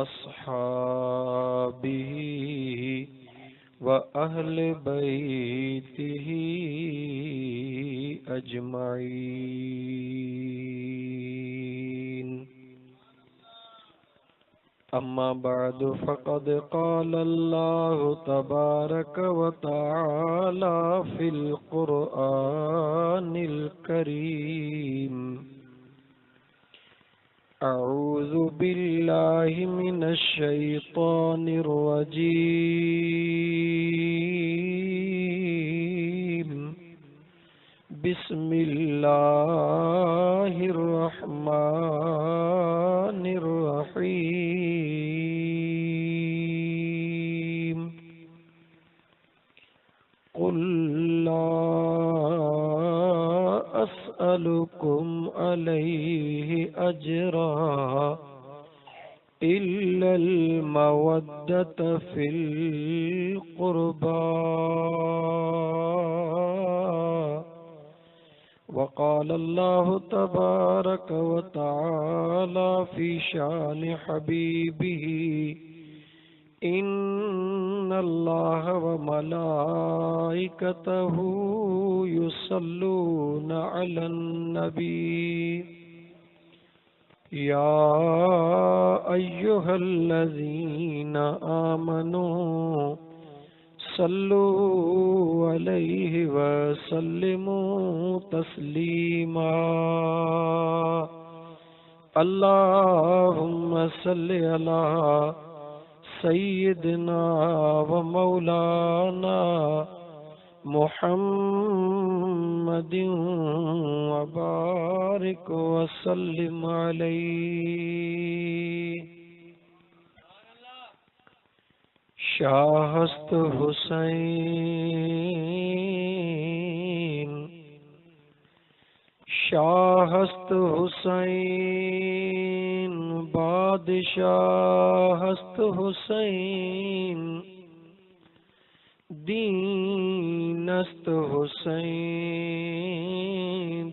अस्हाबिही व अहले बैतिही अजमईन। अम्मा बअद फ़क़द क़ाल अल्लाहु तबारक व तआला फ़िल क़ुरआनिल करीम। अऊज़ु बिल्लाहि मिनश शैतानिर रजीम। बिस्मिल्लाहिर रहमानिर रहीम। क़ुल ला अस्अलुकुम अलैहि अजरा इल्लल मवद्दत फिल क़ुरबा। वक़ाल अल्लाहु तबारक व तआला फ़ी शान हबीबिही इन्नल्लाह व मलाइकतहू युसल्लूना अलन नबी। या अय्युहल्लज़ीना आमनू सल्लू अलैहि व सल्लिमू तस्लीमा। अल्लाहुम्मा सल्लि अला सय्यिदना व मौलाना मुहम्मदिन व बारिक व सल्लिम अलैहि। शाहस्त हुसैन, शाहस्त हुसैन, बादशाहस्त हुसैन, दीनस्त हुसैन,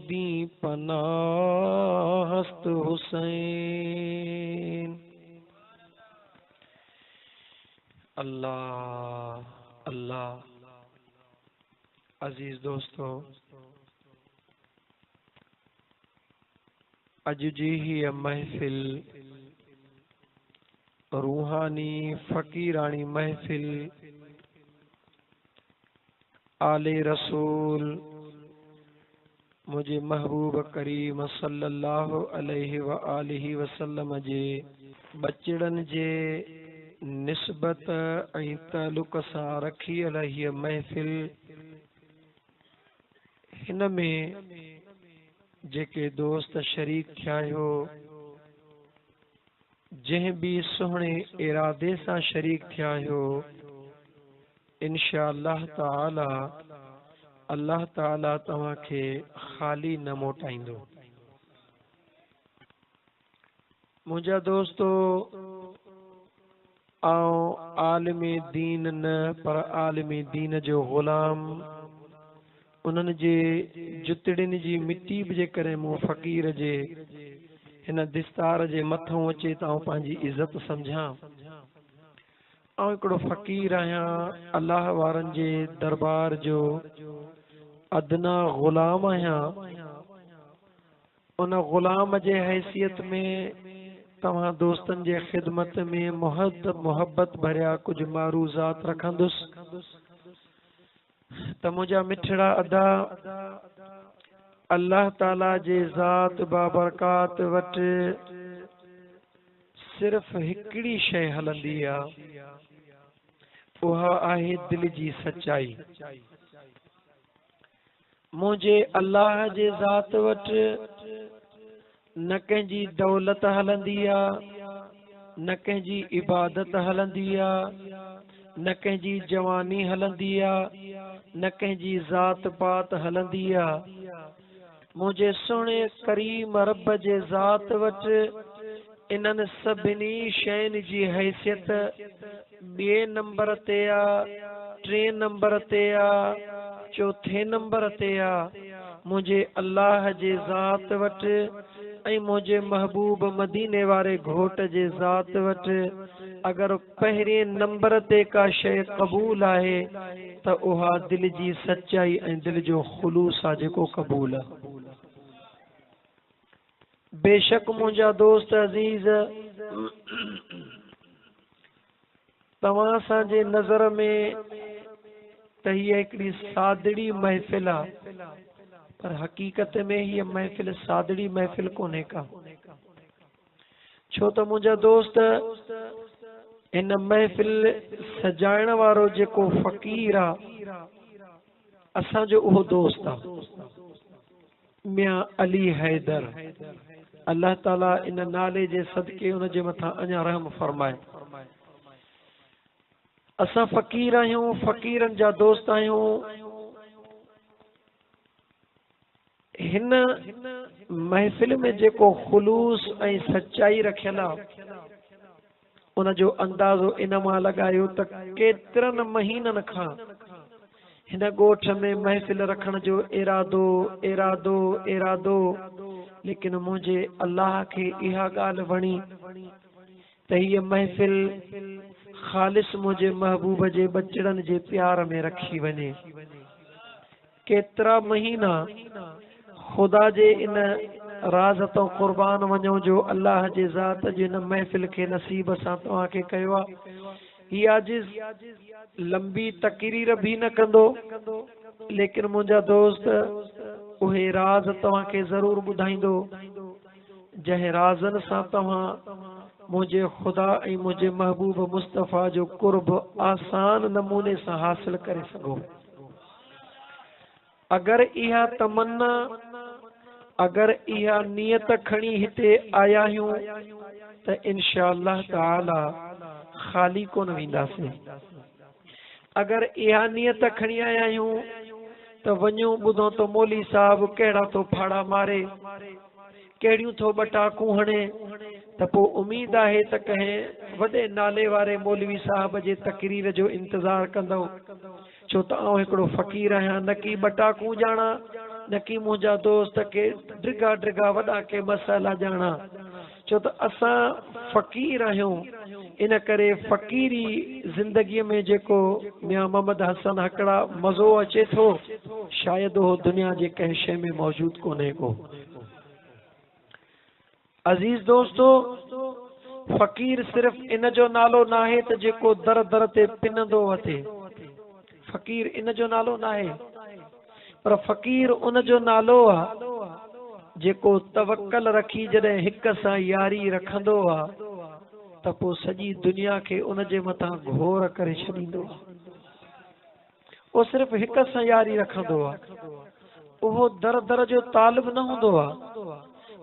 दी पनाहस्त हुसैन। अल्लाह अल्लाह। अजीज दोस्तों, अज जी ही महफिल रूहानी फ़कीरानी महफिल आले रसूल मुझे महबूब करीम सल्लल्लाहु अलैहि व आलिहि वसल्लम जे बचड़न जे निस्बत ऐं तालुक सां रखियल हीअ महफिल। हिन में जेके दोस्त शरीक थिया आहियो, जंहिं भी सुहिणे इरादे सां शरीक थिया आहियो, इंशा अल्लाह ताला अल्लाह ताला तव्हांखे ख़ाली न मोटाईंदो। मुंहिंजा दोस्तो, आऊं आलिमी दीन न पर आलिमी दीन जो ग़ुलाम, उन्हनि जे जुतड़िन जी मिट्टी जे करे मूं फ़कीर जे हिन दिस्तार जे मथों अचे त आऊं पंहिंजी इज़त सम्झां। आऊं हिकिड़ो फ़कीर आहियां, अल्लाह वारनि जे दरबार जो अदना ग़ुलाम आहियां। उन ग़ुलाम जे हैसियत में तव्हां दोस्तन जे ख़िदमत में मोहब्बत भरिया कुछ मारूज़ात रखंदुसि त मुंहिंजा मिठड़ा अदा अल्लाह ताला जे ज़ात बाबरकात वटि सिर्फ़ हिकिड़ी शइ हलंदी आहे, उहा आहे दिल जी सच्चाई। मुंहिंजे अल्लाह जे ज़ात वटि न कंहिंजी दौलत हलंदी आहे, न कंहिंजी इबादत हलंदी आहे, न कंहिंजी जवानी हलंदी आहे, न कंहिंजी ज़ात पात हलंदी आहे। मुझे सुहिणे करीम रब जे ज़ात वटि इन्हनि सभिनी शयुनि जी हैसियत ॿिए नंबर ते आहे, टे नंबर ते आहे, चौथे नंबर ते आहे। मुझे अल्लाह जे ज़ात वटि ऐं मुझे महबूब मदीने वारे घोट जे ज़ात वट अगर पहरे नंबर ते का शय कबूल आहे त उहा दिल जी सच्चाई ऐं दिल जो खुलूस आ जेको कबूल आ। बेशक मुझा दोस्त अजीज तवां सा जे नजर में त हीअ हिकिड़ी सादड़ी महफ़िल आ, पर हकीकत में हीअ महफ़िल सादड़ी महफ़िल कोन्हे का। छो त मुंहिंजा दोस्त इन महफ़िल सजाइण वारो जेको फ़कीर आ असांजो उहो दोस्त आ, मियां अली हैदर। अल्लाह ताला इन नाले जे सदके उन जे मथां अञा रहम फरमाए। असां फ़कीर आहियूं, फ़कीरनि जा दोस्त आहियूं। हिन महफ़िल में जेको खुलूस ऐं सच्चाई रखियल आ उन जो अंदाज़ो इन मां लॻायो त केतिरनि महीननि खां हिन ॻोठ में महफ़िल रखण जो इरादो, लेकिन मुंहिंजे अल्लाह खे इहा ॻाल्हि वणी त हीअ महफ़िल ख़ालिस मुंहिंजे महबूब जे बचड़नि जे प्यार में रखी वञे। केतिरा महीना खुदा जे इन राज़ तो कुर्बान वञो जो अल्लाह जे ज़ात जे इन महफ़िल खे नसीब सां तव्हांखे कयो आ। हीअ अॼु लंबी तकरीर भी न कंदो, लेकिन मुंहिंजा दोस्त उहे राज़ तव्हांखे ज़रूर ॿुधाईंदो जंहिं राज़नि सां तव्हां मुझे खुदा ऐं मुझे महबूब मुस्तफ़ा जो कुर्ब आसान नमूने सां हासिल करे सघो। अगर इहा तमन्ना, अगर इहा नियत खणी हिते आया आहियूं त इंशाअल्लाह ताला खाली कोन वेंदासीं। अगर इहा नियत खणी आया आहियूं त वञूं ॿुधो तो मौली साहब कहिड़ा तो फाड़ा मारे, कहिड़ियूं थो बटाकू हणे, त पोइ उम्मीद आहे त कंहिं वॾे नाले वारे मौलवी साहब जे तकरीर जो इंतज़ार कंदो। छो त आउं हिकिड़ो फ़कीर आहियां, न की बटाकू ॼाणा, न की मुंहिंजा दोस्त के ड्रिगा ड्रिगा वॾा के मसाला ॼाणा। छो त असां फ़कीर आहियूं, इन करे फ़कीरी ज़िंदगीअ में जेको मियां मोहम्मद हसन हकड़ा मज़ो अचे थो, शायदि उहो दुनिया जे कंहिं शइ में मौजूद कोन्हे को। अजीज दोस्तो, फ़कीर सिर्फ़ इन जो नालो नाहे त जेको दर दर ते पिनंदो वठे। फ़कीर इन जो नालो नाहे, पर फ़कीर उन जो नालो आ जेको तवक्कल रखी जॾहिं हिक सां यारी रखंदो आ त पोइ सॼी दुनिया खे उन जे मथां घोर करे छॾींदो आ। उहो सिर्फ़ हिक सां यारी रखंदो आ, उहो दर दर जो तालिब न हूंदो आ,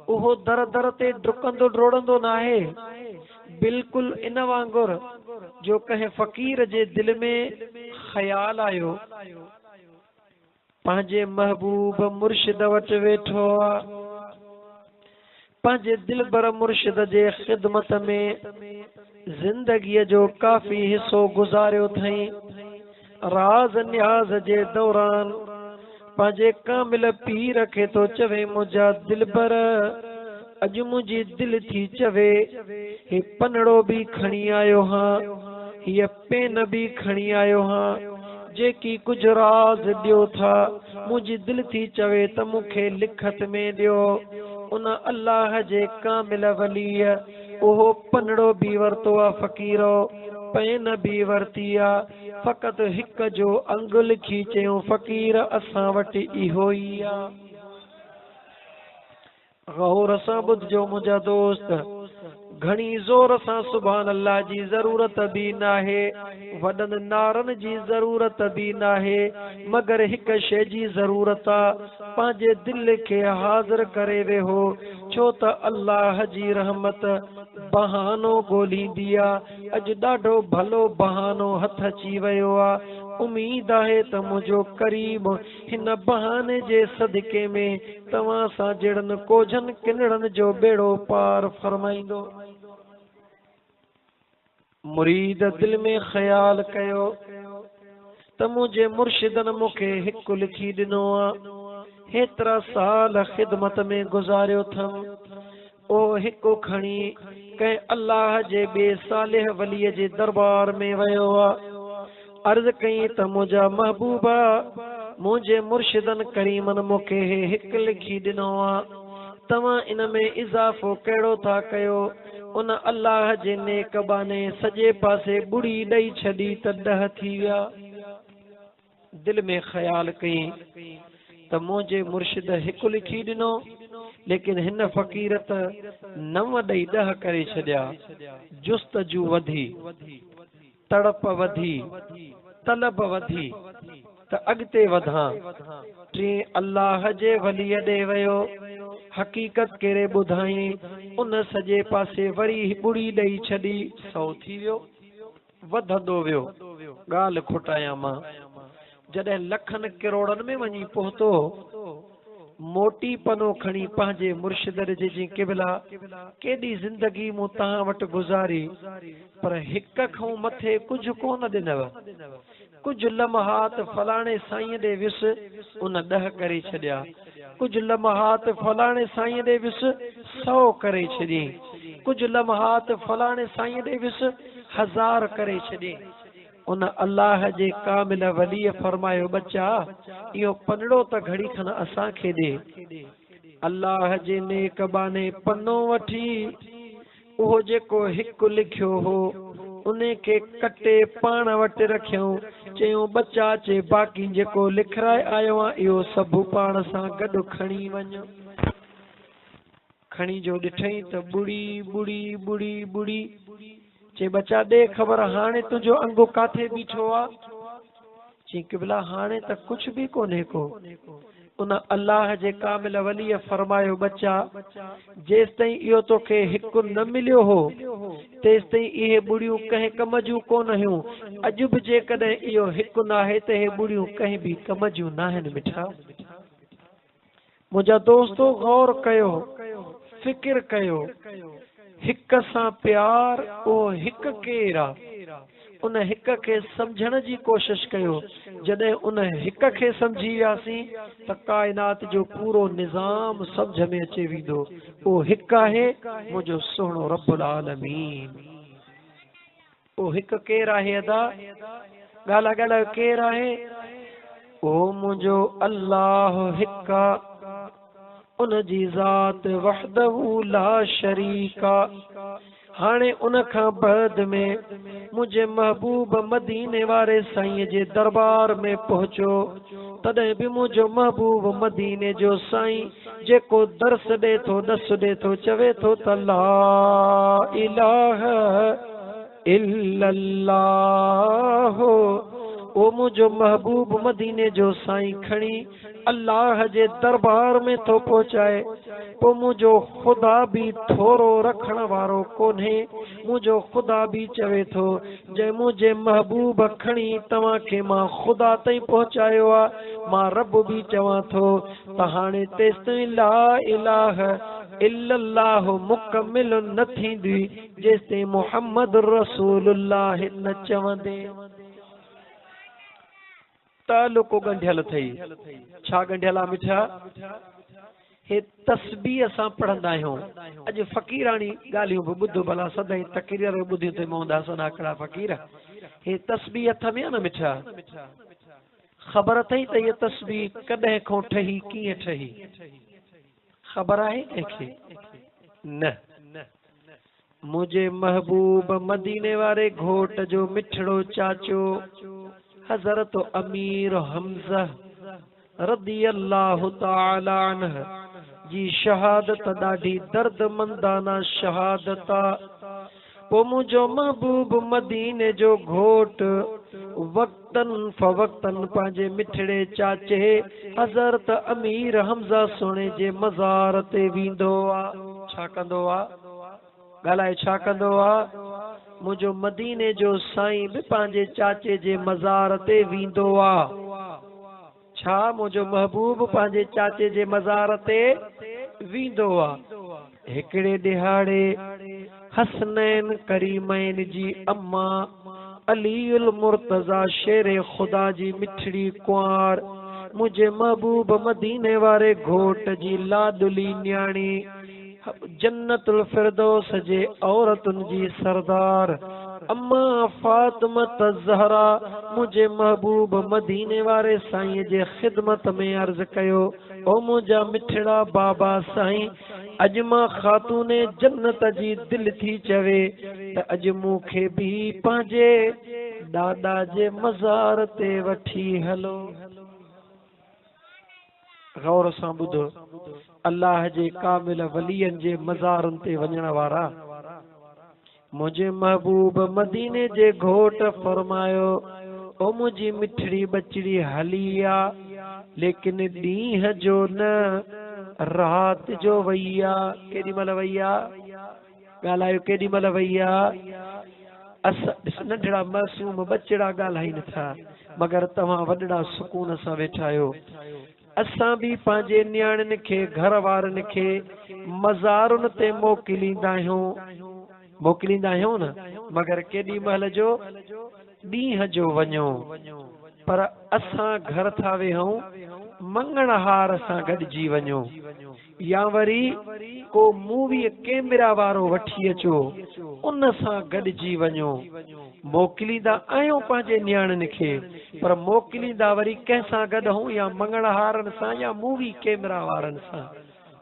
उहो दर दर ते डुकंदो डोड़ंदो न आहे। बिल्कुल इन वांगुर जो कंहिं फ़कीर जे दिल में ख़याल आयो पंहिंजे महबूब मुर्शिद वटि वेठो आ, पंहिंजे दिलबर मुर्शिद जे ख़िदमत में ज़िंदगीअ जो काफ़ी हिस्सो गुज़ारियो अथई। राज़ न्याज़ जे दौरान पंहिंजे कामिल पीर खे तो चवे, मुंहिंजा दिलबर अॼु मुंहिंजी दिल थी चवे हे पनड़ो भी खणी आयो हां, हीअ पेन भी खणी आयो हां, जेकी कुछ राज़ ॾियो था मुंहिंजी दिल थी चवे त मूंखे लिखत में ॾियो। उन अल्लाह जे कामिल वलीअ उहो पनड़ो भी वरितो आ फ़कीरो, पेन भी वरिती आ, फ़क़त हिक जो अंग लिखी चयो फ़कीर असां वटि इहो ई आ। गौर सां ॿुधजो मुंहिंजा दोस्त, घणी ज़ोर सां सुभान अल्लाह जी ज़रूरत भी नाहे, वॾनि नारनि जी ज़रूरत भी नाहे, मगर हिक शइ जी ज़रूरत आ, पंहिंजे दिल खे हाज़िर करे वेहो। छो त अल्लाह जी रहमत बहानो ॻोल्हींदी आ। अॼु ॾाढो भलो बहानो हथ अची वियो आ। उम्मीद आहे त मुंहिंजो करीब हिन बहाने जे सदके में तव्हां सां जहिड़नि कोझनि किनड़नि जो बेड़ो पार फरमाईंदो। मुरीद दिल में ख्याल कयो त मुंहिंजे मुर्शिदन मूंखे हिकु लिखी ॾिनो आ, हेतिरा साल ख़िदमत में गुज़ारियो अथमि, ओ हिकु खणी कंहिं अल्लाह जे ॿिए सालिह वलीअ जे दरबार में वियो अर्ज़ कई त मुंहिंजा महबूबा मुंहिंजे मुर्शिदनि करीमनि मूंखे हिकु लिखी ॾिनो तव्हां इन में इज़ाफ़ो कहिड़ो था कयो उन अल्लाह जे नेक बाने सॼे पासे ॿुड़ी ॾेई छॾी त 10 थी विया दिल में ख़्याल कई त मुंहिंजे मुर्शिद हिकु लिखी ॾिनो लेकिन हिन फ़क़ीर त 9 ॾेई 10 करे छॾिया जुस्तजू वधी तड़प वधी तलब वधी त अॻिते वधां टे अल्लाह जे वलीअ ॾे वियो हक़ीक़त केरे ॿुधाई उन सॼे पासे वरी ॿुड़ी ॾेई छॾी 100 थी वियो वधंदो वियो ॻाल्हि खुटायां मां जॾहिं लखनि करोड़नि में वञी पहुतो मोटी पनो खणी पंहिंजे मुर्शिद जे जी क़िबला केॾी ज़िंदगी मूं तव्हां वटि गुज़ारी पर हिक खां मथे कुझु कोन ॾिनव कुझु लम्हात फलाणे साईं ॾे विस उन 10 करे छॾिया कुझु लम्हात फलाणे साईं ॾे विस 100 करे छॾी कुझु लम्हात फलाणे साईं ॾे विस 1000 करे छॾी उन अल्लाह जे कामिल वलीअ फरमायो बच्चा इहो पनड़ो त घड़ी खन असां खे ॾे अल्लाह जे नेक बाने पनो वठी उहो जेको हिकु लिखियो हो उन खे कटे पाण वटि रखियो चयो बच्चा चे बाक़ी जेको लिखराए आयो आहे इहो सभु पाण सां गॾु खणी वञ खणी जो ॾिठई त ॿुड़ी ॿुड़ी ॿुड़ी ॿुड़ी चे बच्चा ॾे ख़बर हाणे तुंहिंजो अंगु काथे बीठो आहे ची क़िबला हाणे त कुझु बि कोन्हे को उन अल्लाह जे कामिल वलीअ फरमायो बच्चा जेसि ताईं इहो तोखे हिकु न मिलियो हो तेसि ताईं इहे ॿुड़ियूं कंहिं कम जूं कोन हुयूं अॼु बि जेकॾहिं इहो हिकु न आहे त इहे ॿुड़ियूं कंहिं बि कम जूं न आहिनि मिठा मुंहिंजा दोस्तो गौर कयो फिकिर कयो हिक सां प्यार ओ हिक केर उन हिक खे समझण जी कोशिश कयो जॾहिं उन हिक खे समझी वियासीं त काइनात जो पूरो निज़ाम समझ में अचे वेंदो ओ हिक आहे मुंहिंजो सुहिणो रब्बुल आलमीन ओ हिक केर आहे अदा ॻाल्हि ॻाल्हि केर आहे ओ मुंहिंजो अल्लाह हिक उन जी ज़ात वहदहू ला शरीका हाणे उन खां बाद में मुझे महबूब मदीने वारे साईं जे दरबार में पहुचो तॾहिं बि मुझो महबूब मदीने जो साईं जेको दर्स दे थो दस दे थो चवे थो त ला इलाहा इल्लल्लाह ओ मुझो महबूब मदीने जो साईं खणी अल्लाह जे दरबार में तो पहुंचाए पो मुझो खुदा भी थोरो रखण वारो कोन्हे मुझो खुदा भी चवे थो जे मुझे महबूब खणी तव्हां के मां खुदा ताईं पहुंचायो आ मां रब भी चवां थो त हाणे तेसिताईं ला इलाहा इल्लल्लाह मुकमिल न थींदी जेसिताईं मुहम्मद रसूलुल्लाह न चवंदे तालुको गंढियल थई छा गंढियल आ मिठा हे तस्बीह असां पढ़ंदा आहियूं अॼु फ़क़ीराणी ॻाल्हियूं बि ॿुध भला सदाई तकरीर ॿुधियूं ते मोहनदास आकड़ा फ़क़ीर हे तस्बीह हथ में न मिठा ख़बर अथई त ये तस्बीह कॾहिं खां ठही कीअं ठही ख़बर आहे कंहिंखे न मुझे महबूब मदीने वारे घोट जो मिठड़ो चाचो हज़रत अमीर हमज़ा रदी अल्लाह ताला अन्हु जी शहादत ॾाढी दर्दमंदाना शहादत पो मुझो महबूब मदीने जो घोट वक्तन फवक्तन पंहिंजे मिठड़े चाचे हज़रत अमीर हमज़ा सोने जे मज़ार ते वेंदो आ छा कंदो आ ॻाल्हाए छा कंदो आ मुझो मदीने जो साईं भी पंहिंजे चाचे जे मज़ार ते वेंदो आ छा मुझो महबूब पंहिंजे चाचे जे मज़ार ते वेंदो आ हिकड़े दिहाड़े हसनैन करीमैन जी अम्मा अलीउल मुर्तज़ा शेरे खुदा जी मिठड़ी कुंवार मुझे महबूब मदीने वारे घोट जी लाडली न्याणी जन्नतुल फिरदौस जे औरतुन जी सरदार अम्मा फातिमा ज़हरा मुझे महबूब मदीने वारे साईं जे खिदमत में अर्ज कयो, ओ मुझा मिठड़ा बाबा साईं, अज मां खातूने जन्नत जी दिल थी चवे त अज मूंखे भी पंहिंजे दादा जे मज़ार ते वठी हलो। गौर सां ॿुधो, अल्लाह जे कामिल वलियन जे मज़ारन ते वञण वारा मुझे महबूब मदीने जे घोट फरमायो, ओ मुझी मिठड़ी बचड़ी हली आ, लेकिन ॾींहं जो न रात जो वैया। केॾी महिल वैया ॻाल्हायो, केॾी महिल वैया? नंढड़ा मासूम बचड़ा ॻाल्हाइनि था, मगर तव्हां वॾड़ा सुकून सां वेठा आहियो। असां भी पंहिंजे नियाणियुनि खे, घर वारनि खे मज़ारुनि ते मोकिलींदा आहियूं न, मगर केॾी महिल जो ॾींहं जो वञो। पर असां घर था वेहूं मंगणहार सां गॾिजी वञो, या वरी को मूवी कैमरा वारो वठी अचो उन सां गॾिजी वञो। मोकिलींदा आहियूं पंहिंजे नियाणियुनि खे, पर मोकिलींदा वरी कंहिंसां गॾु हूं, या मंगणहारनि सां या मूवी कैमरा वारनि सां।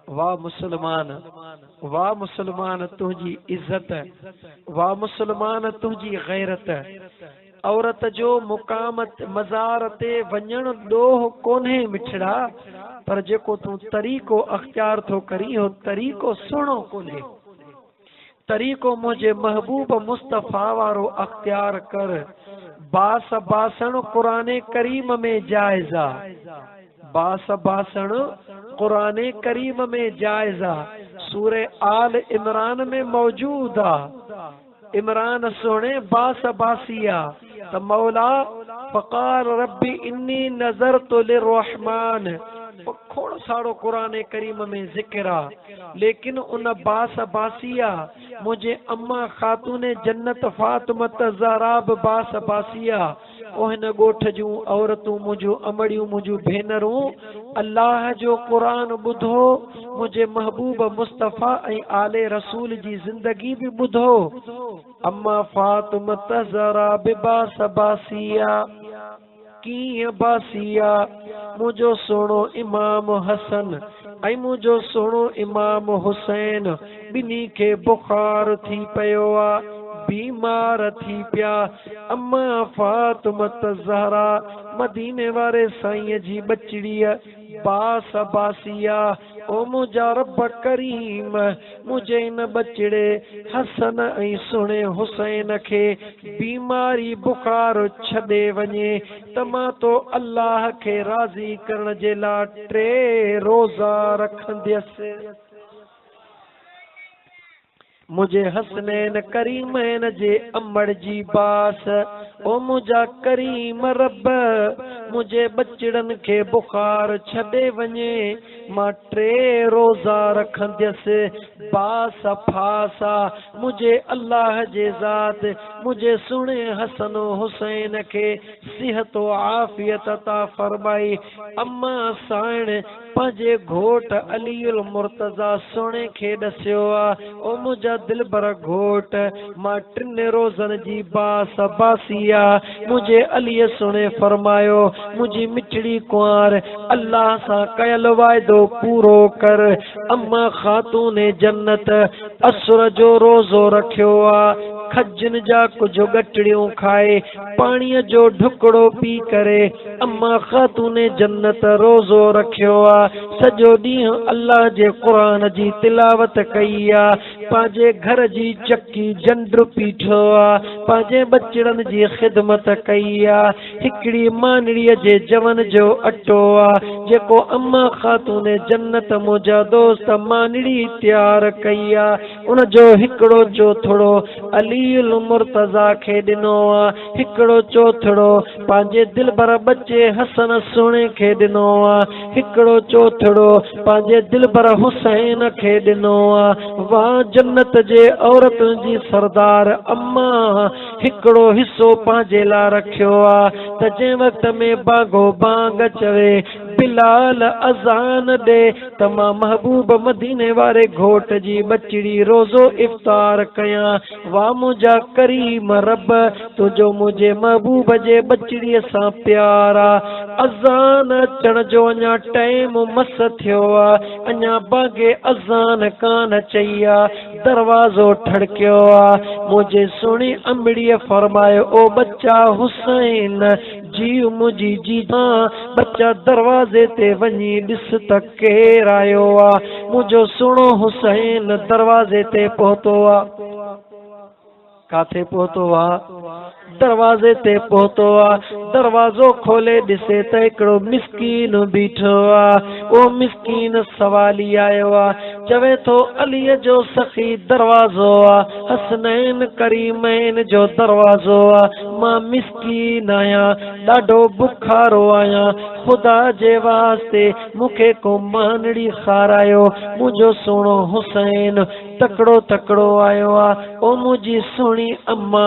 वाह मुसलमान, वाह मुसलमान तुंहिंजी इज्जत, वाह मुसलमान तुंहिंजी गैरत। औरत जो मुकाम मज़ार ते वञण ॾोह कोन्हे मिठड़ा, पर जेको तूं तरीक़ो अख्तियार थो करी हो तरीक़ो सुहिणो कोन्हे। तरीक़ो मुझे महबूब मुस्तफ़ा वारो अख्तियार कर। बास बासण कुरान करीम में जायजा, बास बासण कुरान करीम में जायजा, सूरे आल इमरान में मौजूद आ। इमरान सोने बास बासिया त मौला फ़क़ाल रब्बी इन्नी नज़रतु लिर्रहमान, खोड़ सारो कुरान करीम में जिक्र आ, लेकिन उन बास बासिया मुझे अम्मा खातूने जन्नत फातिमा ज़हरा बास बासिया। ओ हिन ॻोठ जूं औरतूं, मुझूं अमड़ियूं, मुझूं भेनरूं, अल्लाह जो कुरान ॿुधो, मुझे महबूब मुस्तफ़ा ऐं आले रसूल जी ज़िंदगी भी ॿुधो। अम्मा फातिमा ज़हरा बास बासिया, कीअं बासिया? मुझो सोनो इमाम हसन ऐं मुझो सोनो इमाम हुसैन ॿिन्ही खे बुखार थी पियो आ, बीमार थी पिया। अम्मा फातिमा ज़हरा मदीने वारे साईं जी बचड़ीअ बास बासिया, ओ मुझा रब करीम, मुझे इन बचड़े हसन ऐं सुणे हुसैन खे बीमारी बुखार छॾे वञे त मां तो अल्लाह खे राज़ी करण जे लाइ 3 रोज़ा रखंदसि। मुझे हसनैन करीमैन जे अमड़ जी बास, ओ मुझा करीम रब, मुझे बचड़न के बुखार छॾे वञे, मां 3 रोज़ा रखंदसि। बास फासा मुझे अल्लाह जे ज़ात, मुझे सुणे हसन हुसैन के सिहत आफियत अता फरमाई। अम्मा साइण पंहिंजे घोट अलीउल मुर्तज़ा सुणे खे ॾसियो आ, ओ मुझा दिलबर घोट, मां 3 रोज़न जी बास बासिया, मुझे अलीअ सुणे फरमायो, मुझी मिठड़ी कुंवार अल्लाह सां कयल वाइदो पूरो कर। अम्मा खातूने जन्नत असुर जो रोज़ो रखियो आ, खजन जा कुछ गटड़ियों खाए, पाणीअ जो ढुकड़ो पी करे अम्मा खातूने जन्नत रोज़ो रखियो आ। सॼो ॾींहुं अल्लाह जे क़ुरान जी तिलावत कई आ, पंहिंजे घर जी चक्की झंड पीठो आ, पंहिंजे बचड़न जी ख़िदमत कई आ। हिकड़ी मानड़ीअ जे जवन जो अटो आ, जेको अम्मा खातूने जन्नत मुझा दोस्त मानड़ी तैयार कई आ, उन जो हिकड़ो चोथड़ो अलीउल मुर्तज़ा खे ॾिनो आ, हिकड़ो चोथड़ो पंहिंजे दिलबर बच्चे हसन सुणे खे ॾिनो आ, हिकड़ो चोथड़ो चोथड़ो पांजे दिलबर हुसैन खे ॾिनो आ। वाह जन्नत जे औरतुनि जी सरदार अम्मा हिकिड़ो हिस्सो पंहिंजे लाइ रखियो आ त जंहिं वक़्त में बागो बांग चवे बिलाल अज़ान ॾे त मां महबूब मदीने वारे घोट जी बचड़ी रोज़ो इफ्तार कयां। वाह मुंहिंजा करीम रब तुंहिंजो मुंहिंजे महबूब जे बचड़ीअ सां प्यार आ। अज़ान अचण जो अञा टाइम मस थियो आ, अञा बागे अज़ान कान चई आ, दरवाज़ो ठड़कियो आ। मुंहिंजे सुहिणी अमड़ीअ फरमायो ओ बच्चा हुसैन जी मुंहिंजी जी बच्चा दरवाज़े ते वञी ॾिस त केरु आयो आ। मुंहिंजो सुहिणो हुसैन दरवाज़े ते पहुतो आ। काथे पहुतो आ? दरवाज़े ते पहुतो आ। दरवाज़ो खोले ॾिसे त हिकिड़ो मिस्कीन बीठो आ। ओ मिस्कीन सवाली आयो आ, चवे थो अलीअ जो सखी दरवाज़ो आ, हसनैन करीमैन जो दरवाज़ो आ। मां मिस्कीन आहियां, ॾाढो बुखारो आहियां, ख़ुदा जे वास्ते मूंखे को मानड़ी खारायो। मुंहिंजो सुहिणो हुसैन तकड़ो तकड़ो आयो आ। ओ मुंहिंजी सुहिणी अम्मा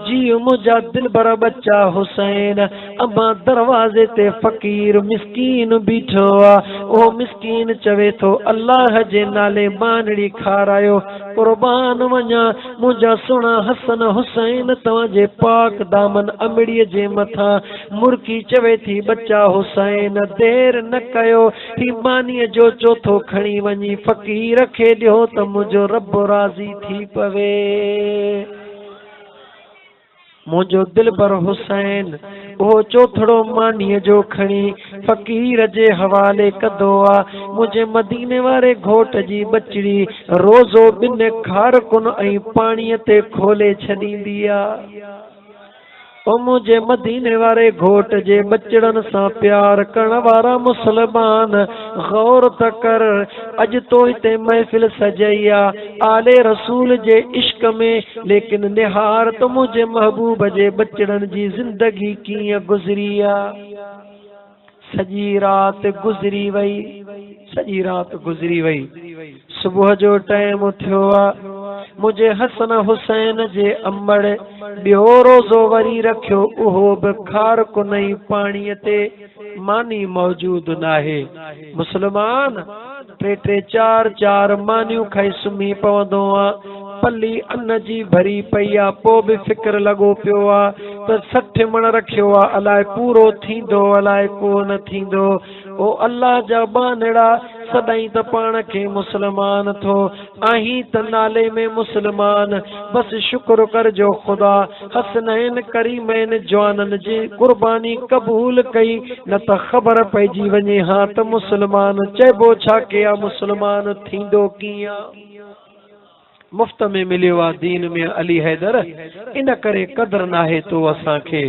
जी मुंहिंजा दिलबर बच्चा हुसैन। अम्मा दरवाज़े ते फ़कीर मिस्कीन बीठो आ। ओ मिस्कीन चवे थो अल्लाह जे नाले मानड़ी खारायो, क़ुर्बान वञा मुंहिंजा सुहिणा हसन हुसैन तव्हांजे पाक दामन अमड़ीअ जे मथां। मुर्की चवे थी बच्चा हुसैन देर न कयो, ही मानीअ जो चोथो खणी वञी फ़कीर खे ॾियो त मुंहिंजो रब राज़ी थी पवे। मुंहिंजो दिलबर हुसैन उहो चोथड़ो मानीअ जो खणी फ़कीर जे हवाले कंदो आ। मुंहिंजे मदीने वारे घोट जी बचड़ी रोज़ो ॿिनि खारकुन ऐं पाणीअ ते खोले छॾींदी आ। ओ मुंहिंजे मदीने वारे घोट जे बचड़नि सां प्यार करण वारा मुस्लमान गौर त कर, अॼु तो हिते महफ़िल सजई आ आले रसूल जे इश्क में, लेकिन निहार त मुंहिंजे महबूब जे बचड़नि जी ज़िंदगी कीअं गुज़री आ। सॼी रात गुज़री वई, सॼी रात गुज़री वई, सुबुह जो टाइम थियो आ। मुंहिंजे हसन हुसैन जे अमड़ ॿियो रोज़ो वरी रखियो, उहो बि खारकुन ऐं पाणीअ ते, मानी मौजूद नाहे। मुस्लमान टे टे चार चार मानियूं खाई सुम्ही पवंदो आ। पली अन्न जी भरी पई आ, पोइ बि फिक्र लॻो पियो आ त 60 मण रखियो आ, अलाए पूरो थींदो अलाए कोन थींदो। ओ अल्लाह जा बानड़ा सदाईं त पाण खे मुस्लमान थो आहीं त नाले में मुस्लमान, बस शुक्र कर जो ख़ुदा हसनैन करीमैन जवाननि जी कुर्बानी क़बूल कई, न त ख़बर पइजी वञे हा त मुस्लमान चइबो छा कया, मुस्लमान थींदो कीअं। मुफ्त में मिलियो आहे दीन में अली हैदर, इन करे क़दर नाहे तो असांखे।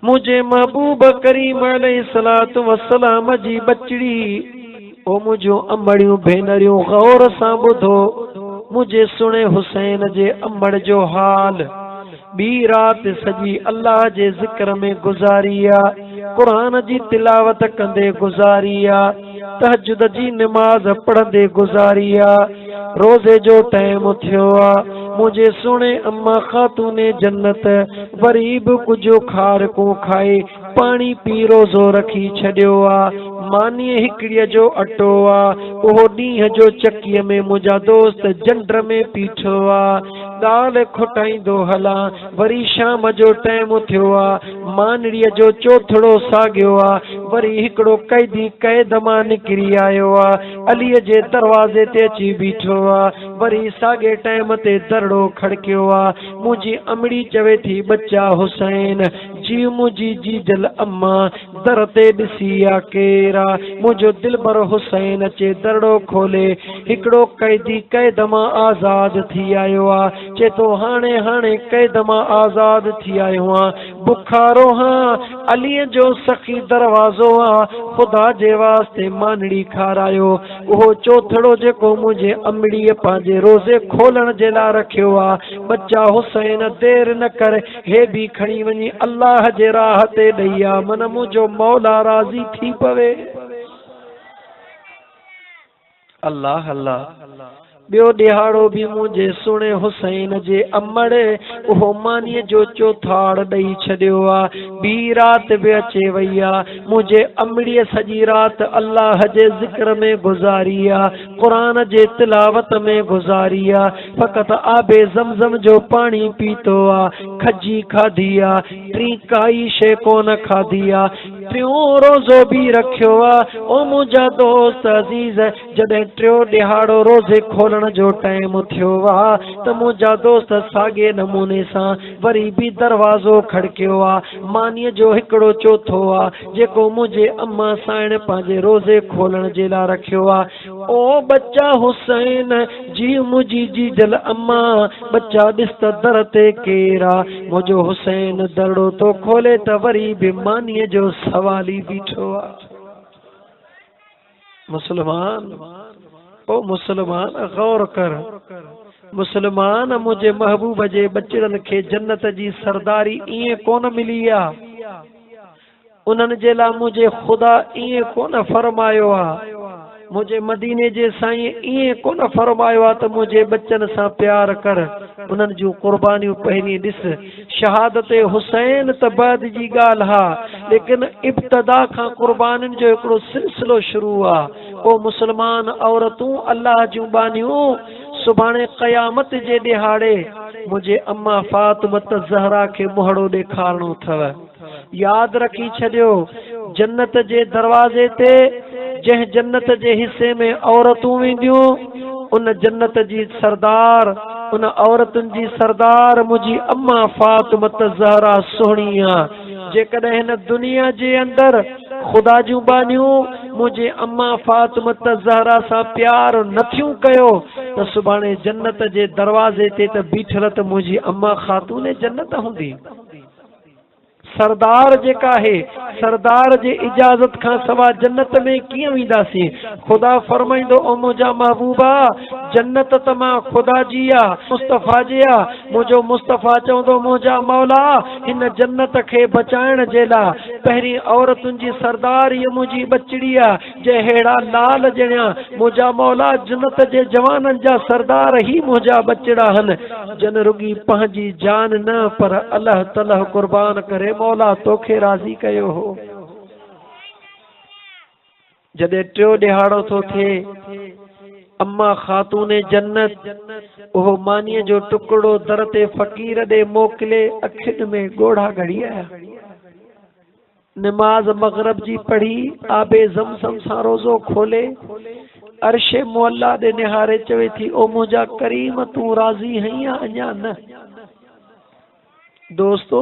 मुंहिंजे महबूब करीम अलैहिस्सलातु वस्सलाम जी बचड़ी, ओ मुंहिंजो अमड़ियूं भेनरियूं गौर सां ॿुधो मुंहिंजे सुहिणे हुसैन जे अमड़ जो हाल। ॿी रात सॼी अल्लाह जे ज़िक्र में गुज़ारी आ, क़ुरान जी तिलावत कंदे गुज़ारी आ, तहज्जुद जी नमाज़ पढ़ंदे गुज़ारी आ। रोज़े जो टाइम थियो आ। मुंहिंजे सुहिणे अम्मा ख़ातूने जन्नत वरी बि कुझु खारकूं खाए पाणी पी रोज़ो रखी छॾियो आ। मानीअ हिकिड़ीअ जो अटो आ, उहो ॾींहं जो चकीअ में मुंहिंजा दोस्त झंड में पीठो आ, ॻाल्हि खुटाईंदो हलां। वरी शाम जो टाइम थियो आ, मानड़ीअ जो चोथड़ो साॻियो आ, वरी हिकिड़ो कैदी कैद मां निकिरी आयो आ, अलीअ जे दरवाज़े ते अची बीठो आ। वरी साॻे टाइम ते दरड़ो खड़कियो आ। मुंहिंजी अमड़ी चवे थी बच्चा हुसैन जी मुंहिंजी जीजल अम्मा दर ते ॾिसी आ केरा। मुंहिंजो दिलबर हुसैन अचे दरड़ो खोले, हिकिड़ो कैदी कैद मां आज़ाद थी आयो आ, चए थो हाणे हाणे कैद मां आज़ाद थी आयो आ, बुखारो हाँ अलीअ जो सखी दरवाज़ो आ, ख़ुदा जे वास्ते मानड़ी खारायो। उहो चोथड़ो जेको मुंहिंजे अमड़ीअ पंहिंजे रोज़े खोलण जे लाइ रखियो आ, बच्चा हुसैन देर न कर, हे बि खणी वञी अल्लाह जे राह ते ॾेई आ, मन मुंहिंजो मौला राज़ी थी पवे। अल्लाह अल्लाह ॿियो ॾिहाड़ो बि मुंहिंजे सुणे हुसैन जे अमड़ उहो मानीअ जो चौथाड़ ॾेई छॾियो आहे। ॿी राति बि अचे वई आहे, मुंहिंजे अमड़ीअ सॼी राति अल्लाह जे ज़िक्र में गुज़ारी आहे, क़ुरान जे तिलावत में गुज़ारी आहे। फ़क़ति आबे ज़मज़म जो पाणी पीतो आहे, खजी खाधी आहे, टी काई शइ कोन खाधी आहे, टियों रोज़ो बि रखियो आहे। ओ मुंहिंजा दोस्त अज़ीज़, जॾहिं टियों ॾिहाड़ो रोज़े खोलण जो टाइम थियो आहे त मुंहिंजा दोस्त साॻे नमूने सां वरी बि दरवाज़ो खड़कियो आहे। मानीअ जो हिकिड़ो चौथो आहे जेको मुंहिंजे अम्मा साइण पंहिंजे रोज़े खोलण जे लाइ रखियो आहे। ओ बच्चा हुसैन जी मुंहिंजी जीजल अम्मा, बच्चा ॾिस त दर ते केरु आहे। मुंहिंजो हुसैन दरड़ो तो खोले त वरी बि मानीअ जो सवाल ई बीठो आहे। मुसलमान, ओ मुसलमान गौर कर, मुसलमान मुंहिंजे महबूब जे बचड़नि खे जन्नत जी सरदारी ईअं कोन मिली आहे। उन्हनि जे लाइ मुंहिंजे ख़ुदा ईअं कोन फरमायो आहे, मुंहिंजे मदीने जे साईं ईअं कोन फरमायो आहे त मुंहिंजे बच्चनि सां प्यार कर। उन्हनि जूं कुर्बानियूं पहिरीं ॾिस, शहादत हुसैन त बाद जी ॻाल्हि आहे, लेकिन इब्तदा खां कुर्बानियुनि जो हिकिड़ो सिलसिलो शुरू आहे। ओ मुसलमान औरतूं अल्लाह जूं बानियूं, सुभाणे क़यामत जे ॾिहाड़े मुंहिंजे अम्मा फातिमत ज़हरा खे मुहड़ो ॾेखारणो अथव। यादि रखी छॾियो, जन्नत जे दरवाज़े ते जंहिं जन्नत जे हिस्से में औरतूं वेंदियूं, उन जन्नत जी सरदार, उन औरतुनि जी सरदार मुंहिंजी अम्मा फातिमत ज़हरा सुहिणी आहे। जेकॾहिं हिन दुनिया जे अंदरि ख़ुदा जूं बानियूं मुंहिंजे अम्मा फातिमत ज़हरा सां प्यार नथियूं कयो त सुभाणे जन्नत जे दरवाज़े ते त बीठल त मुंहिंजी अम्मा ख़ातून जन्नत हूंदी। सरदार जेका आहे, सरदार जे इजाज़त खां सवा जन्नत में कीअं वेंदासीं? ख़ुदा फरमाईंदो, ओ मुंहिंजा महबूबा, जन्नत त मां ख़ुदा जी आहे, मुस्तफ़ा जी आहे। मुंहिंजो मुस्तफ़ा चवंदो, मुंहिंजा मौला, हिन जन्नत खे बचाइण जे लाइ पहिरीं औरतुनि जी सरदार इहा मुंहिंजी बचड़ी आहे, जे हेड़ा लाल ॼणिया मुंहिंजा मौला जन्नत जे जवाननि जा सरदार ई मुंहिंजा बचड़ा आहिनि, जन रुॻी पंहिंजी जान न पर अल्लाह तआला कुर्बान करे मौला तोखे राज़ी कयो हो। जॾहिं टियों ॾिहाड़ो थो थिए, अम्मा ख़ातून जन्नत उहो मानीअ जो टुकड़ो दर ते फ़क़ीर ॾे मोकिले, अखियुनि में ॻोढ़ा घड़ी आया। नमाज मग़रिब जी पढ़ी, आबे ज़मज़म सां रोज़ो खोले, अर्शे मुअल्ला ॾे निहारे चवे थी, ओ मुंहिंजा करीम तूं राज़ी हैं या अञा न? दोस्तो,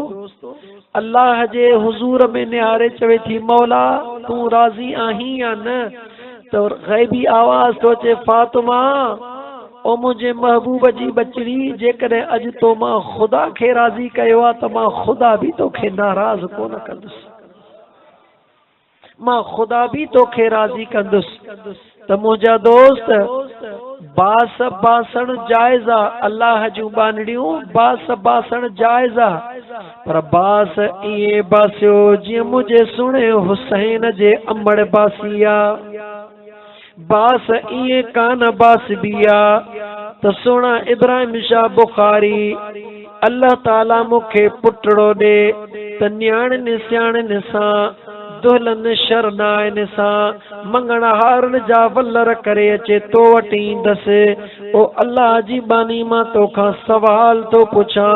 अल्लाह जे हुज़ूर में निहारे चवे थी, मौला तूं राज़ी आहीं या न? तो ग़ैबी आवाज़ तो अचे, फातिमा, ओ मुंहिंजे महबूब जी बचड़ी, जेकॾहिं अॼु तो मां ख़ुदा खे राज़ी कयो आहे त मां ख़ुदा बि तोखे नाराज़ कोन कंदुसि, मां ख़ुदा बि तोखे राज़ी कंदुसि। त मुंहिंजा दोस्त, बास बासण जाइज़ आहे, अल्लाह जूं बानड़ियूं बास बासण जाइज़ आहे, पर बास ईअं बासियो जीअं मुंहिंजे सुणे हुसैन जे अमड़ बासी आहे। बास ईअं कान बासबी आहे त सुहिणा इब्राहिम शाह बुखारी, अल्लाह ताला मूंखे पुटड़ो ॾे त न्याणियुनि सियाणियुनि सां, दुल्हन शरनाइनि सां, मंगणहारनि जा वलर करे अचे तो वटि ईंदसि। ओ अल्लाह जी बानी, मां तोखां सवाल थो पुछां,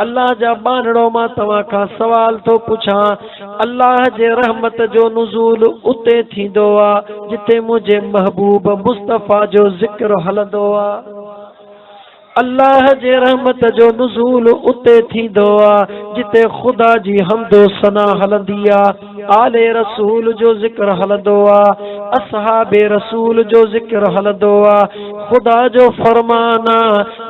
अल्लाह जा बानड़ो मां तव्हां खां सवाल थो पुछां। अल्लाह जे रहमत जो नुज़ूल उते थींदो आहे जिते मुंहिंजे महबूब मुस्तफ़ा जो ज़िक्र हलंदो आहे। अल्लाह जे रहमत जो नुज़ूल उते थींदो आहे जिते ख़ुदा जी हमदो सना हलंदी आहे, आले रसूल जो ज़िक्र हलंदो आहे, असहाबे रसूल जो ज़िक्र हलंदो आहे। खुदा जो फरमाना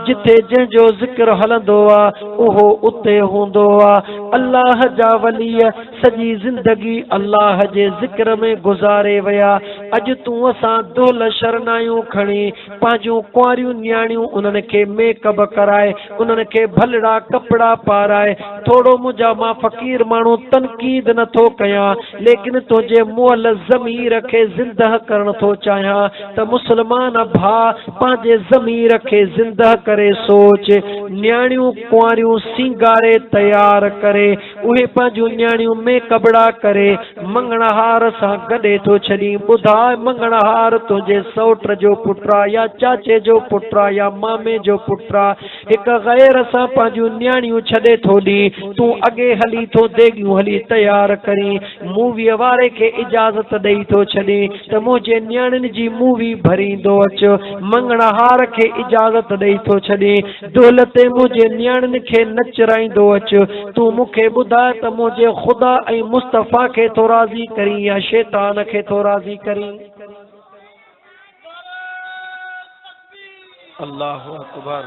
जिथे जंहिंजो ज़िक्र हलंदो आहे उहो उते हूंदो आहे। अल्लाह जा वली सॼी ज़िंदगी अल्लाह जे ज़िक्र में गुज़ारे विया। अॼु तूं असां दोल शरनायूं खणी पंहिंजूं कुंवारियूं न्याणियूं उन्हनि खे मेकअप कराए उन्हनि खे भलड़ा कपिड़ा पाराए। थोरो मुंहिंजा मां फ़क़ीर माण्हू तनक़ीद नथो कयां, लेकिन तुंहिंजे मुअल ज़मीर खे ज़िंदह करण थो चाहियां त मुस्लमान भाउ पंहिंजे ज़मीर खे ज़िंदह करे सोच। न्याणियूं कुंवारियूं सिंगारे तयार करे उहे पंहिंजूं न्याणियूं में कपड़ा करे मंगणहार सां गॾे थो छॾी। ॿुधाए मंगणहार तुंहिंजे सौट जो पुटु आहे या चाचे जो पुटु आहे या मामे जो पुटु आहे, हिकु गैर सां पंहिंजूं न्याणियूं छॾे थो ॾी, तूं अॻे हली थो देगियूं हली तयार करी मूवीअ वारे खे इजाज़त ॾेई थो छॾी त मुंहिंजे न्याणियुनि जी मूवी भरींदो अचो। मंगणहार खे इजाज़त ॾेई थो छॾी दौल ते मुंहिंजे न्याणियुनि खे नचराईंदो अचो। तूं मूंखे ॿुधाए त मुंहिंजे ख़ुदा ऐं मुस्तफ़ा खे थो राज़ी करी या शैतान खे थो राज़ी करी। अल्लाहु अकबर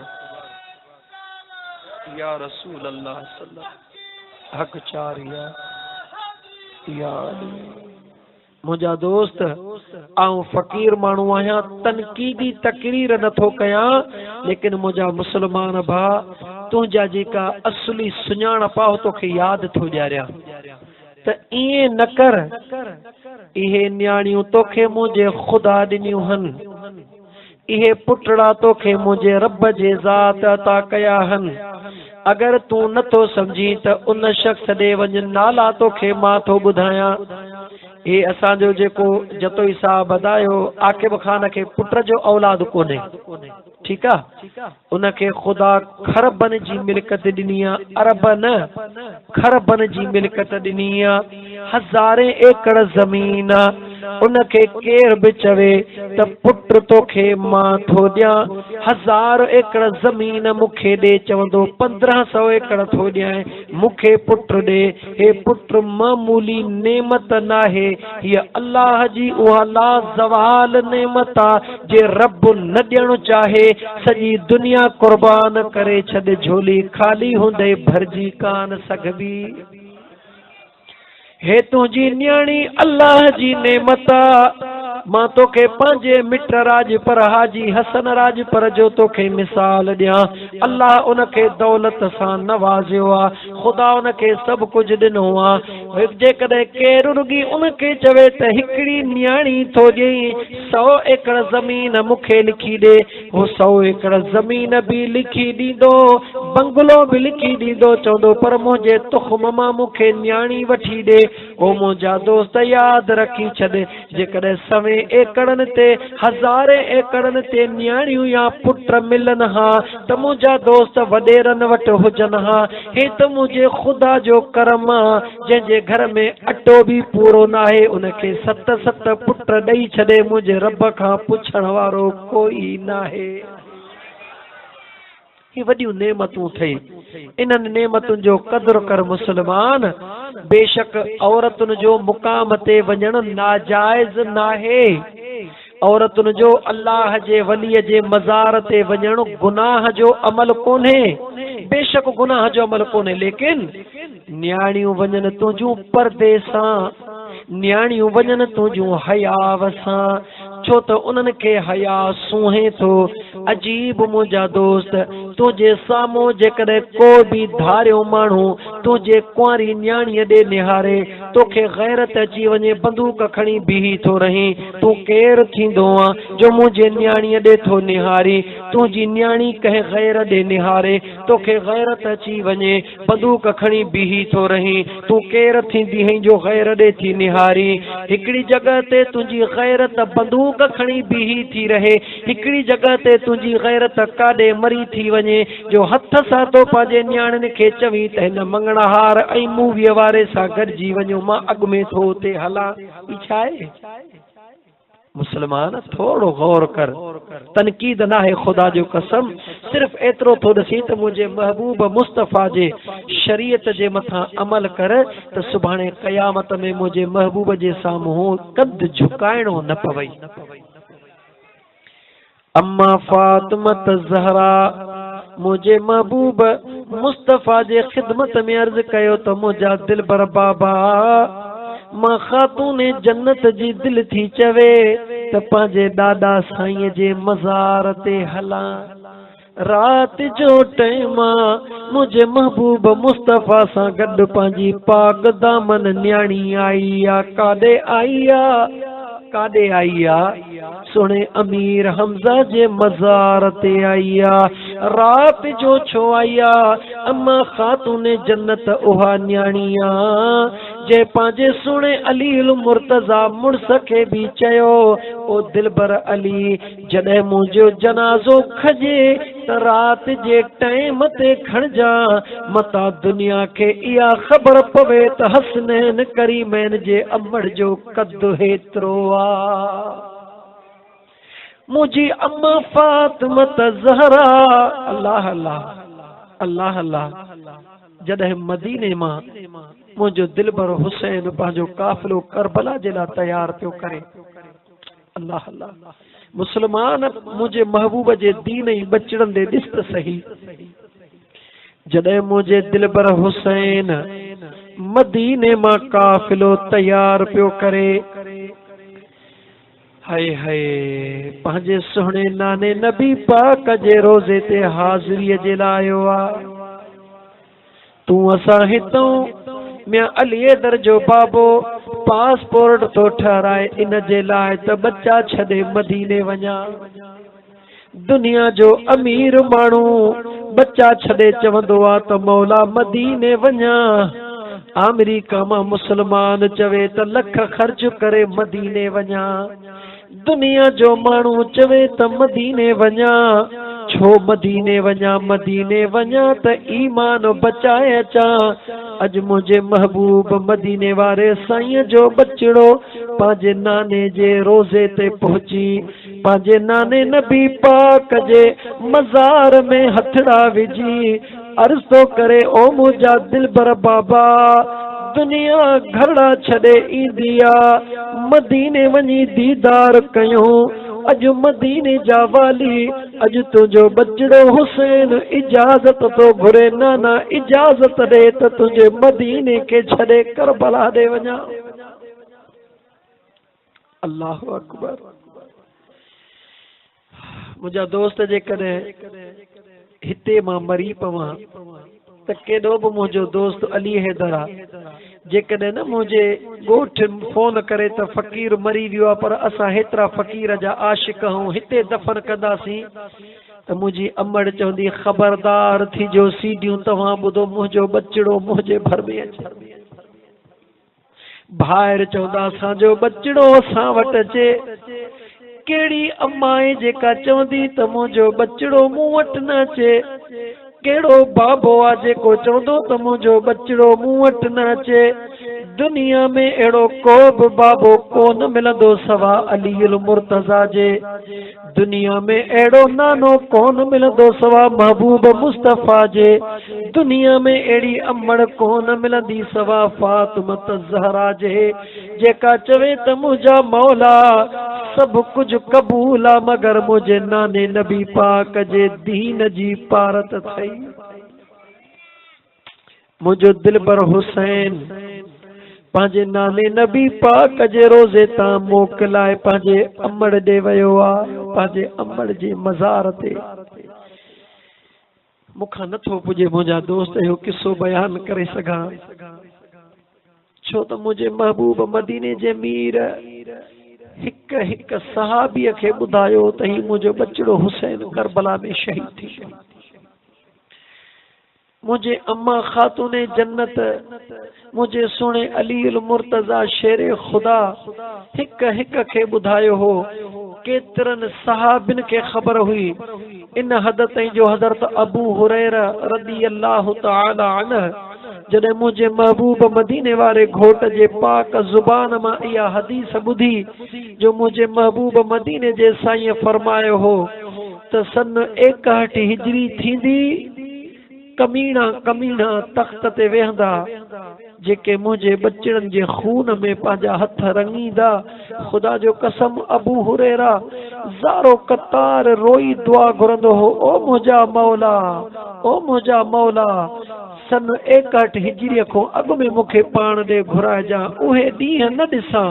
या रसूल अल्लाह सल्लल्लाहु हक चारिया या मुंहिंजा दोस्त आऊं फ़क़ीर माण्हू आहियां, तनक़ीदी तकरीर नथो कयां, लेकिन मुंहिंजा मुस्लमान भाउ तुंहिंजा जेका असली सुञाणप आहे तोखे यादि थो ॾियारियां त ईअं न कर। इहे न्याणियूं तोखे मुंहिंजे ख़ुदा ॾिनियूं आहिनि, इहे पुटड़ा तोखे मुंहिंजे रब जे ज़ात अता कया आहिनि। अगर तूं नथो समझी त उन शख्स ॾे वञ, नाला तोखे मां थो ॿुधायां। हे असांजो जेको जतोई साहब ॿुधायो आकिब खान खे पुट जो औलाद कोन्हे, ठीकु आहे, उनखे ख़ुदा खरबनि जी मिल्कत ॾिनी आहे, अरब न खरबनि जी मिल्कत ॾिनी आहे, 1000 एकड़ ज़मीन आहे। उनखे केर बि चवे त पुट तोखे मां थो ॾियां 1000 एकड़ ज़मीन मूंखे ॾे, चवंदो 1500 एकड़ थो ॾियां मूंखे पुट ॾे। हे पुट मामूली नेमत नाहे, हीअ अल्लाह जी उहा लाज़वाल नेमत आहे जे रब न ॾियणु चाहे सॼी दुनिया कुर्बान करे छॾ, झोली ख़ाली हूंदे भरजी कान सघबी। हे तुंहिंजी न्याणी अल्लाह जी नेमत आहे। मां तोखे पंहिंजे मिट राजपर हाजी हसन राजपर जो तोखे मिसाल ॾियां। अल्लाह उनखे दौलत सां नवाज़ियो आहे, ख़ुदा उनखे सभु कुझु ॾिनो आहे। जेकॾहिं केरु रुॻी उनखे चवे त हिकिड़ी न्याणी थो ॾेई 100 एकड़ ज़मीन मूंखे लिखी ॾे, हू 100 एकड़ ज़मीन बि लिखी ॾींदो, बंगलो बि लिखी ॾींदो, चवंदो पर मुंहिंजे तुख़्म मां मूंखे न्याणी वठी ॾे। ओ मुंहिंजा दोस्त यादि रखी छॾ, जेकॾहिं 100 एकड़नि ते 1000 एकड़नि ते न्याणियूं या पुट मिलनि हा त मुंहिंजा दोस्त वॾेरनि वटि हुजनि हा। हे त मुंहिंजे ख़ुदा जो करम आहे, जंहिंजे घर में अटो बि पूरो न आहे उनखे 7 पुट ॾेई छॾे, मुंहिंजे रब खां पुछण वारो कोई न आहे। ही वॾियूं नेमतूं अथई, इन्हनि नेमतुनि जो क़दुरु कर मुस्लमान। बेशक औरतुनि जो मुक़ाम ते वञणु नाजाइज़ नाहे, औरतुनि जो अल्लाह जे वलीअ जे मज़ार ते वञणु गुनाह जो अमल कोन्हे, बेशक गुनाह जो अमल कोन्हे, लेकिन न्याणियूं वञनि तुंहिंजूं पर्दे सां, न्याणियूं वञनि तुंहिंजूं हयाव सां, छो त उन्हनि खे हया सूंहे थो। अजीब मुंहिंजा दोस्त, तुंहिंजे साम्हूं जेकॾहिं को बि धारियो माण्हू तुंहिंजे कुंवारी न्याणीअ ॾे निहारे, तोखे गैरत अची वञे, बंदूक खणी बीही थो रहीं, तूं केरु थींदो आहे जो मुंहिंजे न्याणीअ ॾे थो निहारी। तुंहिंजी न्याणी कंहिं गैर ॾे निहारे, तोखे गैरत अची वञे, बंदूक खणी बीही थो रहीं, तूं केरु थींदी आहीं जो गैर ॾे थी निहारी। हिकिड़ी जॻह ते तुंहिंजी गैरत बंदूक खणी बीही थी रहे, हिकिड़ी जॻह ते तुंहिंजी गैरत काॾे मरी थी वञे जो हथ सां तो पंहिंजे न्याणियुनि खे चवी त हिन मंगणहार ऐं मूवीअ वारे सां गॾिजी वञो, मां अॻु में थो उते हलां। ई छा आहे मुस्लमान, थोरो गौर कर, तनक़ीद न आहे ख़ुदा जो कसम, सिर्फ़ एतिरो थो ॾसी त मुंहिंजे महबूब मुस्तफ़ा जे शरीयत जे मथां अमल कर त सुभाणे क़यामत में मुंहिंजे महबूब जे साम्हूं कद झुकाइणो न पवई। अम्मा फातिमा ज़हरा मुझे महबूब मुस्तफ़ा जे खिदमत में अर्ज कयो तो मुझा दिल बर बाबा मां खातून जन्नत जी दिल थी चवे त पंहिंजे ॾाॾा साईं जे मज़ार ते हलां। रात जो टाइम मुझे महबूब मुस्तफ़ा सां गॾु पंहिंजी पाक दामन न्याणी आई आ। काॾे आई आ, काॾे आई आ? सुणे अमीर हमज़ा जे मज़ार ते आई आ। रात जो छो आई आ? अम्मा खातून जन्नत उहा न्याणी आ जे पंहिंजे सुणे अली मुर्तज़ा मुड़स खे भी चयो ओ दिलबर अली जॾहिं मुंहिंजो जनाज़ो खजे त रात जे टाइम ते खणजा मता दुनिया खे इहा ख़बर पवे त हसनैन करीमैन जे अमड़ जो कद हेतिरो आ। मुझी अम्मा फातिमा ज़हरा अल्लाह अल्लाह अल्लाह अल्लाह जॾहिं मदीने मां मुंहिंजो दिलबर हुसैन पंहिंजो काफ़िलो करबला जे लाइ तयार पियो करे। अल्लाह अल्लाह मुस्लमान मुझे महबूब जे दीन ई बचड़न दे ॾिस त सही। जॾहिं मुझे दिलबर हुसैन मदीने मां काफ़िलो तयार पियो करे हाय हाय पंहिंजे सुहिणे नाने नबी पाक जे रोज़े ते हाज़िरीअ जे लाइ आयो आ। तूं असां हितों मैं अली दर जो बाबो पासपोर्ट तो ठहराए इन जे लाइ त बच्चा छॾे मदीने वञा। दुनिया जो अमीर माण्हू बच्चा छॾे चवंदो आ त मौला मदीने वञा। अमेरिका मां मुसलमान चवे त लख ख़र्च करे मदीने वञा। दुनिया जो माण्हू चवे त मदीने वञा। छो मदीने वञा? मदीने वञा त ईमान बचाए अचा। अज मुझे महबूब मदीने वारे साईं जो बचड़ो पंहिंजे नाने जे रोज़े ते पहुची पंहिंजे नाने नबी पाक जे मज़ार में हथड़ा विझी अर्ज़ तो करे ओ मुझा दिलबर बाबा दुनिया घरड़ा छॾे ईंदी आ मदीने वञी दीदार कयूं। अॼु मदीने जा वाली अॼु तुंहिंजो बचड़ो हुसैन इजाज़त तो घुरे नाना इजाज़त ॾे त तुंहिंजे मदीने खे छॾे करबला ॾे वञा। अल्लाह अकबर। मुंहिंजा दोस्त जेकॾहिं हिते मां मरी पवां त केॾो बि मुंहिंजो दोस्त अली हैदर आहे जेकॾहिं न मुंहिंजे ॻोठ फोन करे त फ़क़ीर मरी वियो आहे पर असां हेतिरा फ़क़ीर जा आशिक़ हूं हिते दफ़न कंदासीं त मुंहिंजी अमड़ चवंदी ख़बरदार थी जो सीडियूं तव्हां ॿुधो मुंहिंजो बचड़ो मुंहिंजे भर में अचे। भाइर चवंदा असांजो बचड़ो असां वटि अचे। कहिड़ी अम्मा आहे जेका चवंदी त मुंहिंजो बचड़ो मूं वटि न अचे? कहिड़ो बाबो आहे जेको चवंदो त मुंहिंजो बचड़ो मूं वटि न अचे? दुनिया में अहिड़ो को बि बाबो कोन मिलंदो सवा अली मुर्तज़ा जे। दुनिया में अहिड़ो नानो कोन मिलंदो सवा महबूब मुस्तफ़ा जे। दुनिया में अहिड़ी अमड़ कोन मिलंदी सवा फातिमा ज़हरा जे जेका चवे त मुंहिंजा मौला सब कुछ कबूल आ मगर मुझे नाने नबी पाक जे दीन जी पारत थई। मुझो दिलबर हुसैन पंहिंजे नाने नबी पाक जे रोज़े तां मोकिलाए पंहिंजे अमड़ ॾे वियो आ पंहिंजे अमड़ जे मज़ार ते। मूंखां नथो पुॼे मुंहिंजा दोस्त इहो किस्सो बयान करे सघां छो त मुंहिंजे महबूब मदीने जे मीर हिक हिक सहाबीअ खे ॿुधायो त ही मुंहिंजो बचड़ो हुसैन करबला में शहीद थी वियो। मुझे अम्मा खातून जन्नत मुझे सुणे अली मुर्तज़ा शेर खुदा हिक हिक खे ॿुधायो हो। केतिरनि सहाबिन खे ख़बर हुई इन हद ताईं जो हज़रत अबू हुरैरा रज़ी अल्लाह तआला अन्हु जॾहिं मुझे महबूब मदीने वारे घोट जे पाक ज़ुबान मां इहा हदीस ॿुधी जो मुझे महबूब मदीने जे साईं फरमायो हो त सन 61 हिजरी थींदी कमीना कमीना तख्त ते वेहंदा जेके मुझे बच्चन जे खून में पांजा हथ रंगीदा। खुदा जो कसम अबू हुरैरा ज़ारो कतार रोई दुआ घुरंदो हो, ओ मुझा मौला, ओ मुझा मौला, सन 61 हिजरी को अग में मुखे पान दे घुराइजा। उहे ॾींहं न ॾिसां,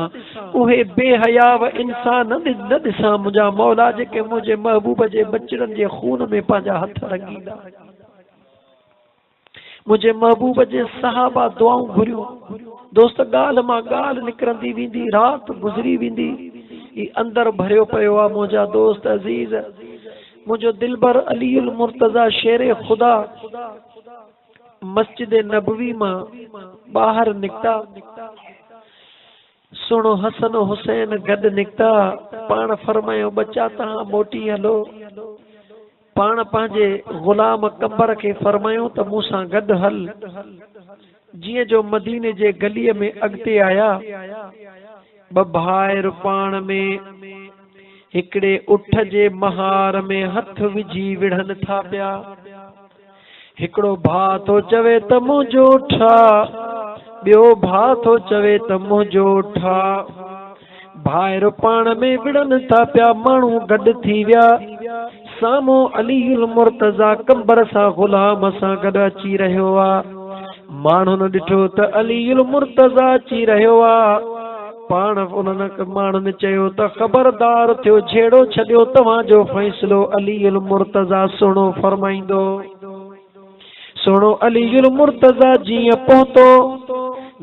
उहे बेहयाव इंसान न ॾिसां मुझा मौला, जेके मुझे महबूब जे बच्चन जे खून में पांजा हथ रंगीदा। मुझे महबूब जे सहाबा दुआऊं घुरियूं। दोस्त ॻाल्हि मां ॻाल्हि निकिरंदी वेंदी, रात गुज़री वेंदी, ई अंदर भरियो पियो आहे। मुंहिंजा दोस्त अज़ीज़, मुंहिंजो दिलबर अलीउल मुर्तज़ा शेरे खुदा मस्जिद नबवी मां ॿाहिरि निकिता। सुणो हसन हुसैन गॾु निकिता। पाण फरमायो बच्चा तव्हां मोटी हलो। पाण पंहिंजे ग़ुलाम कंबर खे फरमायो त मूंसां गॾु हल। जीअं जो मदीने जे गलीअ में अॻिते आया, ॿ भाइर पाण में हिकिड़े उठ जे महार में हथ विझी विढ़नि था पिया। हिकिड़ो भाउ थो चवे त मुंहिंजो ठा, ॿियो भाउ थो चवे त मुंहिंजो ठा। भाइर पाण में विढ़नि था पिया, माण्हू गॾु थी विया। साम्हूं अलीउल मुर्तज़ा कंबर सां ग़ुलाम सां गॾु अची रहियो आहे। माण्हुनि ॾिठो त अलीउल मुर्तज़ा अची रहियो आहे। पाण उन्हनि माण्हुनि चयो त ख़बरदार थियो, झेड़ो छॾियो, तव्हांजो फ़ैसिलो अलीउल मुर्तज़ा सुणो फरमाईंदो। सुणो अलीउल मुर्तज़ा जीअं पहुतो,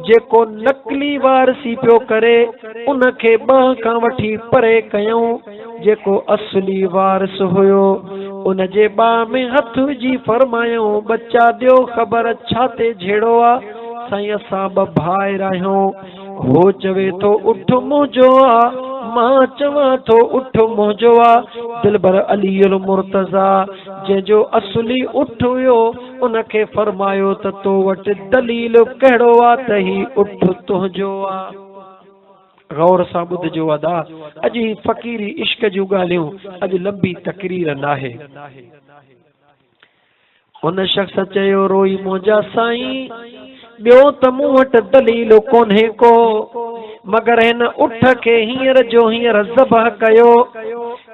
जेको नकली वारसी पियो करे उनखे बाह खां वठी परे कयूं। जेको असली वारिस हुयो उन जे बाह में हथ विझी फरमायूं, बच्चा ॾियो ख़बर छा ते झेड़ो आहे। साईं असां ॿ भाइर आहियूं। हो चवे थो उठ मुंहिंजो आहे, मां चवां थो उठ मुंहिंजो आहे। दिलबर अलीउल मुर्तज़ा जंहिंजो असली उठ हुयो उनखे फरमायो त तो वटि दलील कहिड़ो आहे त ही उठ तुंहिंजो आहे। गौर सां ॿुधजो अदा, अॼु ही फ़क़ीरी इश्क जूं ॻाल्हियूं, अॼु लंबी तकरीर नाहे। हुन शख़्स चयो रोई मुंहिंजा साईं, ॿियो त मूं वटि दलील कोन्हे को, मगर हिन उठ खे हींअर जो हींअर ज़बह कयो।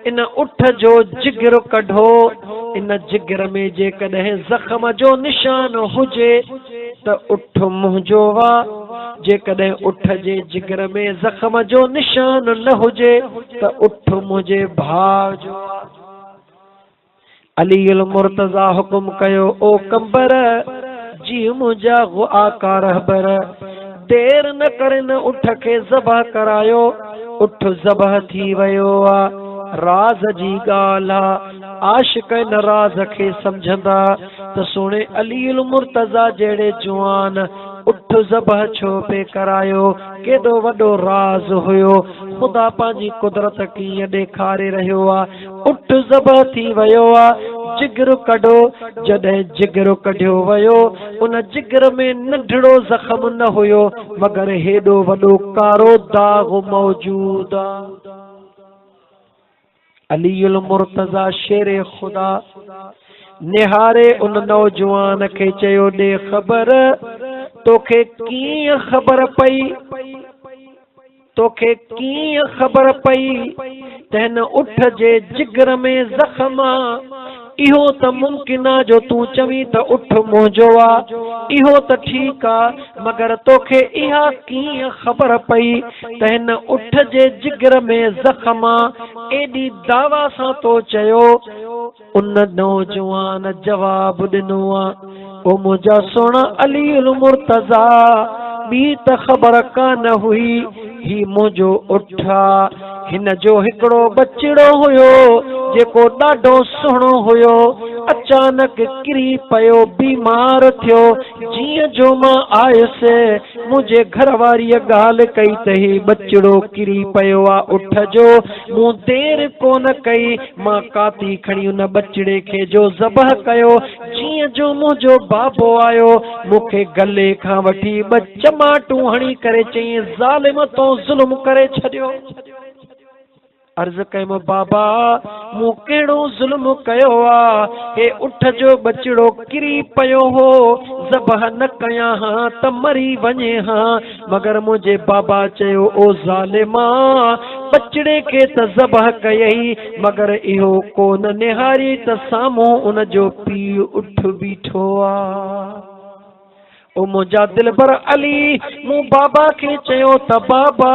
इन उठ जो जिगर कढो। इन जिगर में जेकॾहिं ज़ख़्म जो निशान हुजे त उठ मुंहिंजो आहे। जेकॾहिं उठ जे जिगर में ज़ख़्म जो निशान न हुजे त उठ मुंहिंजे भाउ जो आहे। अलीउल मुर्तज़ा हुकुम कयो, ओ कंबर जी मुंहिंजा आका रहबर, देर न करे न उठ खे ज़बह करायो। उठ ज़बह थी वियो आहे। राज़ जी ॻाल्हि आहे, आशिक़ इन राज़ खे सम्झंदा त सुणे अलीउल मुर्तज़ा जहिड़े जुआन उठ ज़बह छो पे करायो। केॾो वॾो राज़ हुयो, ख़ुदा पंहिंजी कुदरत कीअं ॾेखारे रहियो आहे। उठ ज़बह थी वियो आहे, जिगर कढो। जॾहिं जिगर कढियो वियो, उन जिगर में नंढड़ो ज़ख़्म न हुयो, मगर हेॾो वॾो कारो दाग़ मौजूद आहे। अलीउल मुर्तज़ा शेरे खुदा निहारे उन नौजवान खे चयो, ॾे ख़बर तोखे कीअं ख़बर पई, तोखे कीअं ख़बर पई त हिन उठ जे जिगर में ज़ख़्म आहे। इहो त मुमकिन आहे जो तूं चवीं त उठ मुंहिंजो आहे, इहो त ठीकु आहे, मगर तोखे इहा कीअं ख़बर पई त हिन उठ जे जिगर में ज़ख़्म आहे। एॾी दावा सां तो चयो। उन नौजवान जवाब ॾिनो आहे, ओ मुंहिंजा सोना अलीउल मुर्तज़ा, ॿी त ख़बर कान हुई, ही मुंहिंजो उठ आहे। हिन जो हिकिड़ो बचिड़ो हुयो जेको ॾाढो सुहिणो हुयो, अचानक किरी पियो, बीमार थियो। जीअं जो मां आयुसि, मुंहिंजे घर वारीअ ॻाल्हि कई त ही बचिड़ो किरी पियो आहे उठ जो। मूं देर कोन कई, मां काती खणी उन बचिड़े खे जो ज़बह कयो। जीअं जो मुंहिंजो बाबो आयो, मूंखे गले खां वठी 2 चमाटूं हणी करे चई, ज़ालिम तो ज़ुल्म करे छॾियो। अर्ज कयमि बाबा मूं कहिड़ो ज़ुल्म कयो आ, हे उठ जो बचड़ो किरी पियो हो, ज़बह न कयां हां त मरी वञे हां, मगर मुंहिंजे बाबा चयो ओ ज़ालिमा बचड़े खे त ज़बह कयई, मगर इहो कोन निहारी त साम्हूं उन जो पीउ उठ बीठो आ। ओ मुंहिंजा दिलबर अली मूं बाबा खे चयो त बाबा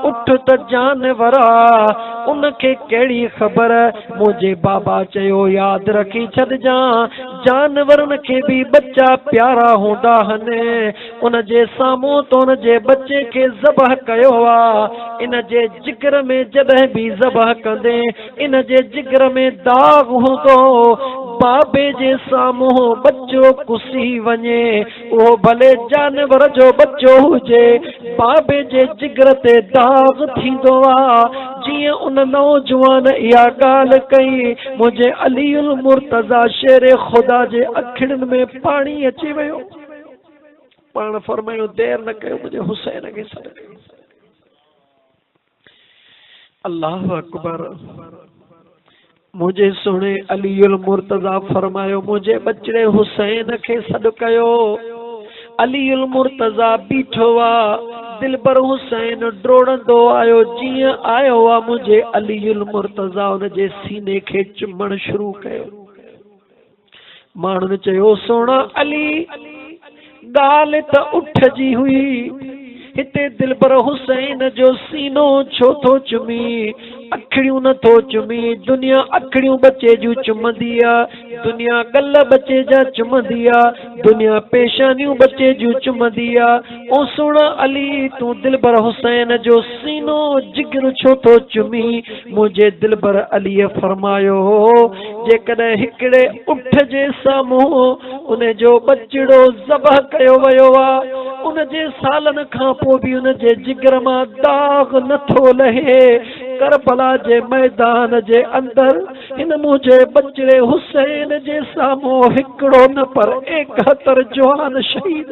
उठ त जानवर आ, उनखे कहिड़ी ख़बर। मुंहिंजे बाबा चयो यादि रखी छॾजांइ, जानवरनि खे बि बच्चा प्यारा हूंदा आहिनि, उन जे साम्हूं तो उन जे बच्चे खे ज़बह कयो आ। इन जे जिगर में जॾहिं बि ज़बह कंदे इन जे जिगर में दाग हूंदो, बाबे जे साम्हूं बच्चो कुसी वञे, उहो भले जानवर जो बच्चो हुजे, बाबे जे जिगर ते दाग थींदो आ। जीअं उन नौजवान इहा ॻाल्हि कई, मुंहिंजे अलीउल मुर्तज़ा शेर ख़ुदा जे अखियुनि में पाणी अची वियो। पाण फरमायो देर न कयो, मुंहिंजे हुसैन खे सॾ कयो। अल्लाह अकबर। मुंहिंजे सुहिणे अलीउल मुर्तज़ा फरमायो मुंहिंजे बचड़े हुसैन खे सॾ कयो। अलीउल मुर्तज़ा बीठो आ, दिलबर हुसैन डोड़ंदो आयो, जीअं आयो आ मुंहिंजे अलीउल मुर्तज़ा उन जे सीने खे चुमण शुरू कयो। माण्हुनि चयो सोना अली ॻाल्हि त उठ जी हुई, हिते दिलबर हुसैन जो सीनो छो थो चुमी, अखियूं नथो चुमी। दुनिया अखियूं बच्चे जूं चुमंदी आ, दुनिया गल बच्चे जा चुमंदी आ, दुनिया पेशानियूं बच्चे जूं चुमंदी आ। ओ सुण अली तूं दिलबर हुसैन जो सीनो जिगर छो थो चुमी। मुंहिंजे दिलबर अलीअ फरमायो जेकॾहिं हिकिड़े उठ जे साम्हूं उन जो बचड़ो ज़बह कयो वियो आ, उन जे सालनि खां पोइ बि उन जे जिगर मां दाग नथो लहे, करबला जे मैदान जे अंदर हिन मुंहिंजे बचड़े हुसैन जे साम्हूं हिकिड़ो न पर 71 जवान शहीद।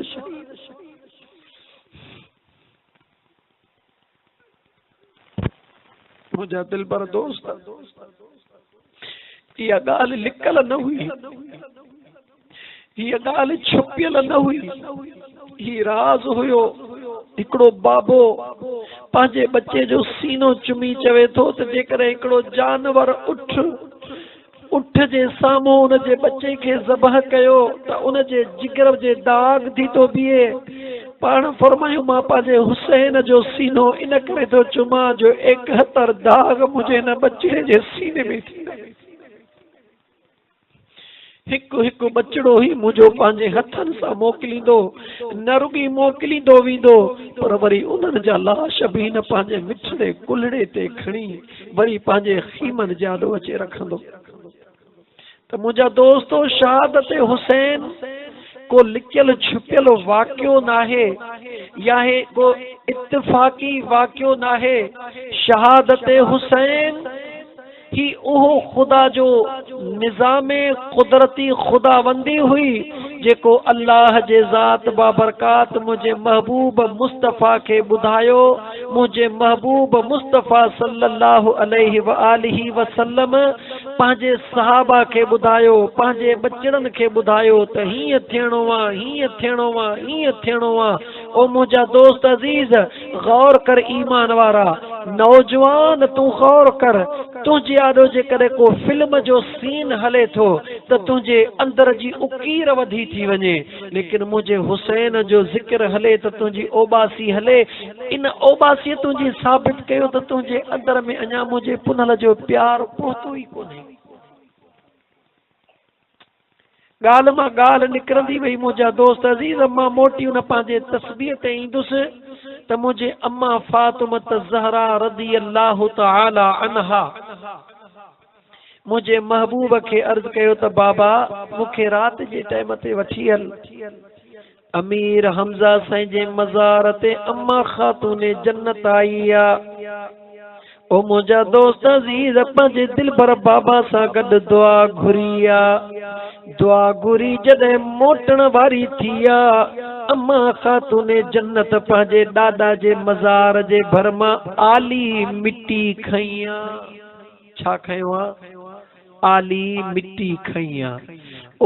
मुंहिंजा दिलबर दोस्त, इहा ॻाल्हि लिकल न हुई, हीअ ॻाल्हि छुपियल न हुई, ही राज़ हुयो। हिकिड़ो बाबो पंहिंजे बच्चे जो सीनो चुमी चवे थो त जेकॾहिं हिकिड़ो जानवर उठ जे साम्हूं उन जे बच्चे खे ज़बह कयो त उन जे जिगर जे दाग थी थो बीहे। पाण फरमायूं मां पंहिंजे हुसैन जो सीनो इन करे थो चुमां जो 71 दाग मुंहिंजे हिन बच्चे जे सीने में थींदा। हिकु हिकु बचड़ो ई मुंहिंजो पंहिंजे हथनि सां मोकिलींदो, न रुॻी मोकिलींदो वेंदो, पर वरी उन्हनि जा लाश बि न पंहिंजे मिठड़े कुलड़े ते खणी वरी पंहिंजे खीमनि जाॾो अचे रखंदो। त मुंहिंजा दोस्तो, शहादत हुसैन को लिकियल छुपियल वाक़ियो नाहे, या को इत्तफ़ाक़ी वाक़ियो नाहे। शहादत हुसैन ही उहो ख़ुदा जो निज़ामे कुदरती खुदाबंदी हुई जेको अल्लाह जे ज़ात बाबरकात मुंहिंजे महबूब मुस्तफ़ा खे ॿुधायो। मुंहिंजे महबूब मुस्तफ़ा सल्लल्लाहु अलैहि व आलिहि वसल्लम पंहिंजे सहाबा खे ॿुधायो, पंहिंजे बचड़नि खे ॿुधायो त हीअं थियणो आहे, हीअं थियणो आहे, हीअं थियणो आहे। ओ मुंहिंजा दोस्त अज़ीज़, गौर कर ईमान वारा नौजवान, तूं गौर कर। तुंहिंजे आॾो जेकॾहिं को फिल्म जो सीन हले थो त तुंहिंजे अंदर जी उकीर वधी थी वञे, लेकिन मुंहिंजे हुसैन जो ज़िक्र हले त तुंहिंजी ओबासी हले। इन ओबासी तुंहिंजी साबित कयो त तुंहिंजे अंदर में अञा मुंहिंजे पुनल जो प्यार पहुतो ई कोन्हे। ॻाल्हि मां ॻाल्हि निकिरंदी वई मुंहिंजा दोस्त अज़ीज़। मां मोटी उन पंहिंजे तस्बीह ते ईंदुसि त मुंहिंजे अम्मा फातिमत ज़हरा रज़ी अल्लाह तआला अन्हा मुंहिंजे महबूब खे अर्ज़ कयो त बाबा मूंखे राति जे टाइम ते वठी हल। अमीर हमज़ा साईं जे मज़ार ते अम्मा ख़ातून जन्नत आई आहे। ओ मुंहिंजा दोस्त अज़ीज़, पंहिंजे दिलबर बाबा सां गॾु दुआ घुरी आहे। दुआ घुरी जॾहिं मोटण वारी थी आहे, अम्मा खातून जन्नत पंहिंजे ॾाॾा जे मज़ार जे भर मां आली मिट्टी खई आ। छा खयो आ? आली मिट्टी खई आ।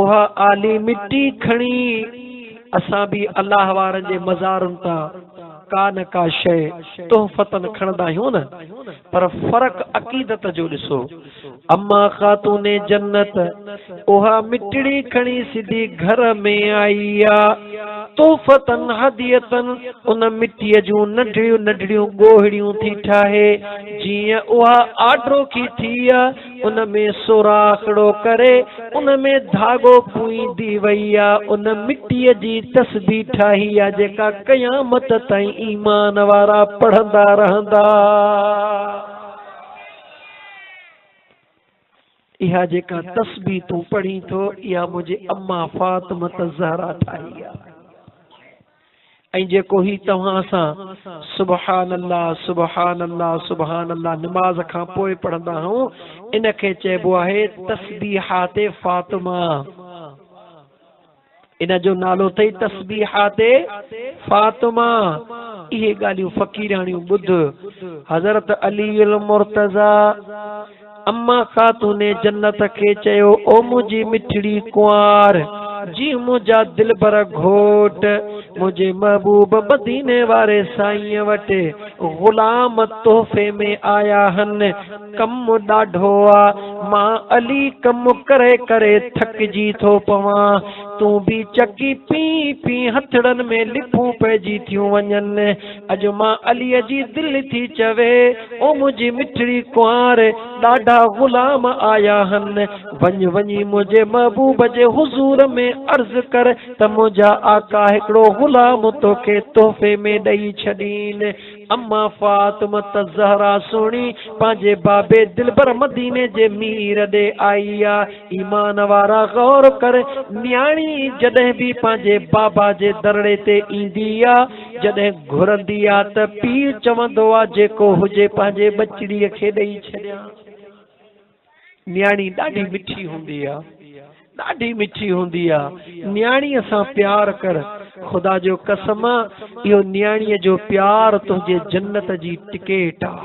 उहा आली मिट्टी खणी असां भी अल्लाह वारनि जे मज़ारुनि तां का न का शइ तोहफ़तन खणंदा आहियूं न, पर फ़र्क़ु अक़ीदत जो ॾिसो। अम्मा खातून जन्नत उहा मिटड़ी खणी सिधी घर में आई आ। तोहफ़तन हदियतन उन मिट्टीअ जूं नंढड़ियूं नंढड़ियूं ॻोहड़ियूं थी ठाहे, जीअं उहा आडरो की थी आ उन में सोराखड़ो करे उन में धागो पूईंदी वई आ। उन मिट्टीअ जी तस्बीह ठाही आ जेका क़यामत ताईं ईमान वारा पढ़ंदा रहंदा। इहा जेका तस्बीह तूं पढ़ी थो इहा मुंहिंजी अम्मा फातिमा ज़हरा ठाही आ। ऐं जेको ही तव्हां सां सुभान अल्लाह सुभान अल्लाह सुभान अल्लाह नमाज खां पोइ पढ़ंदा आहियूं, इन खे चइबो आहे तस्बीहात फातिमा। इन जो नालो अथई तस्बीहात फातिमा। इहे ॻाल्हियूं फ़क़ीराणियूं ॿुध। हज़रत अली मुर्तज़ा अम्मा खातून जन्नत खे चयो, ओ मुंहिंजी मिठड़ी कुंवार जी मुंहिंजा दिल भर घोट मुंहिंजे महबूब मदीने वारे साईं वटि गुलाम तोहफ़े में आया हन। कम ॾाढो आ, मां अली कम करे करे थकजी थो पवां। तूं भी चकी पी पी हथड़न में लिफूं पइजी थियूं वञनि। अॼु मां अलीअ जी दिल थी चवे, ओ मुंहिंजी मिठड़ी कुंवार ॾाढा गुलाम आया हन। वञ वञी मुंहिंजे महबूब जे हुज़ूर में अर्ज़ कर त मुंहिंजा आका हिकिड़ो गुलाम तोखे तोहफ़े में ॾेई छॾीन। अम्मा फातिमा ज़हरा सुणी पंहिंजे बाबे दिलबर मदीने जे मीर ॾे आई आ। ईमान वारा गौर कर, न्याणी जॾहिं भी पंहिंजे बाबा जे दरड़े ते ईंदी आ, जॾहिं घुरंदी आ त पीउ चवंदो आ जेको हुजे पंहिंजे बचड़ीअ खे ॾेई छॾियां। न्याणी ॾाढी मिठी हूंदी आ, ॾाढी मिठी हूंदी आ। न्याणीअ सां प्यार कर। ख़ुदा जो कसम इहो न्याणीअ जो प्यार तुंहिंजे जन्नत जी टिकेट आ।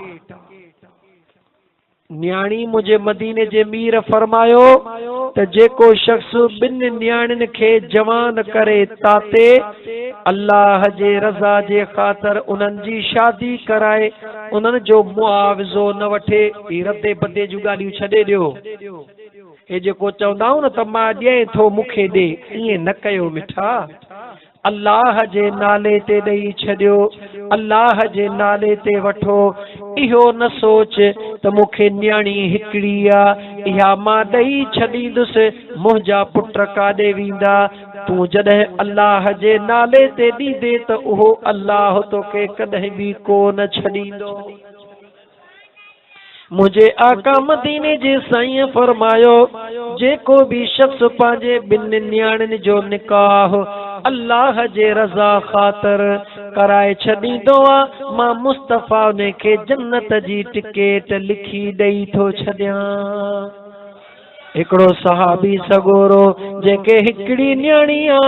न्याणी मुंहिंजे मदीने जे मीर फरमायो त जेको शख्स ॿिनि न्याणियुनि खे जवान करे ताते अल्लाह जे रज़ा जे ख़ातिर उन्हनि जी शादी कराए, उन्हनि जो मुआवज़ो न वठे। ई रदे बदे जूं ॻाल्हियूं छॾे ॾियो। हे जेको चवंदा आहियूं न त मां ॾिए थो मूंखे ॾे, ईअं न कयो मिठा। अल्लाह जे नाले ते ॾेई छॾियो, अल्लाह जे नाले ते वठो। इहो न सोच त मूंखे न्याणी हिकिड़ी आ, इहा मां ॾेई छॾींदुसि, मुंहिंजा पुट काॾे वेंदा। तूं जॾहिं अल्लाह जे नाले ते ॾींदे त उहो अल्लाह तोखे कॾहिं बि कोन छॾींदो। मुझे आका मदीने जे साईं फरमायो, जेको भी शख्स पंहिंजे ॿिनि न्याणियुनि जो निकाह अल्लाह जे रज़ा ख़ातिर कराए छॾींदो आ, मां मुस्तफ़ा ने खे जन्नत जी टिकेट लिखी ॾेई थो छॾियां। हिकिड़ो सहाबी सगोरो जंहिंखे हिकिड़ी न्याणी आ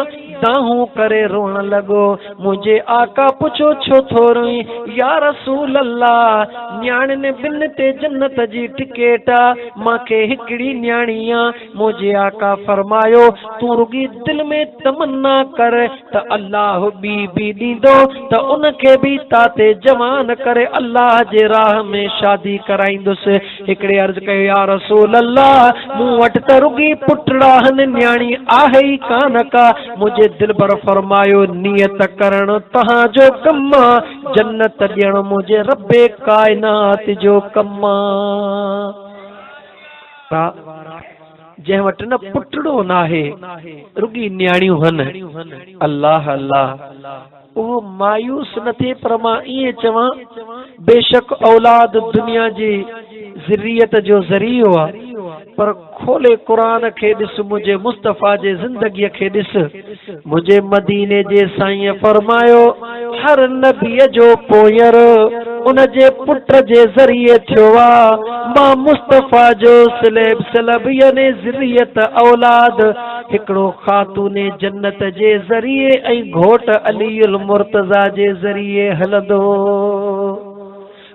दाहूं करे रोअण लॻो। मुंहिंजे आका पुछो छो थो रोई? या रसूल अल्लाह, न्याणियुनि ॿिनि ते जन्नत जी टिकेट आ, मूंखे हिकिड़ी न्याणी आ। मुंहिंजे आका फरमायो, तूं रुगी दिल में तमन्ना कर त अल्लाह ॿी बि ॾींदो त उनखे बि ताते जवान करे अल्लाह जे राह में शादी कराईंदुसि। हिकिड़े अर्ज़ कयो, या रसूल अल्लाह, मूं वटि त रुगी पुटड़ा आहिनि, न्याणी आहे ई कान का। मुंहिंजे दिल भर फरमायो, नियत करण तव्हांजो कम आ, जन्नत ॾियण मुंहिंजे रब्बे काइनात जो कम आ। जंहिं वटि न पुटड़ो नाहे, रुगी न्याणियूं हन, अल्लाह अल्लाह, उहो मायूस न थिए। पर मां ईअं चवां, बेशक औलाद दुनिया जी ज़रियत जो ज़रियो आ, पर खोले क़ुरान खे ॾिस, मुंहिंजे मुस्तफ़ा जे ज़िंदगीअ खे ॾिस। मुंहिंजे मदीने जे साईं फरमायो, हर नबीअ जो पोयर उन जे पुट जे ज़रिए थियो आहे। मां मुस्तफ़ा जो सलब याने ज़रियत औलाद हिकिड़ो ख़ातून जन्नत जे ज़रिए ऐं घोट अलीउल मुर्तज़ा जे ज़रिए हलंदो।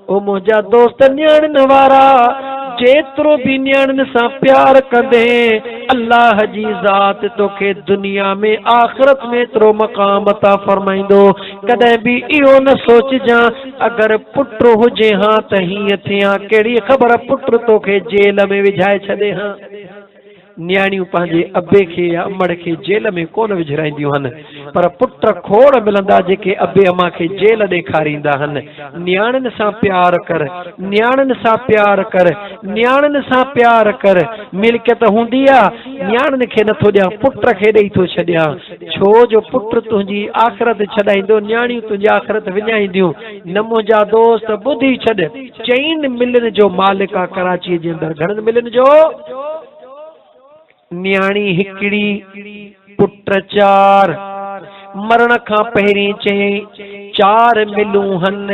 ओ मुंहिंजा दोस्त न्याणियुनि वारा जेतिरो भी न्याणियुनि सां प्यार कंदे अल्लाह जी ज़ात तोखे दुनिया में आख़िरत में एतिरो मक़ाम अता फरमाईंदो। कॾहिं भी इहो न सोचजांइ अगर पुट हुजे हां त हीअं थियां, कहिड़ी ख़बर पुट तोखे जेल में विझाए छॾे हां। न्याणियूं पंहिंजे अबे खे या अमड़ खे जेल में कोन विझराईंदियूं आहिनि, पर पुट खोड़ मिलंदा जेके अबे अमा खे जेल ॾेखारींदा आहिनि। न्याणियुनि सां प्यार कर, न्याणियुनि सां प्यार कर, न्याणियुनि सां प्यार कर। मिल्कियत हूंदी आहे न्याणियुनि खे नथो ॾियां, पुट खे ॾेई थो छॾियां, छो जो पुट तुंहिंजी आख़िरत छॾाईंदो, न्याणियूं तुंहिंजी आख़िरत विञाईंदियूं। न मुंहिंजा दोस्त ॿुधी छॾ, 4 मिलियन जो मालिक आहे कराची जे अंदरि। घणनि मिलियन जो? न्याणी हिकिड़ी, पुट 4। मरण खां पहिरीं चयईं 4 मिलूं हन,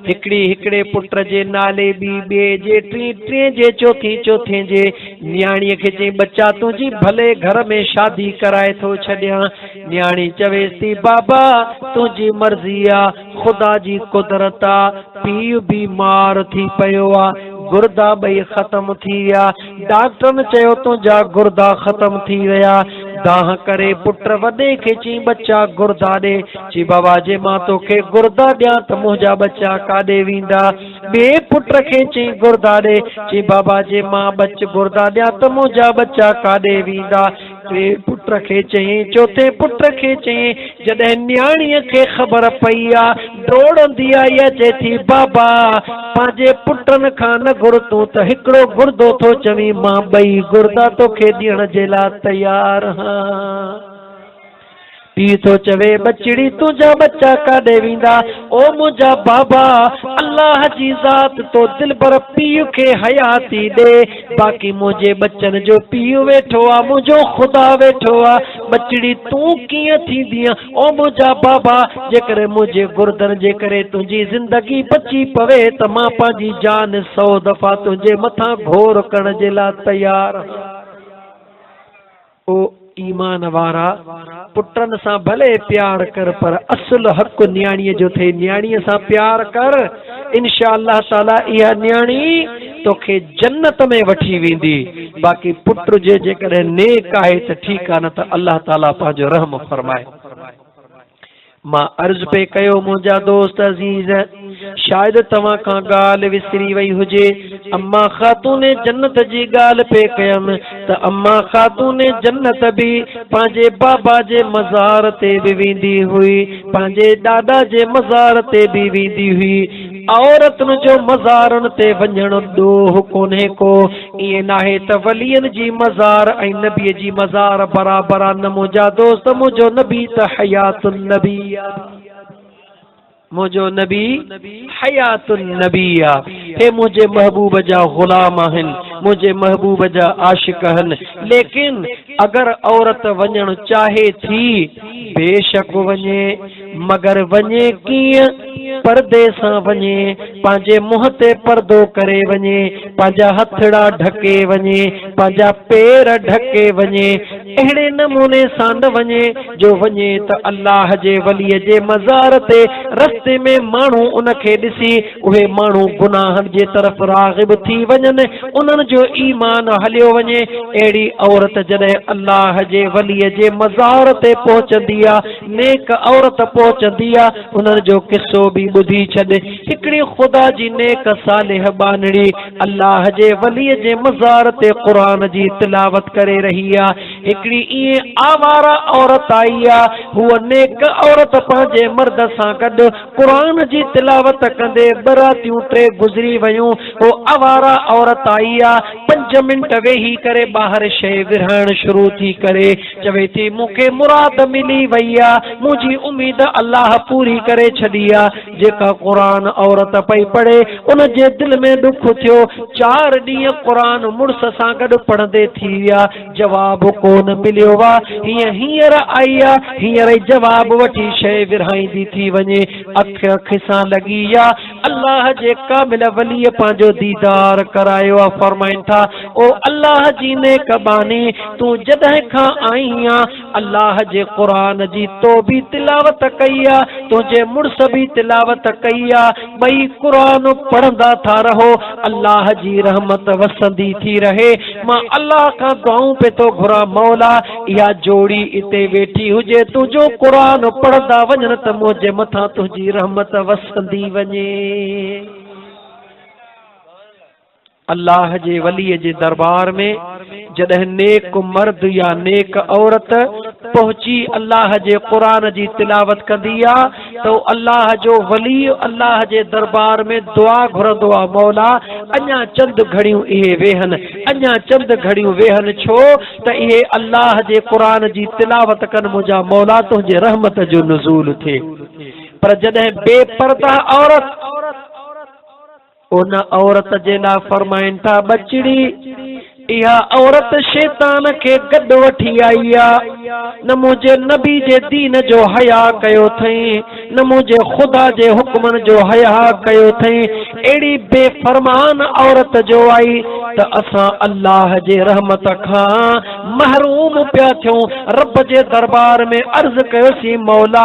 हिकिड़े पुट जे नाले ॿी, ॿिए जे टे जे चौथे जे। न्याणीअ खे चयईं बच्चा तुंहिंजी भले घर में शादी कराए थो छॾियां। न्याणी चवेसि थी बाबा तुंहिंजी मर्ज़ी आहे, ख़ुदा जी कुदरत आहे, पीउ बीमार थी पियो आहे, गुर्दा ॿई ख़त्म थी विया, डॉक्टरनि चयो तुंहिंजा गुर्दा ख़त्म थी विया। दाह करे पुट वॾे खे चई बच्चा गुर्दा ॾे। चई बाबा जे मां तोखे गुर्दा ॾियां त मुंहिंजा बच्चा काॾे वेंदा। ॿिए पुट खे चई गुर्दा ॾे। चई बाबा जे मां गुर्दा ॾियां त मुंहिंजा बच्चा काॾे वेंदा। टे पुट खे चई, चौथे पुट खे चई। जॾहिं न्याणीअ खे ख़बर पई आहे डोड़ंदी आहे, या चए थी बाबा पंहिंजे पुटनि खां न घुर तूं त हिकिड़ो गुर्दो थो चवी, मां 2 गुर्दा तोखे ॾियण जे लाइ तयार हां। पीउ थो चवे बचड़ी तुंहिंजा बच्चा काॾे वेंदा? ओ मुंहिंजा बाबा अल्लाह जी ज़ात तो दिलबर पीउ खे हयाती ॾे, बाक़ी मुंहिंजे बच्चन जो पीउ वेठो आहे, मुंहिंजो ख़ुदा वेठो आहे। बचड़ी तूं कीअं थींदी? ओ मुंहिंजा बाबा जेकर मुंहिंजे गुर्दनि जे करे तुंहिंजी ज़िंदगी बची पवे त मां पंहिंजी जान 100 दफ़ा तुंहिंजे मथां घोर करण जे लाइ तयार आहियां। ओ ईमान वारा पुटन सां भले प्यार कर, पर असुल हक़ न्याणीअ जो थे। न्याणीअ सां प्यार कर, इंशाअल्लाह ताला इहा न्याणी तोखे जन्नत में वठी वेंदी। बाक़ी पुट जे जेकॾहिं नेक आहे त ठीकु आहे, न त अल्लाह ताला पंहिंजो रहम फरमाए। मां अर्ज़ पे कयो मुंहिंजा दोस्त अज़ीज़, शायद तव्हां खां ॻाल्हि विसरी वई हुजे। अम्मा ख़ातून जन्नत जी ॻाल्हि पे कयमि त अम्मा ख़ातून जन्नत भी पंहिंजे बाबा जे मज़ार ते भी वेंदी हुई, पंहिंजे ॾाॾा जे मज़ार ते भी वेंदी हुई। औरतुनि जो मज़ारनि ते वञण ॾोह कोन्हे को। ईअं नाहे त वलियनि जी मज़ार ऐं नबीअ जी मज़ार बराबरि आहे। न मुंहिंजा दोस्त, मुंहिंजो नबी त हयातुन नबी आहे, मुंहिंजो नबी हयातुन नबी आहे। हे मुंहिंजे महबूब जा ग़ुलाम आहिनि, मुंहिंजे महबूब जा आशिक़ आहिनि। लेकिन अगर औरत वञणु चाहे थी बेशक वञे, मगर वञे कीअं? पर्दे सां वञे, पंहिंजे मुंहं ते पर्दो करे वञे, पंहिंजा हथड़ा ढके वञे, पंहिंजा पेर ढके वञे। अहिड़े नमूने सां न वञे जो वञे त अल्लाह जे वलीअ जे मज़ार ते रस्ते में माण्हू उनखे ॾिसी उहे माण्हू गुनाहनि जे तरफ़ राग़िब थी वञनि, उन्हनि जो ईमान हलियो वञे। अहिड़ी औरत जॾहिं अल्लाह जे वलीअ जे मज़ार ते पहुचंदी आहे, नेक औरत पहुचंदी आहे, उन्हनि जो किस्सो भी ॿुधी छॾ। हिकिड़ी ख़ुदा जी नेक सालिह बानड़ी अल्लाह जे वलीअ जे मज़ार ते क़ुरान जी तिलावत करे रही आहे। हिकिड़ी ईअं आवारा औरत आई आहे, हूअ नेक औरत पंहिंजे मर्द सां गॾु क़ुरान जी तिलावत कंदे बरातियूं 3 गुज़री वयूं। हो आवारा औरत आई आहे, 5 मिंट वेही करे ॿाहिरि शइ विरहाइण शुरू थी करे चवे थी मूंखे मुराद मिली वई आहे, मुंहिंजी उम्मीद अल्लाह पूरी करे छॾी आहे। जेका क़ुरान औरत पई पढ़े उन जे दिल में दुख थियो। 4 ॾींहं क़ुरान मुड़ुस सां गॾु पढ़ंदे थी विया, जवाब कोन मिलियो आहे। हींअर आई आहे, हींअर जवाब वठी शइ विरहाईंदी थी वञे। अख सां लॻी आहे, अल्लाह जे कामिल वली पांजो दीदार करायो आ। फरमाइन था ओ अल्लाह जी नेक बानी तू जदह खां आई आ अल्लाह जे कुरान जी तो भी तिलावत कई आ, तुझे मुड़स भी तिलावत कई आ, बई कुरान पढ़ंदा था रहो, अल्लाह जी रहमत वसंदी थी रहे। मां अल्लाह का दुआऊं पे तो घुरा मौला या जोड़ी इते वेठी हुजे तुझो कुरान पढ़ंदा वञन त मुझे मथा तुझी रहमत वसंदी वञे। अल्लाह जे वली जे दरबार में जॾहिं नेक मर्द या नेक औरत पहुची अल्लाह जे कुरान जी तिलावत कंदी आ तो अल्लाह जो वली अल्लाह जे दरबार में दुआ घुरंदो आ, मौला अञा चंद घड़ियूं इहे वेहन, अञा चंद घड़ियूं वेहन, छो त इहे अल्लाह जे कुरान जी तिलावत कन, मुंहिंजा मौला तुंहिंजे रहमत जो नुज़ूल थिए। पर जॾहिं बेपर्दा औरत उन औरत जे लाइ फरमाइनि था बचड़ी इहा औरत शैतान खे गॾु वठी आई आ, न मुंहिंजे नबी जे दीन जो हया कयो अथई, न मुंहिंजे ख़ुदा जे हुक्मनि जो हया कयो अथई, अहिड़ी बेफ़रमान औरत जो आई त असां अल्लाह जे रहमत खां महरूम पिया थियूं। रब जे दरबार में अर्ज़ कयोसीं मौला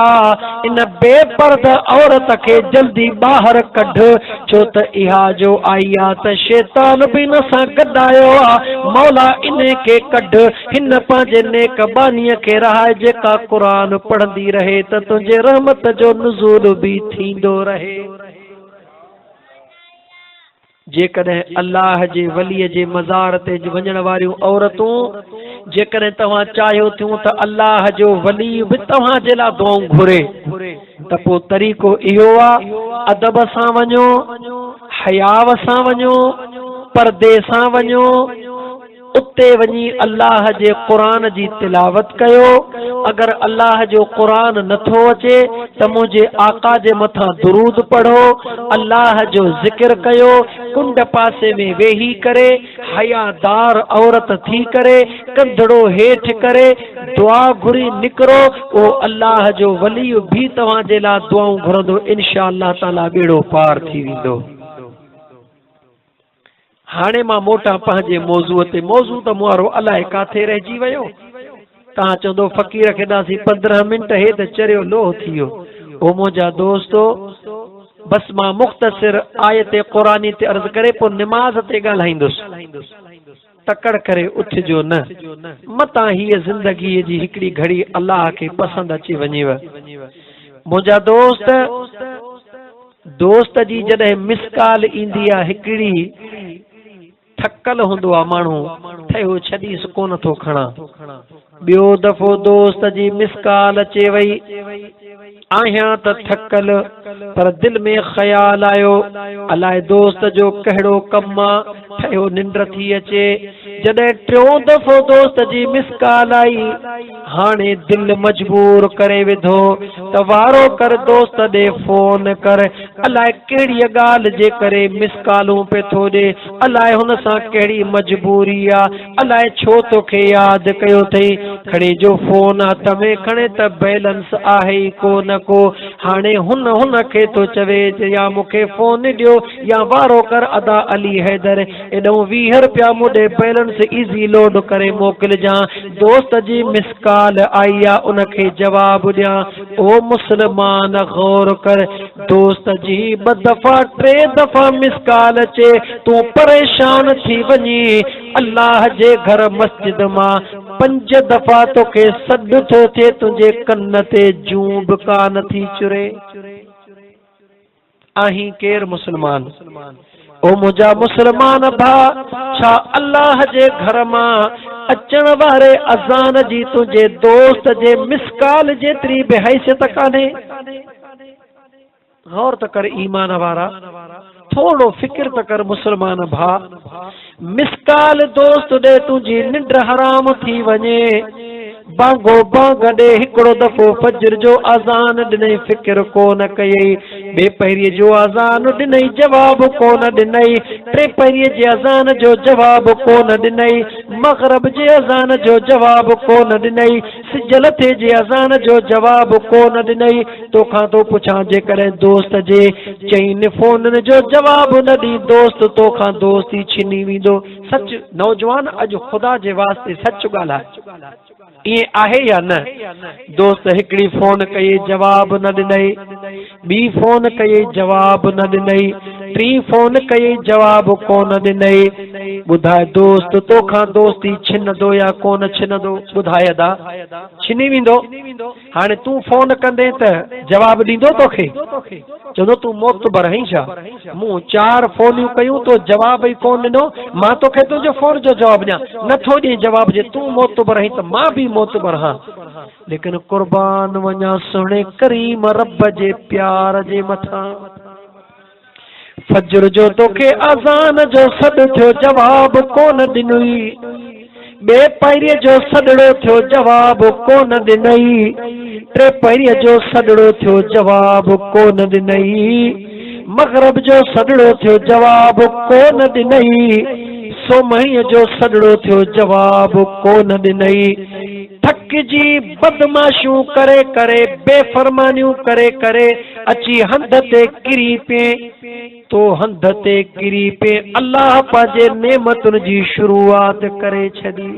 इन बेपर्द औरत खे जल्दी ॿाहिरि कढ, छो त इहा जो आई आ त शैतान बि न सां गॾु आयो आ, मौला इन्हे के कढ, हिन पंहिंजे नेक बानीअ खे रहाए जेका कुरान पढ़ंदी रहे त तुंहिंजे रहमत जो नुज़ूल भी थींदो रहे। जेकॾहिं अल्लाह जे वलीअ जे मज़ार ते वञण वारियूं औरतूं जेकॾहिं तव्हां चाहियो थियूं त अल्लाह जो वली बि तव्हां जे लाइ दुआऊं घुरे त पोइ तरीक़ो इहो आहे अदब सां वञो, हयाव सां वञो, पर्दे सां वञो, उते वञी अल्लाह जे कुरान जी तिलावत कयो। अगर अल्लाह जो कुरान नथो अचे त मुंहिंजे आका जे मथां दुरूद पढ़ो, अल्लाह जो ज़िक्र कयो, कुंड पासे में वेही करे हयादार औरत थी करे कंधड़ो हेठि करे दुआ घुरी निकिरो, ओ अल्लाह जो वली भी तव्हां जे लाइ दुआऊं घुरंदो, इंशा अल्लाह ताला बेड़ो पार थी वेंदो। हाणे मां मोटा पंहिंजे मौज़ूअ ते, मौज़ू त मुआरो अलाए काथे रहिजी वियो, तव्हां चवंदो फ़क़ीर खे ॾासीं 15 मिंट हे त चरियो लोह थी वियो। ओ मुंहिंजा दोस्तो बस मां मुख़्तसिर आयत क़ुरानी ते अर्ज़ करे पोइ निमाज़ ते ॻाल्हाईंदुसि। तकड़ करे उथिजो न, मतां हीअ ज़िंदगीअ जी हिकिड़ी घड़ी अल्लाह खे पसंदि अची वञेव। मुंहिंजा दोस्त जी जॾहिं मिस कॉल ईंदी आहे हिकिड़ी, थकल हूंदो आहे माण्हू, ठहियो छॾीस कोन थो खणा। ॿियो दफ़ो दोस्त जी मिस कॉल अचे वई, आहियां त थकल पर दिल में ख्याल आयो अलाए दोस्त जो कहिड़ो कमु आहे, ठहियो निंड थी अचे। जॾहिं टियों दफ़ो दोस्त जी मिस कॉल आई, हाणे दिल मजबूर करे विधो त वारो कर दोस्त ॾे फोन कर, अलाए कहिड़ी ॻाल्हि जे करे मिस कॉलूं पे थो ॾे, अलाए हुन सां कहिड़ी मजबूरी आहे, अलाए छो तोखे यादि कयो अथई। खणी जो फोन हथ में खणे त बैलेंस आहे ई कोन को, हाणे हुन खे तो चवे या मूंखे फोन ॾियो या वारो कर अदा अली हैदर एॾो 20 रुपया मुॾे बैलेंस इज़ी लोड करे मोकिलिजां, दोस्त जी मिस कॉल आई आहे उनखे जवाब ॾियां। ओ मुस्लमान गौर कर, दोस्त जी 2 दफ़ा 3 दफ़ा मिस कॉल अचे तूं परेशान थी वञी, अल्लाह जे घर मस्जिद मां 5 दफ़ा तोखे सॾु थो थिए, तुंहिंजे कन ते जूं बि कान थी चुरे। आहीं केर मुस्लमान? ओ मुंहिंजा मुस्लमान भाउ, छा अल्लाह जे घर मां अचण वारे अज़ान जी तुंहिंजे दोस्त जे मिस कॉल जेतिरी बि हैसियत कान्हे? गौर त कर ईमान वारा, थोड़ो फिक्र त कर मुस्लमान भाउ। मिस कॉल दोस्त ॾे तुंहिंजी निंड हराम थी वञे, बांगो बांग दे हिकड़ो दफ़ो फजर जो अज़ान ॾिनई फिक्र कोन कयई ॿिए पहिरीं जो अज़ान ॾिनई जवाब कोन ॾिनई टे पहिरीं जे अज़ान जो जवाब कोन ॾिनई मग़रिब जे अज़ान जो जवाब कोन ॾिनई सिजल थे जे अज़ान जो जवाब कोन ॾिनई तोखां तो पुछां जेकॾहिं दोस्त जे चईनि फोननि जो जवाब न ॾी दोस्त तोखां दोस्ती छिनी वेंदो सच नौजवान अॼु ख़ुदा जे वास्ते सच ॻाल्हाए ये आहे या न दोस्त हिकड़ी फोन कई जवाब न ॾिनई ॿी फोन कई जवाब न ॾिनई टी फोन कई जवाब कोन ॾिनई ॿुधाए दोस्त तोखां दोस्ती छिनंदो या कोन छिनंदो ॿुधाए अदा छिनी वेंदो हाणे तूं फोन कंदे त जवाब ॾींदो तोखे चवंदो तूं मोतबर आहीं छा मूं 4 फोनियूं कयूं तो जवाब ई कोन ॾिनो मां तोखे तुंहिंजो फोन जो जवाब ॾियां नथो ॾीं जवाब जे तूं मोतबर आहीं त मां बि मोतबर हां लेकिन कुर्बान वञा सुहिणे करीम रब जे प्यार जे मथां फजर जो तोखे अज़ान जो सॾु थियो जवाब कोन ॾिनई ॿिए पहिरीं जो सॾड़ो थियो जवाब कोन ॾिनई टे पहिरीं जो सॾड़ो थियो जवाब कोन ॾिनई मग़रिब जो सॾड़ो थियो जवाब कोन ॾिनई सोमहीअ जो सॾड़ो थियो जवाब कोन ॾिनई थकिजी बदमाशियूं करे करे बेफ़रमानियूं करे करे अची हंध ते किरी पे तो हंध ते किरी पे अल्लाह पंहिंजे नेमतुनि जी शुरूआत करे छॾी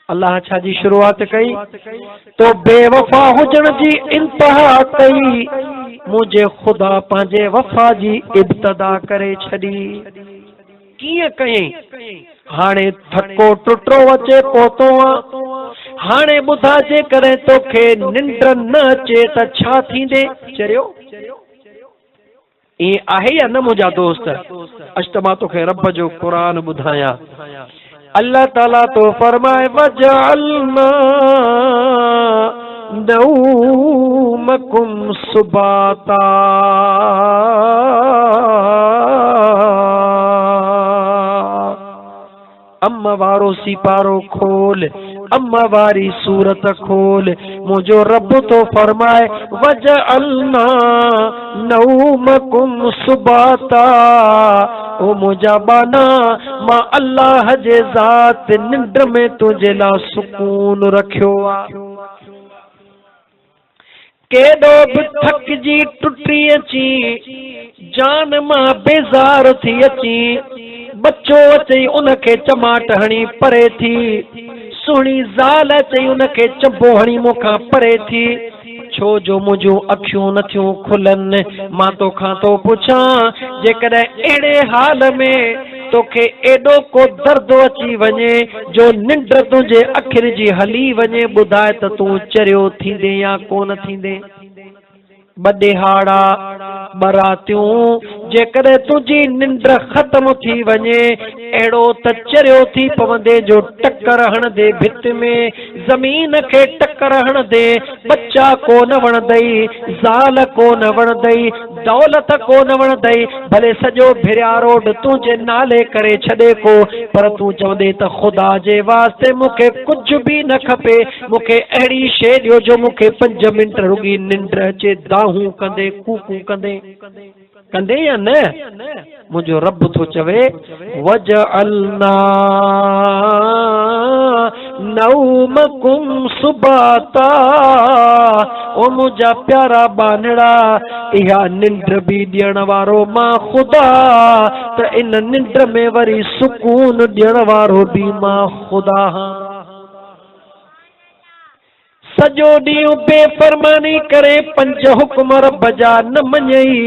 अल्लाह छा जी शुरूआत कई तो बेवफा हुजण जी इंतहा कई मुझे खुदा पंहिंजे वफा जी इब्तदा करे छॾी कीअं कयई हाणे थको टुटो अचे पहुतो हाणे ॿुधा जे करे तोखे निंड न अचे त छा थींदे चरियो ये आहे या न मुंहिंजा दोस्त अॼु त मां तोखे रब जो क़ुरान ॿुधायां अल्लाह ताला तो फरमाए वजअलना नौमकुम सुबाता अम्मा वारो सिपारो खोल अम्मा वारी सूरत खोल मुझो रब तो फरमाए वजअलना नौमकुम सुबाता ओ मुझा बाना मां अल्लाह जे ज़ात निंड में तुझे ला सुकून रखियो आ केॾो बि थकिजी टुटी अची जान मां बेज़ार थी अची बच्चो अचई उनखे चमाट हणी परे थी सुहिणी ज़ाल अचई उनखे चंबो हणी मूंखां परे थी छो जो मुंहिंजूं अखियूं नथियूं खुलनि मां तोखां तो पुछां जेकॾहिं अहिड़े हाल में तोखे एॾो को दर्द अची वञे जो निंड तुंहिंजे अखियुनि जी हली वञे ॿुधाए त तूं चरियो थींदे या कोन थींदे बॾेहाड़ा बरातियूं जेकॾहिं तुंहिंजी निंड ख़त्म थी वञे अहिड़ो त चरियो थी पवंदे जो टकर हणंदे भित में ज़मीन खे टकर हणंदे बच्चा कोन वणंदई ज़ाल कोन वणंदई दौलत कोन वणंदई भले सॼो भिरिया रोड तुंहिंजे नाले करे छॾे को पर तूं चवंदे त ख़ुदा जे वास्ते मूंखे कुझु बि न खपे मूंखे अहिड़ी शइ ॾियो जो मूंखे 5 मिंट रुॻी निंड अचे दाहूं कंदे कूकूं कंदे या न मुंहिंजो रब थो चवे वजअलना नौमकुम सुबाता ओ मुंहिंजा प्यारा बानड़ा इहा निंड बि ॾियण वारो मां ख़ुदा त इन निंड में वरी सुकून ॾियण वारो बि मां ख़ुदा सॼो ॾींहुं बेफ़रमानी करे 5 हुक्म रब जा न मञई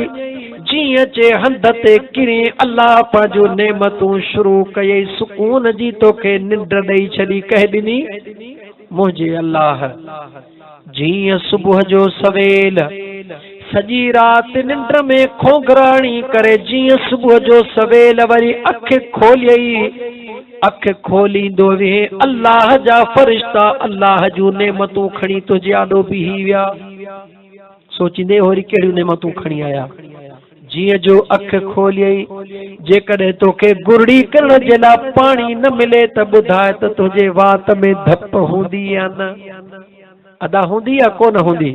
जीअं चे हंध ते किरी अल्लाह पंहिंजो नेमतूं शुरू कयई सुकून जी तोखे निंड ॾेई छॾी कह ॾिनी मुंहिंजे अल्लाह जीअं सुबुह जो सवेल सॼी राति निंड में खोगराणी करे जीअं सुबुह जो सवेल वरी अखि खोलियई अख खोलींदो वे अल्लाह जा फरिश्ता अल्लाह जूं नेमतूं खणी तुंहिंजे आॾो बीही विया सोचींदे होरी कहिड़ियूं नेमतूं खणी आया जीअं जो अख खोलियई जेकॾहिं तोखे गुरड़ी करण जे लाइ पाणी न मिले त ॿुधाए त तुंहिंजे वात में धप हूंदी या न, अदा हूंदी या कोन हूंदी।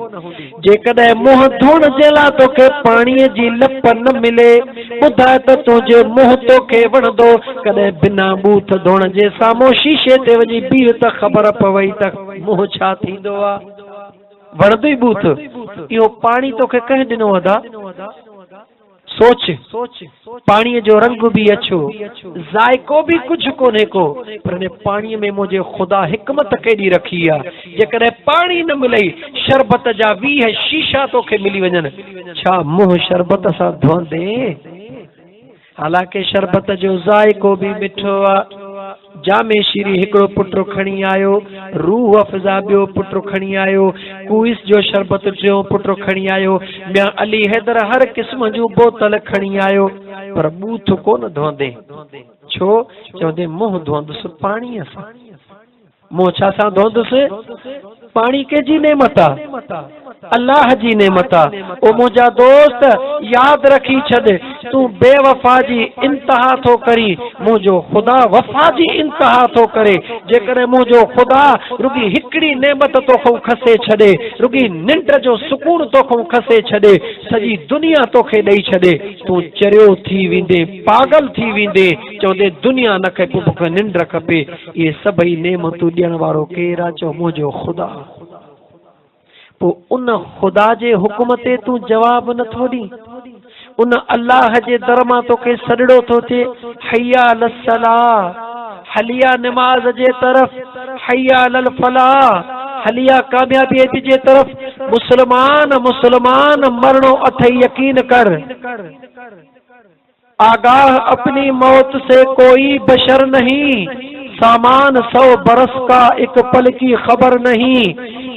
जेकॾहिं मुंहुं धोइण जे लाइ तोखे पाणीअ जी लप न मिले, ॿुधाए त तुंहिंजो मुंहुं तोखे वणंदो। कॾहिं बिना बूथ धोइण जे साम्हूं शीशे ते वञी बीह त ख़बर पवई त मुंहुं छा थींदो आहे, वणंदो ई बूथ। इहो पाणी तोखे कंहिं ॾिनो अदा? सोच, पाणीअ जो रंग भी अछो, जायको भी कुछ कोन्हे को, पर इन पाणीअ में मुंहिंजे ख़ुदा हिकमत केॾी रखी आहे। जेकॾहिं पाणी न मिलई, शरबत जा 20 शीशा तोखे मिली वञनि, छा मुंहुं शरबत सां धोंदे? हालांकि शरबत जो जायको भी मिठो आहे। जामे शीरी हिकिड़ो पुटु खणी आयो, रूह अफ़ज़ा ॿियो पुटु खणी आयो, कुइस जो शरबत टियों पुटु खणी आयो, मियां अली हैदर हर क़िस्म जूं बोतल खणी आयो, पर बूथ कोन धोंदे। छो? चवंदे मुंहुं धोंदुसि पाणीअ सां। मुंहुं छा सां धोंदुसि? पाणी कंहिंजी नेमत आहे? अल्लाह जी नेमत आहे। ओ मुंहिंजा दोस्त, यादि रखी छॾ, तूं बेवफा जी इंतहा थो करी, मुंहिंजो ख़ुदा वफ़ा जी इंतहा थो करे। जेकॾहिं मुंहिंजो ख़ुदा रुगी हिकिड़ी नेमत तोखां खसे छॾे, रुगी निंड जो सुकून तोखां खसे छॾे, सॼी दुनिया तोखे ॾेई छॾे, तूं चरियो थी वेंदे, पागल थी वेंदे, चवंदे दुनिया न खपे, मूंखे निंड खपे। इहे सभई नेमतूं ॾियण वारो केरु आहे? चओ मुंहिंजो ख़ुदा। पोइ उन ख़ुदा जे हुकुम ते तूं जवाब नथो ॾी, उन अल्लाह जे दर मां तोखे सॾड़ो थो थिए, हय्या अल सलाह, हलिया निमाज़ जे तरफ़, हय्या अल फलाह, हलिया कामयाबी जे तरफ़। मुसलमान मरणो अथई, यकीन कर। आगाह अपनी मौत से कोई बशर नहीं, सामान 100 बरस का एक पल की खबर नहीं।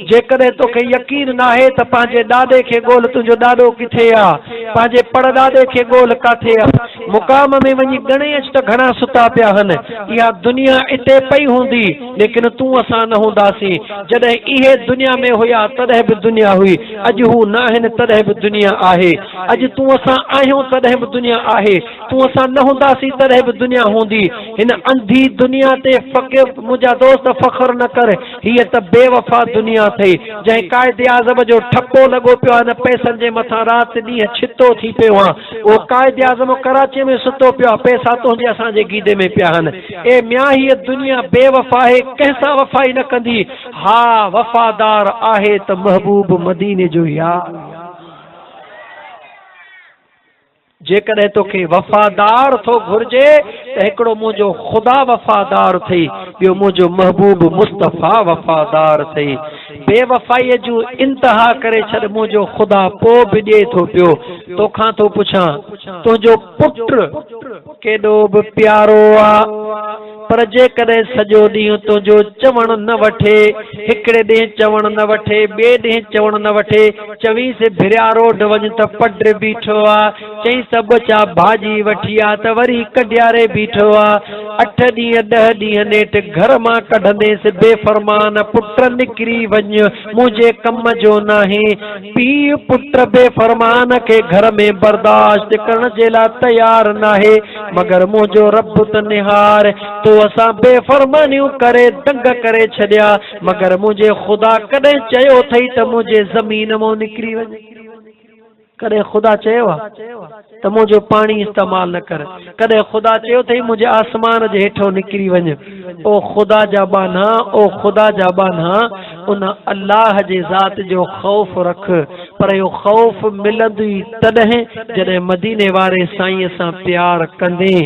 जेकॾहिं तोखे यकीन न आहे त पंहिंजे ॾाॾे खे ॻोल्ह, तुंहिंजो ॾाॾो किथे आहे, पंहिंजे परॾाॾे खे ॻोल्ह किथे आहे। मुक़ाम में वञी ॻणे अच त घणा सुता पिया आहिनि। इहा दुनिया इते पई हूंदी, लेकिन तूं असां न हूंदासीं। जॾहिं इहे दुनिया में हुया तॾहिं बि दुनिया हुई, अॼु हू न आहिनि तॾहिं बि दुनिया आहे। अॼु तूं असां आहियूं तॾहिं बि दुनिया आहे, तूं असां न हूंदासीं तॾहिं बि दुनिया हूंदी। हिन अंधी दुनिया ते फ़क़िर मुंहिंजा दोस्त फ़ख्र न कर, हीअ त बेवफ़ा दुनिया अथई, जंहिं काइदे आज़म जो ठप्पो लॻो पियो आहे, न पैसनि जे मथां राति ॾींहुं छितो थी पियो आहे। उहो काइदे आज़म कराची में सुतो पियो आहे, पैसा तुंहिंजे असांजे गीदे में पिया आहिनि। ए मियां हीअ दुनिया बेवफ़ा आहे, कंहिंसां वफ़ाई न कंदी। हा वफ़ादार आहे त महबूब मदीने जो यार। जेकॾहिं तोखे वफ़ादार थो घुर्जे त हिकिड़ो मुंहिंजो ख़ुदा वफ़ादार अथई, ॿियो मुंहिंजो महबूब मुस्तफ़ा वफ़ादार अथई। बेवफ़ाईअ जूं इंतहा करे छॾ, मुंहिंजो ख़ुदा पोइ बि ॾिए थो पियो। तोखां थो पुछां, तुंहिंजो पुटु केॾो बि प्यारो आहे, पर जेकॾहिं सॼो ॾींहुं तुंहिंजो चवण न वठे, हिकिड़े ॾींहुं चवण न वठे, ॿिए ॾींहुं चवण न वठे, चवीस भिरिया रोड वञ त पड बीठो आहे, चईं त बचा भाॼी वठी आ त वरी कढियारे बीठो आहे। 8 ॾींहं 10 ॾींहं नेठि घर मां कढंदेसि बेफ़रमान, पुट निकिरी वञ मुंहिंजे कम जो नाहे। पीउ पुट बेफ़रमान खे घर में बर्दाश्त करण जे लाइ तयार नाहे, मगर मुंहिंजो रब त निहार, तो असां बेफ़रमानियूं करे दंग करे छॾिया, मगर मुंहिंजे ख़ुदा कॾहिं चयो अथई त मुंहिंजे ज़मीन मां निकिरी वञ? कॾहिं ख़ुदा चयो आहे त मुंहिंजो पाणी इस्तेमालु न कर? कॾहिं ख़ुदा चयो अथई मुंहिंजे आसमान जे हेठो निकिरी वञ? ओ ख़ुदा जा बाना, ओ ख़ुदा जा बाना, उन अल्लाह जे ज़ात जो ख़ौफ़ रख। पर इहो ख़ौफ़ मिलंदी तॾहिं जॾहिं मदीने वारे साईं सां प्यार कंदे।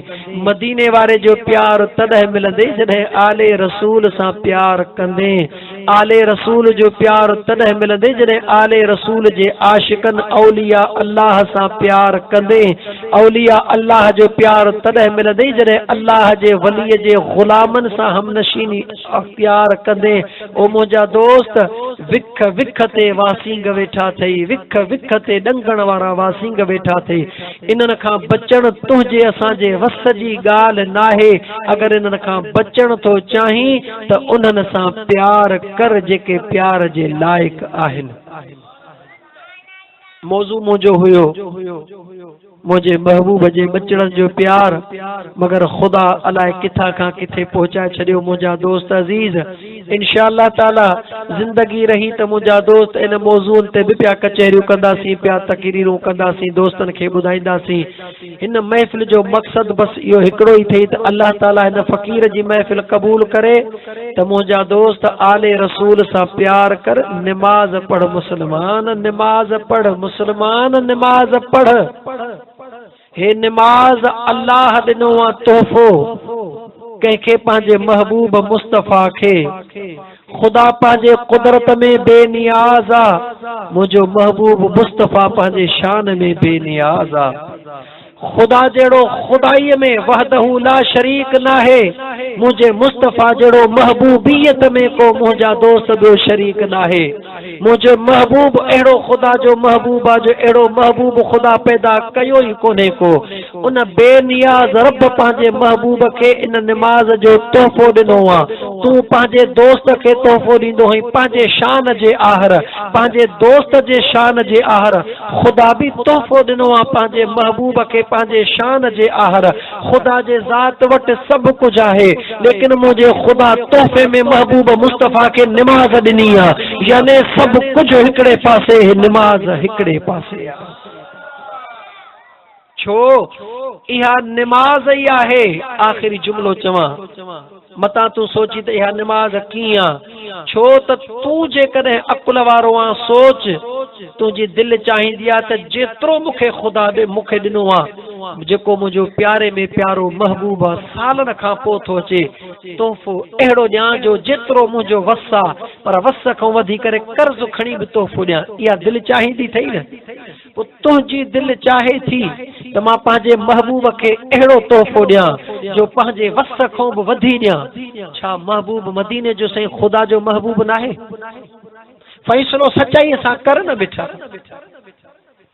मदीने वारे जो प्यार तॾहिं मिलंदे जॾहिं आले रसूल सां प्यार कंदे। आले रसूल जो प्यार तॾहिं मिलंदे जॾहिं आले रसूल जे आशिकन औलिया अल्लाह सां प्यार कंदे। औलिया अल्लाह जो प्यार तॾहिं मिलंदे जॾहिं अल्लाह जे वलीअ जे ग़ुलामनि सां हमनशीनी प्यार कंदे। ओ मुंहिंजा दोस्त, विख विख ते वासींग वेठा अथई, विख विख ते ॾंगण वारा वासींग वेठा अथई। इन्हनि खां बचण तुंहिंजे असांजे वस जी ॻाल्हि नाहे। अगरि इन्हनि खां बचण थो चाहीं त उन्हनि सां प्यार कर जेके प्यार जे लाइक़ आहिनि। मौजू मुझो हुयो मुझे महबूब जे बचड़न जो प्यार, मगर खुदा अलाए किथा का किथे पहुंचाए छड़ियो मुझा दोस्त अजीज। इंशाअल्लाह ताला जिंदगी रही तो मुझा दोस्त इन मौजून ते भी प्या कचहरियों कंदासी, प्या तकरीरूं कंदासी, दोस्तन के बुधाईंदासी। इन महफिल जो मकसद बस यो हिकड़ो ही थई त अल्लाह ताला इन फकीर जी महफिल कबूल करे त मुझा दोस्त आले रसूल सा प्यार कर। नमाज पढ़ मुसलमान, नमाज पढ़ मुसलमान, नमाज पढ़। हे नमाज अल्लाह दिनो आ तोहफो कंहिंखे पंहिंजे महबूब मुस्तफ़ा खे। खुदा पंहिंजे कुदरत में बेनियाज़ आ, मुंहिंजो महबूब मुस्तफ़ा पंहिंजे शान में बेनियाज़ आ। खुदा जड़ो खुदाई में वहदहू ला शरीक नाहे, मुझे मुस्तफ़ा जड़ो महबूबियत में को मुझा दोस्त बो शरीक नाहे। मुझे महबूब एड़ो खुदा जो महबूबा जो एड़ो महबूब खुदा पैदा कयो ही कोने को। उन बेनियाज रब पांजे महबूब के इन नमाज जो तोहफो दिनो आ। तू पांजे दोस्त के तोहफो दींदो है पांजे शान जे आहर, पांजे दोस्त जे शान जे आहर। खुदा भी तोहफो दिनो आ पांजे महबूब के पांजे शान जे आहर। खुदा जे ज़ात वट सब कुछ आहे, लेकिन मुझे खुदा तोहफे में महबूब मुस्तफ़ा के नमाज दिनी आ। यानी सब कुछ हिकड़े पासे, नमाज हिकड़े पासे आ। छो इहा नमाज ही आहे। आखिरी जुमलो चवा मता तू सोची त इहा नमाज कीअं आ। छो त तू जे कदे अकुल वारो आ सोच, तुझी दिल चाहींदी आ त जेतिरो मूंखे खुदा दे मूंखे दिनो आ, जेको मुझो प्यारे में प्यारो महबूब आ, सालन खां पोइ थो अचे तोहफो अहिड़ो ॾियां जो जेतिरो मुंहिंजो वस आ, पर वस खां वधी करे कर्ज़ खणी बि तोहफो ॾियां। इहा दिल चाहींदी थई न। पोइ तुंहिंजी दिल चाहे थी त मां पंहिंजे महबूब खे अहिड़ो तोहफो ॾियां जो पंहिंजे वस खां बि वधी ॾियां। छा महबूब मदीने जो साईं खुदा जो महबूब नाहे? फ़ैसिलो सचाईअ सां कर न बिठा,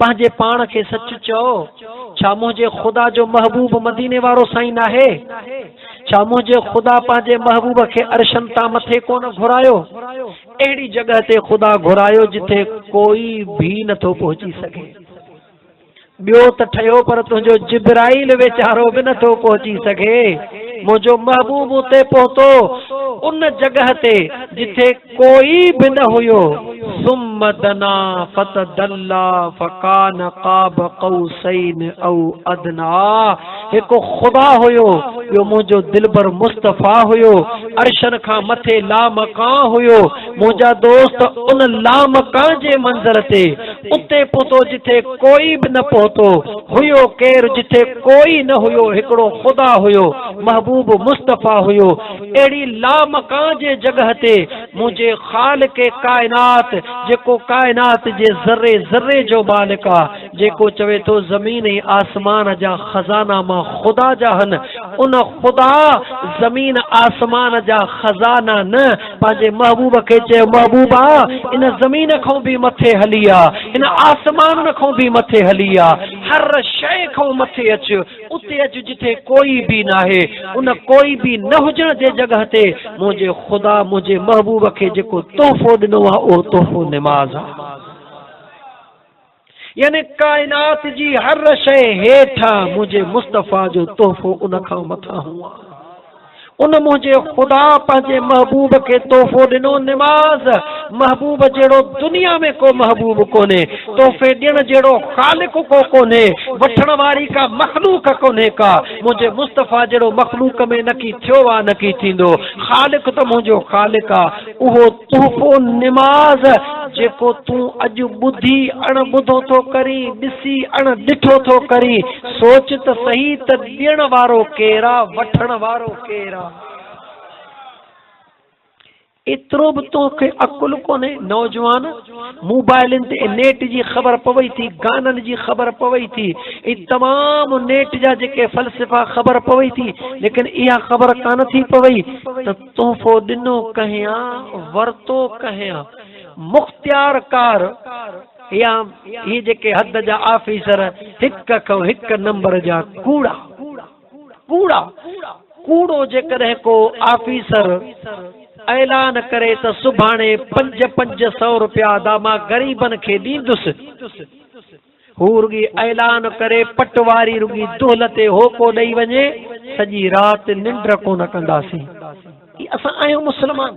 पंहिंजे पाण खे सच चओ। छा मुंहिंजे खुदा जो महबूब मदीने वारो साईं नाहे? छा मुंहिंजे खुदा पंहिंजे महबूब खे अर्शन तां मथे कोन घुरायो? अहिड़ी जगह ते खुदा घुरायो जिथे कोई भी नथो पहुची सघे। ॿियो त ठहियो पर तुंहिंजो जिब्राइल वेचारो बि नथो पहुची सघे। मुंहिंजो महबूब उते पहुतो उन जगह ते जिथे कोई भी न हुयो। सुम्म दना फतदल्ला फकान क़ाब क़ौसैन औ अदना। हिकु खुदा हुयो, ॿियो मुंहिंजो दिलबर मुस्तफ़ा हुयो। अर्शन खां मथे लामकां हुयो। मुंहिंजा दोस्त उन लामकां जे मंज़र ते उते पहुतो जिथे कोई भी न पहुतो हुयो। केर जिथे कोई न हुयो, हिकिड़ो खुदा हुयो, महबूब मुस्तफ़ा हुयो। अहिड़ी लामकां जे जगह ते मुंहिंजे ख़ालिक़ कायनात, जेको कायनात जे ज़र्रे ज़र्रे जो मालिक आ, जेको चवे थो ज़मीन ऐं आसमान जा खज़ाना मां खुदा जा हन, उन खुदा ज़मीन आसमान जा खज़ाना न पंहिंजे महबूब खे चयो महबूबा इन ज़मीन खां भी मथे हली आ, इन आसमान खां भी मथे हली आ, हर शइ खां मथे अच, उते अच जिथे कोई भी नाहे। उन कोई भी न हुजण जे जगह ते मुंहिंजे खुदा मुंहिंजे महबूब खे जेको तोहफो ॾिनो आहे उहो तोहफो नमाज आहे। यानी कायनात जी हर शइ हेठां मुंहिंजे मुस्तफ़ा जो तोहफो उन खां मथां हुआ। उन मुझे खुदा पंहिंजे महबूब के तोहफो ॾिनो नमाज। महबूब जहिड़ो दुनिया में को महबूब कोने, तोहफे ॾियण जहिड़ो ख़ालिक़ को कोने, वठण वारी का मखलूक कोने का। मुंहिंजे मुस्तफ़ा जहिड़ो मखलूक में न की थियो आहे न की थींदो। ख़ालिक़ त मुंहिंजो ख़ालिक़ आहे। उहो तोहफो नमाज जेको तूं अॼु ॿुधी अणॿुधो थो करी, ॾिसी अणॾिठो थो करी, सोच त सही त ॾियण वारो केरु आहे, वठण वारो केरु आहे? एतिरो बि तोखे अकुल कोन्हे। नौजवान मोबाइलनि ते नेट जी ख़बर पवई थी, गाननि जी ख़बर पवई थी, तमामु नेट जा जेके फ़लसफ़ा ख़बर पवई थी, लेकिन इहा ख़बर कान थी पवई त तोहफ़ो ॾिनो कहिं वरितो कहिं मुख़्तियार कार। या ये जेके हद जा ऑफिसर हिक खां हिक नंबर जा कूड़ा कूड़ा कूड़ो जेकॾहिं को ऑफिसर ऐलान करे त सुभाणे 500 रुपया दा मां ग़रीबन खे ॾींदुसि, हू रुगी ऐलान करे पटवारी रुगी दौलते होको ॾेई वञे सॼी राति निंड कोन कंदासीं। असां आहियूं मुस्लमान।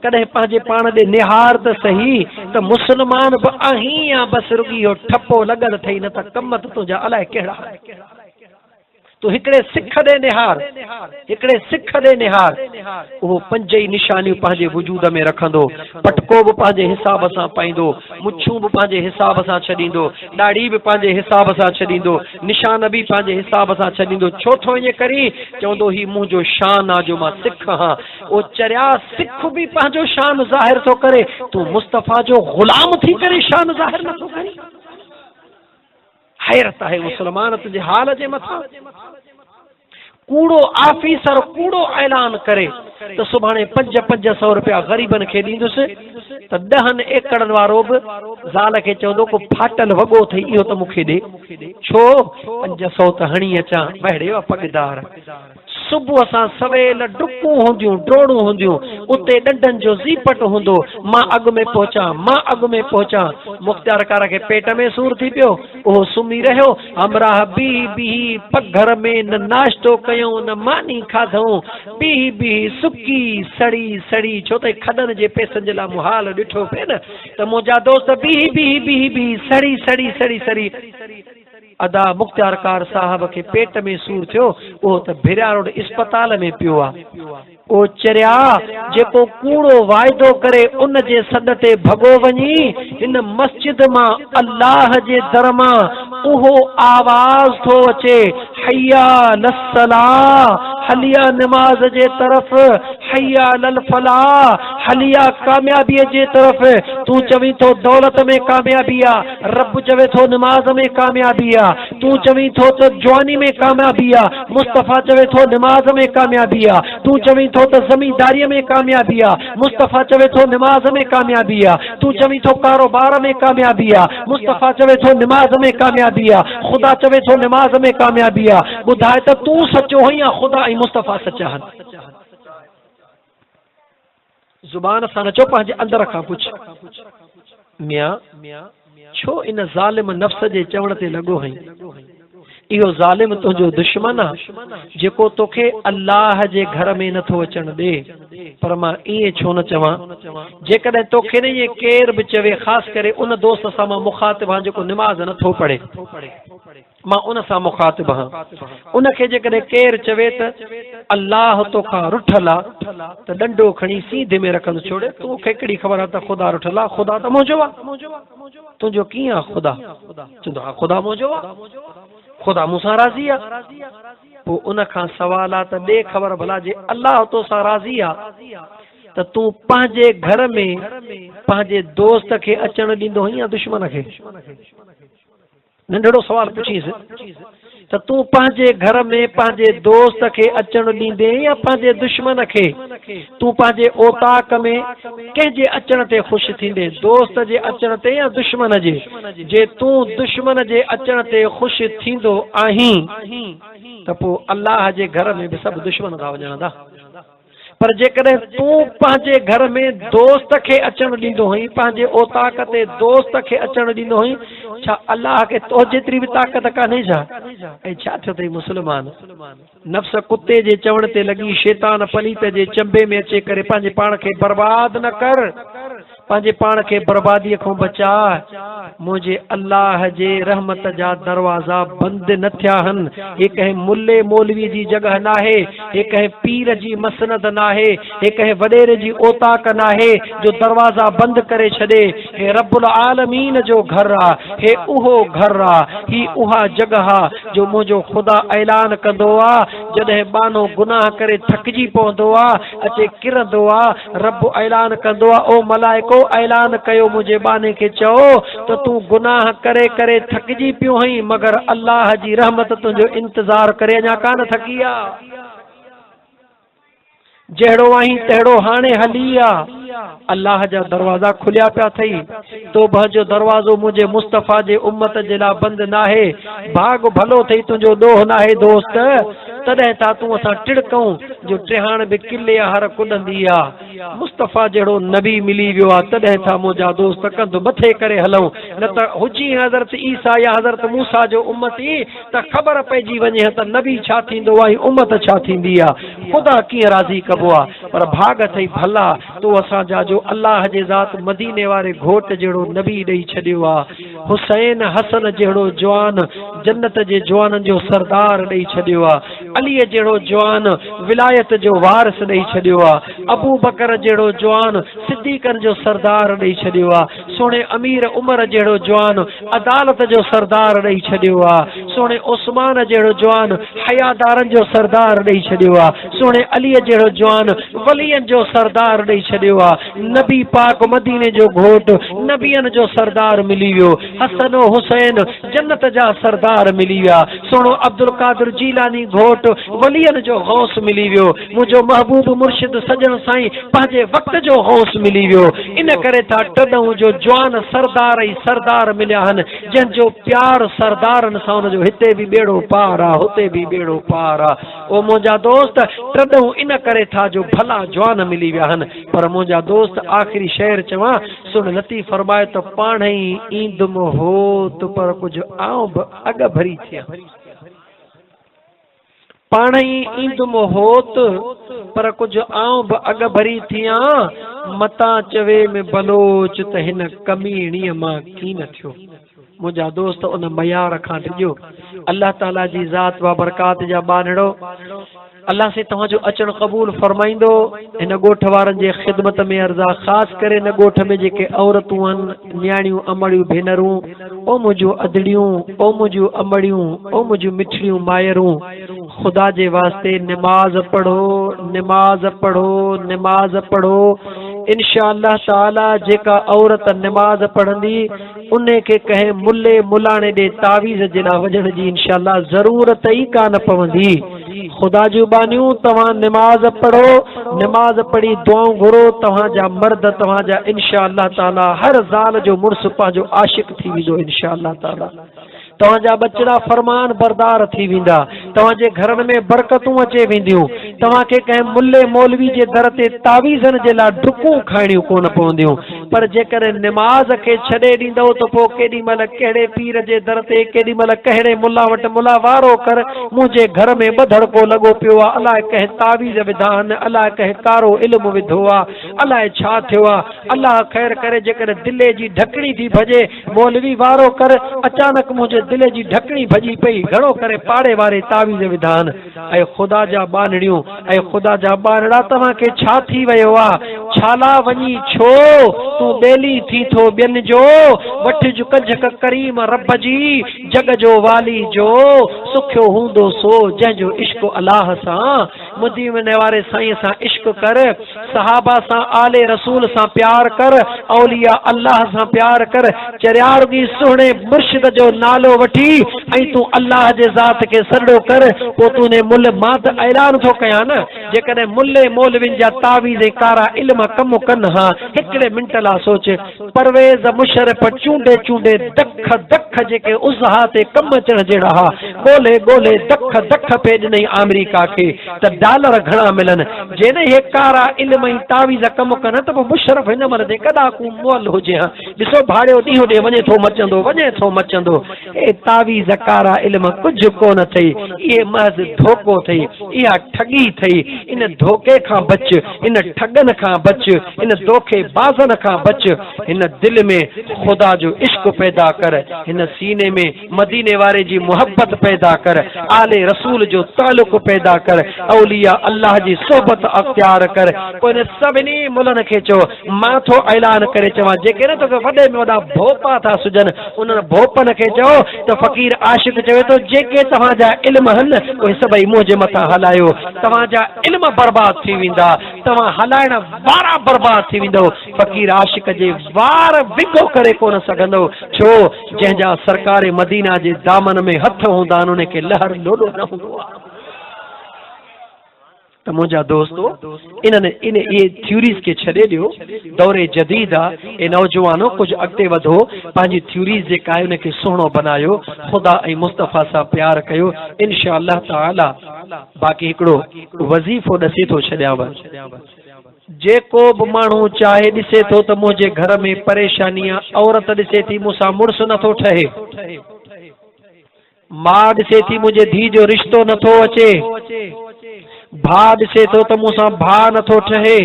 कॾहिं पंहिंजे पाण ॾे निहार त सही त मुस्लमान बि आहीं या बसि रुगी इहो ठपो लॻल अथई, न त कम त तुंहिंजा अलाए कहिड़ा। तूं हिकिड़े सिख ॾे निहार, हिकिड़े सिख ॾे निहार, उहो 5 ई निशानियूं पंहिंजे वजूद में रखंदो। पटको बि पंहिंजे हिसाब सां पाईंदो, मुछूं बि पंहिंजे हिसाब सां छॾींदो, ॾाढ़ी बि पंहिंजे हिसाब सां छॾींदो, निशान बि पंहिंजे हिसाब सां छॾींदो। छो थो ईअं करी? चवंदो ही मुंहिंजो शान आहे जो मां सिख आहियां। ओ चरिया सिख बि पंहिंजो शान ज़ाहिर थो करे, तूं मुस्तफ़ा जो ग़ुलाम थी करे शान ज़ाहिर नथो करे। हैरत आहे मुस्लमान तुंहिंजे हाल जे मथां। कूड़ो आफीसर कूड़ो ऐलान करे त सुभाणे 500 रुपया ग़रीबन खे ॾींदुसि, त 10 एकड़नि वारो बि ज़ाल खे चवंदो को फाटल वॻो अथई इहो त मूंखे ॾे। छो? 500 त हणी अचां बहिड़े पगदार। सुबुह सां सवेल डुकूं हूंदियूं, ड्रोड़ूं हूंदियूं, उते ॾंडनि जो ज़ीपट हूंदो, मां अॻु में पहुचां, मां अॻु में पहुचां। मुख़्तियार कार खे पेट में सूर थी पियो, उहो सुम्ही रहियो। हमराह बीही बीही पघर में न नाश्तो कयूं न मानी खाधऊं, बीही बीही सुकी सड़ी सड़ी, छो त खॾनि जे पैसनि जे लाइ मुहाल ॾिठो पिए न, त मुंहिंजा दोस्त बीही बीही बीही बीही सड़ी सड़ी सड़ी सड़ी। अदा मुख़्तियार कार साहब खे पेट में सूर थियो, उहो त भिरिया रोड इस्पताल में पियो आहे। ओ चरिया जेको कूड़ो वाइदो करे उन जे सॾ ते भॻो वञी, हिन मस्जिद मां अल्लाह जे दर मां उहो आवाज़ थो अचे, हय्या लस्सलाह, हलिया नमाज जे तरफ़, हय्या लल फलाह, हलिया कामयाबीअ जे तरफ़। तूं चवीं थो दौलत में कामयाबी आहे, रब चवे थो नमाज में कामयाबी आहे। तूं चवीं थो त जवानी में कामयाबी आहे, मुस्तफ़ा चवे थो नमाज में कामयाबी आहे। तूं चवीं थो त ज़मींदारीअ में कामयाबी आहे, मुस्तफ़ा चवे थो नमाज में कामयाबी आहे। तूं चवीं थो कारोबार में कामयाबी आहे, मुस्तफ़ा चवे थो नमाज में कामयाबी आहे। ख़ुदा चवे थो नमाज में कामयाबी आहे। ॿुधाए त तूं सचो आहीं या ख़ुदा ऐं मुस्तफ़ा सचा आहिनि? ज़ुबान सां न चओ, पंहिंजे अंदर खां पुछ, मियां छो इन ज़ालिम नफ़्स जे चवण ते लॻो हई? इहो ज़ालिम तुंहिंजो दुश्मन आहे जेको तोखे अल्लाह जे घर में नथो अचण ॾे। पर मां ईअं छो न चवां? जेकॾहिं तोखे न ईअं केर बि चवे, ख़ासि करे उन दोस्त सां मां मुखातिब आहियां जेको निमाज़ नथो पढ़े, मां उन सां मुखातिब आहियां। उनखे जेकॾहिं केर चवे त अल्लाह तोखां रुठल आहे, त ॾंडो खणी सीधे में रखंदो, छोड़े तोखे हिकिड़ी ख़बर आहे त ख़ुदा रुठल आहे, ख़ुदा त मुंहिंजो आहे। तुंहिंजो कीअं आहे ख़ुदा? चवंदो हा ख़ुदा मुंहिंजो आहे, ख़ुदा मूंसां राज़ी आहे। पोइ उन खां सवाल आहे त ॾे ख़बर भला जे अल्लाह तोसां राज़ी आहे त तूं पंहिंजे घर में पंहिंजे दोस्त खे अचण ॾींदो हुई या दुश्मन खे? नंढड़ो सवाल पुछीसि त तूं पंहिंजे घर में पंहिंजे दोस्त खे अचण ॾींदे या पंहिंजे दुश्मन खे? तूं पंहिंजे ओताक में कंहिंजे अचण ते ख़ुशि थींदे, दोस्त जे अचण ते या दुश्मन जे? जे तूं दुश्मन जे अचण ते ख़ुशि थींदो आहीं त पोइ अल्लाह जे घर में बि सभु दुश्मन था वञण था। पर जेकॾहिं तूं पंहिंजे घर में दोस्त खे अचण ॾींदो हुई, पंहिंजे ओताक ते दोस्त खे अचण ॾींदो हुई, छा अल्लाह खे तो जेतिरी बि ताक़त कान्हे छा? ऐं छा थियो अथई मुस्लमान? नफ़्स कुते जे चवण ते लॻी, शैतान पलीत जे चंबे में अचे करे पंहिंजे पाण खे बर्बाद न कर, पंहिंजे पाण खे बर्बादीअ खां बचा। मुंहिंजे अल्लाह जे रहमत जा दरवाज़ा बंदि न थिया आहिनि। हे कंहिं मुल्ले मौलवी जी जॻह नाहे, हे कंहिं पीर जी मसनद नाहे, हे कंहिं वॾेरे जी ओताक नाहे जो दरवाज़ा बंदि करे छॾे। हे रब्बुल आलमीन जो घर आहे, हे उहो घर आहे, ही उहा जॻह आहे जो मुंहिंजो ख़ुदा ऐलान कंदो आहे। जॾहिं बानो गुनाह करे थकिजी पवंदो आहे, अचे किरंदो आहे, रब ऐलान कंदो आहे, ओ मलाइको ऐलान कयो मुंहिंजे बाने खे, चओ त तूं गुनाह करे करे थकिजी पियो हई, मगर अल्लाह जी रहमत तुंहिंजो इंतज़ार करे अञा कान थकी आहे। जहिड़ो आहीं तहिड़ो हाणे हली आहे। अल्लाह जा दरवाज़ा खुलिया पिया अथई, तौबह जो दरवाज़ो मुंहिंजे मुस्तफ़ा जे उम्मत जे लाइ बंदि नाहे। भाग भलो अथई तुंहिंजो ॾोह नाहे दोस्त, तॾहिं था तूं असां टिड़कऊं जो टिहाण बि किले हर कुॾंदी आहे। मुस्तफ़ा जहिड़ो नबी मिली वियो आहे तॾहिं था मुंहिंजा दोस्त कंधु मथे करे हलूं, न त हुजी हज़रत ईसा या हज़रत मूसा जो उम्मती त ख़बर पइजी वञे त नबी छा थींदो आहे, उम्मत छा थींदी आहे, ख़ुदा कीअं राज़ी कबो आहे। पर भाग अथई भला तो असांजा जो अल्लाह जे ज़ात मदीने वारे घोट जहिड़ो नबी ॾेई छॾियो आहे, हुसैन हसन जहिड़ो जवान जन्नत जे जवाननि जो सरदार ॾेई छॾियो आहे, अलीअ जहिड़ो जवान विलायत जो वारिस ॾेई छॾियो आहे, अबू बकर जहिड़ो जवान सिद्दीक़नि जो सरदार ॾेई छॾियो आहे, सोणे अमीर उमर जहिड़ो जवान अदालत जो सरदार ॾेई छॾियो आहे, सोणे उस्मान जहिड़ो जवान हयादारनि जो सरदार ॾेई छॾियो आहे, सोणे अलीअ जहिड़ो जवान वलियनि जो सरदार ॾेई छॾियो आहे। नबी पाक मदीने जो घोट नबियनि जो सरदार मिली वियो, हसन हुसैन जन्नत जा सरदार मिली विया, सोणो अब्दुल कादिर जीलानी घोट वलियनि जो गौस मिली वियो, मुंहिंजो महबूब मुर्शिद सजण साईं पंहिंजे वक़्त जो गौस मिली वियो। इन करे था टॾऊं जो जवान सरदार ई सरदार मिलिया आहिनि, जंहिंजो प्यार सरदारनि सां हुनजो हिते बि बेड़ो पार आहे, हुते बि बेड़ो पार आहे। ओ मुंहिंजा दोस्त टॾऊं इन करे था जो भला जवान मिली विया आहिनि। पर मुंहिंजा दोस्त आख़िरी शेर चवां, सुन लतीफ़ फरमाए त पाण ई ईंदुमि होत पर कुझु आऊं बि अॻ भरी थियां, पाण ई ईंदुमि होत पर कुझु आऊं बि अॻ भरी थियां, मतां चवे में बलोच त हिन कमीणीअ मां की न थियो। मुंहिंजा दोस्त उन मयार खां डिॼो। अल्लाह ताला जी ज़ात वा बरकात जा बानड़ो, अल्लाह से तव्हांजो अचणु क़बूल फरमाईंदो। हिन ॻोठ वारनि जे ख़िदमत में अर्ज़ा, ख़ासि करे हिन ॻोठ में जेके औरतूं आहिनि, न्याणियूं अमड़ियूं भेनरूं, ओ मुंहिंजूं अदड़ियूं, ओ मुंहिंजूं अमड़ियूं, ओ मुंहिंजूं मिठड़ियूं मायरूं, ख़ुदा जे वास्ते निमाज़ पढ़ो, निमाज़ पढ़ो, निमाज़ पढ़ो। इंशाअल्लाह ताला जेका औरत निमाज़ पढ़ंदी उन खे कंहिं मुल्ले मुलाणे ॾे तावीज़ जेॾा वञण जी इंशाअल्लाह ज़रूरत ई कान पवंदी। ख़ुदा जूं बानियूं, तव्हां निमाज़ पढ़ो, निमाज़ पढ़ी दुआऊं घुरो, तव्हांजा मर्द तव्हांजा इंशाअल्लाह ताला हर ज़ाल जो मुड़ुसु पंहिंजो आशिक़ थी वेंदो इंशाअल्लाह ताला। तव्हांजा बचड़ा फरमान बरदार थी वेंदा, तव्हांजे घरनि में बरकतूं अचे वेंदियूं, तव्हांखे कंहिं मुल्ले मौलवी जे दर ते तावीज़नि जे लाइ डुकूं खाइणियूं कोन पवंदियूं। पर जेकॾहिं निमाज़ खे छॾे ॾींदव त पोइ केॾी महिल कहिड़े पीर जे दर ते, केॾी महिल कहिड़े मुला वटि मुला वारो कर, मुंहिंजे घर में ॿधड़को लॻो पियो आहे, अलाए कंहिं तावीज़ विधा आहिनि, अलाए कंहिं कारो इल्मु विधो आहे, अलाए छा थियो आहे। अलाह ख़ैर करे, जेकॾहिं दिले जी ढकणी थी भॼे, मौलवी वारो कर, अचानक मुंहिंजे दिले जी ढकणी भॼी पई, घणो करे पाड़े वारे तावीज़ विधा आहिनि। ऐं ख़ुदा जा बानड़ियूं, ऐं ख़ुदा जा बानड़ा, तव्हांखे छा थी वियो आहे? छाला वञी छो तूं बेली थी थो ॿियनि जो, वठि जो कंजक करीम रब जी, जग जो वाली जो, सुखियो हूंदो सो जंहिंजो इश्क अलाह सां, मदीने वारे साईं सां इश्क कर, सहाबा सां, आले रसूल सां प्यार कर, औलिया अल्लाह सां प्यार कर, चरियारगी सुहिणे मुर्शिद जो नालो वठी ऐं तूं अल्लाह जे ज़ात खे सॾो कर, पोइ तूं ने मुल मां त ऐलान थो कयां न, जेकॾहिं मुल्ले मौलविन जा तावीज़ कारा इल्म कम कनि हा, हिकिड़े मिंट लाइ सोच, परवेज़ मुशर्रफ चूंडे चूंडे दख दख जेके उज़हा ते कम अचण जहिड़ा हा, ॻोल्हे ॻोल्हे दख दख पे ॾिनई अमेरिका खे त डॉलर घणा मिलनि। जेने हे कारा इल्म ऐं तावीज़ कम कनि त पोइ मुशर्रफ हिन महिल ते कॾाकू मोल हुजे हा। ॾिसो भाड़ियो ॾींहों ॾे वञे थो मचंदो, वञे थो मचंदो। ए तावीज़ कारा इल्म कुझु कोन अथई, इहे महज़ धोखो अथई, इहा ठगी अथई। इन धोखे खां बच, इन ठगनि खां बच, इन धोखे बाज़नि खां बच। हिन दिल में ख़ुदा जो इश्क पैदा कर, हिन सीने में मदीने वारे जी मोहब्बत पैदा कर, आले रसूल जो ताल्लुक़ पैदा कर, औलिया अल्लाह जी सोबत अख्तियार कर। पोइ इन सभिनी मुल्हनि खे चओ, मां थो ऐलान करे चवां, जेके न तोखे वॾे में वॾा भोपा था सुजनि, उन्हनि भोपनि खे चओ त फ़क़ीर आशिक़ चवे थो, जेके तव्हांजा इल्म आहिनि उहे सभई मुंहिंजे मथां हलायो, तव्हांजा इल्म बर्बाद थी वेंदा, तव्हां हलाइण वारा बर्बाद थी वेंदो। फ़क़ीर आशिक़ जे वार विगो करे कोन सघंदो, छो जंहिंजा सरकार मदीना जे दामन में हथ हूंदा आहिनि, उन खे लहर लोॾो न हूंदो आहे। त मुंहिंजा दोस्तो इन ये थ्योरीज़ के छॾे ॾियो। दौरे जदीद आहे, ए नौजवानो कुछ अॻिते वधो, पंहिंजी थ्योरीज़ जेका आहे उनखे सुहिणो बनायो, ख़ुदा ऐं मुस्तफ़ा सां प्यार कयो, इंशा अल्लाह ताला। बाक़ी हिकिड़ो वज़ीफ़ो ॾसे थो छॾियांव, जेको बि माण्हू चाहे ॾिसे थो त मुंहिंजे घर में परेशानी आहे, औरत ॾिसे थी मूंसां मुड़ुसु नथो ठहे, मां ॾिसे थी मुंहिंजे धीउ जो रिश्तो नथो अचे, भाउ ॾिसे थो त मूंसां भाउ नथो ठहे,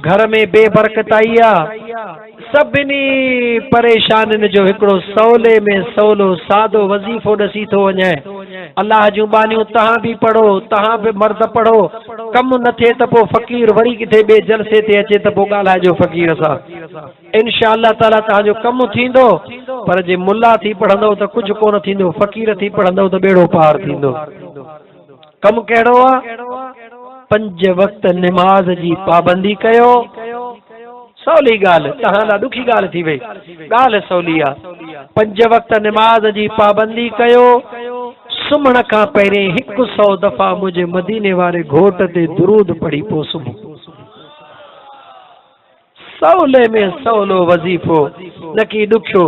घर में बेबरकताई आहे, सभिनी परेशानियुनि जो हिकिड़ो सवले में सवलो सादो वज़ीफ़ो ॾसी थो वञे। अल्लाह जूं बानियूं तव्हां बि पढ़ो, तव्हां बि मर्द पढ़ो, कमु न थिए त पोइ फ़क़ीर वरी किथे ॿिए जलसे ते अचे त पोइ ॻाल्हाइजो फ़क़ीर सां, इंशा अल्लाह ताला तव्हांजो कमु थींदो। पर जे मुल्ला थी पढ़ंदव त कुझु कोन थींदो, फ़क़ीर थी पढ़ंदव त ॿेड़ो पार थींदो। कमु कहिड़ो आहे? 5 वक़्त निमाज़ जी पाबंदी कयो। सवली ॻाल्हि, तव्हां लाइ ॾुखी ॻाल्हि थी वई, ॻाल्हि सवली आहे। 5 वक़्त निमाज़ जी पाबंदी कयो। सुम्हण खां पहिरें 100 दफ़ा मुंहिंजे मदीने वारे घोट ते दुरूद पढ़ी पोइ सुम्हो। सवले में सवलो वज़ीफ़ो, न की ॾुखियो।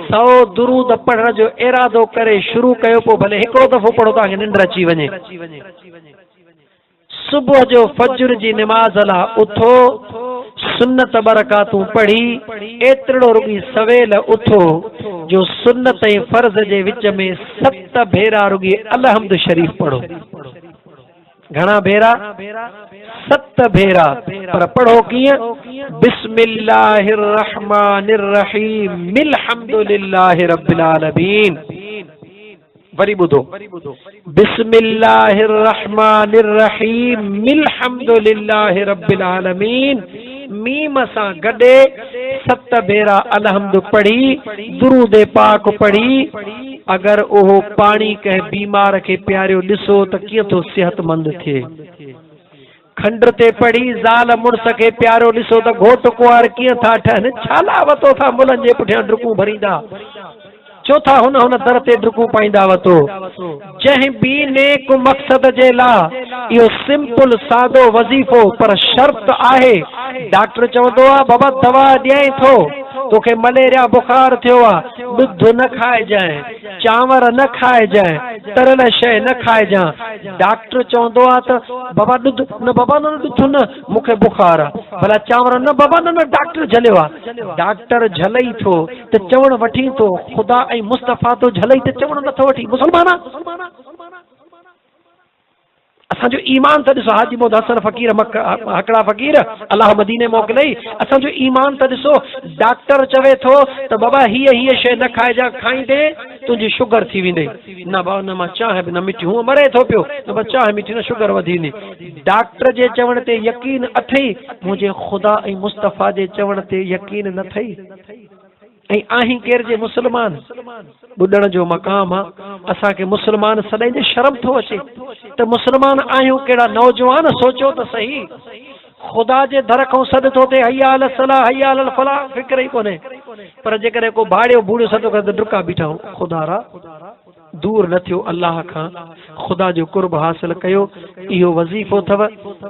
100 दुरूद पढ़ण जो इरादो करे शुरू कयो, पोइ भले हिकिड़ो दफ़ो पढ़ो तव्हांखे निंड अची वञे। सुबुह जो फज्र जी निमाज़ लाइ उथो, सुन्नत बरकातूं पढ़ी, एतिरो रुॻी सवेल उथो जो सुन्नत ऐं फर्ज़ जे विच में 7 भेरा रुॻी अलहम्द शरीफ़ पढ़ो। घणा भेरा? 7 भेरा। पर पढ़ो कीअं? बिस्मिल्लाहिर रहमानिर रहीम अल्हम्दुलिल्लाहि रब्बिल आलमीन। वरी ॿुधो, बिस्मिल्लाहिर रहमानिर रहीम अल्हम्दुलिल्लाहि रब्बिल आलमीन। मीम सां गॾे 7 भेरा अलहम्द पढ़ी, दुरूद पाक पढ़ी। अगर उहो पाणी कंहिं बीमार खे प्यारियो ॾिसो त कीअं थो सेहतमंद थिए। खंड ते पढ़ी ज़ाल मुड़ुस खे प्यारो ॾिसो त घोट कुंवार कीअं था ठहनि, छाला वतो था मुलनि जे पुठियां डुकूं भरींदा, चौथा हुन दर ते डुकूं पाईंदा वतो। जंहिं बि नेक मक़सद जे लाइ इहो सिंपल सादो वज़ीफ़ो, पर शर्त आहे। डॉक्टर चवंदो आहे बाबा दवा ॾियाई थो, तोखे मलेरिया बुखार थियो आहे, ॾुध न खाइजांइ, चांवर न खाइजांइ, तरियल शइ न खाइजांइ। डॉक्टर चवंदो आहे त बाबा ॾुध न, बाबा न ॾुध न, मूंखे बुखार आहे, भला चांवर न, बाबा न न, डॉक्टर झलियो आहे। डॉक्टर झलई थो त चवण वठी थो, ख़ुदा ऐं मुस्तफ़ा तो झलई त चवण नथो वठी। मुसलमान असांजो ईमान त ॾिसो, हाजी मोहम्मद हसन फ़कीर हिकिड़ा फ़कीर अलाह मदीने मोकिलई, असांजो ईमान त ॾिसो। डॉक्टर चवे थो त बाबा हीअ शइ न खाइजां, खाईंदे तुंहिंजी शुगर थी वेंदे। न बाबा न, मां चांहि बि न मिठी, हूअं मरे थो पियो, न बस चांहि मिठी न, शुगर वधी वेंदी। डॉक्टर जे चवण ते यकीन अथई, मुंहिंजे ख़ुदा ऐं मुस्तफ़ा जे चवण ते यकीन न अथई। ऐं आहीं केर जे मुसलमान, ॿुधण जो मक़ाम आहे। असांखे मुसलमान सदाईं जे शर्म थो अचे त मुसलमान आहियूं कहिड़ा। नौजवान सोचो त सही, ख़ुदा जे दर खां सॾु थो थिए, हय्या अल सलाह हय्या अल फलाह, फिक्र ई कोन्हे। पर जेकॾहिं को भाड़ियो बूढ़ियो सॾु करे त डुका बीठा आहियूं। ख़ुदा रा दूर न थियो अल्लाह खां, ख़ुदा जो कुर्ब हासिल कयो। इहो वज़ीफ़ो अथव।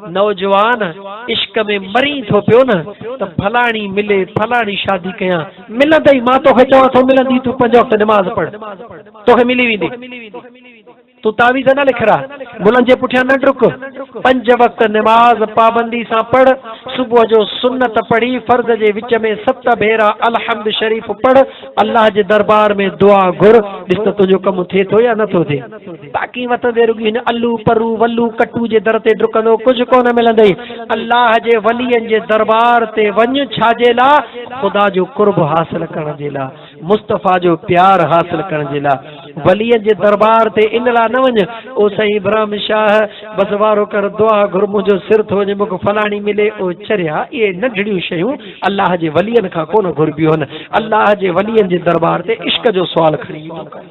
नौजवान इश्क में मरी थो पियो न, त फलाणी मिले, फलाणी शादी कयां, मिलंदई। मां तोखे चवां थो मिलंदी, तूं 5 वक़्त निमाज़ पढ़, तोखे मिली वेंदी। तूं तावीज़ न लिखरा, मुलनि जे पुठियां न डुक, 5 वक़्त निमाज़ पाबंदी सां पढ़। सुबुह जो सुन्नत पढ़ी, फर्ज़ जे विच में 7 भेरा अलहम्द शरीफ़ पढ़। अल्लाह जे दरबार में दुआ घुर, ॾिस त तुंहिंजो कमु थिए थो या नथो थिए। बाक़ी वतंदे रुॻी हिन अल्लू परू वल्लू कटू जे दर ते डुकंदो, कुझु कोन मिलंदई। अल्लाह जे वलीअनि जे दरबार ते वञ, छाजे लाइ? ख़ुदा जो कुर्ब हासिल करण जे लाइ, मुस्तफ़ा जो प्यार हासिल करण जे लाइ। वलीअनि जे दरबार ते इन लाइ न वञ, ओ साईं इब्राहिम शाह बस वारो कर, दुआ घुर, मुंहिंजो सिर थो वञे, मूंखे फलाणी मिले। ओ चरिया, इहे नंढड़ियूं शयूं अल्लाह जे वलीअनि खां कोन घुरबियूं आहिनि। अल्लाह जे वलीअनि जे दरबार ते इश्क जो सुवाल खणी वेंदो कर,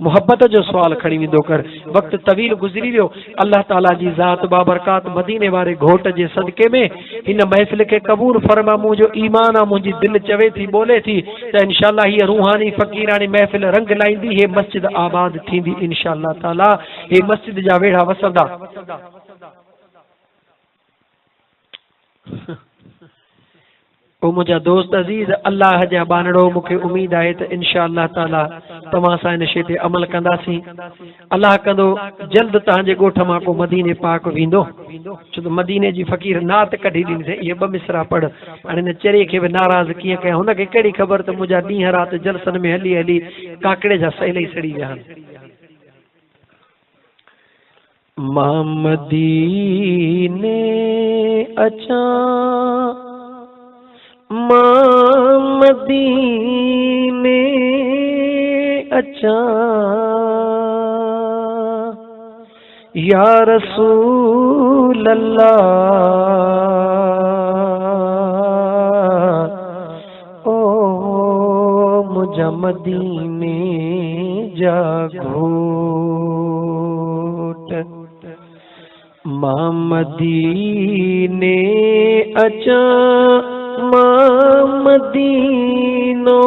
मोहब्बत जो सुवाल खणी वेंदो कर। वक़्तु तवील गुज़री वियो। अल्लाह ताला जी ज़ात बाबरकात मदीने वारे घोट जे सदके में हिन महफ़िल खे क़बूल फरमा। मुंहिंजो ईमान आहे, मुंहिंजी दिलि चवे थी, बोले थी त इंशाअल्लाह हीअ रूहानी फ़क़ीरानी महफ़िल रंग लाईंदी। हे मस्जिद आबाद थींदी इंशाअल्लाह ताला, हे मस्जिद जा वेढ़ा वसंदा। ओ मुझा दोस्त अजीज अल्लाह जा बानड़ो मूंखे उम्मीद है तो इंशाअल्लाह ताला तमाम सा इन शे ते अमल कंदासीं। अल्लाह कंदो जल्द तव्हांजे ॻोठ मां को मदीने पाक वेंदो, छो तो मदीने जी फ़कीर नात कढी ॾिनी अथई, इहे 2 मिसरा पढ़। हाणे हिन चरे खे बि नाराज़ कीअं कयां, हुनखे कहिड़ी ख़बर त मुंहिंजा ॾींहं राति जलसनि में हली हली काकड़े जा सहेले सड़ी विया आहिनि। मां मदीने अचां, मां मदीने अचां, या रसूल अल्लाह, ओ मुझा मदीने जा घोट। मां मदीने अचां, मां मदीनो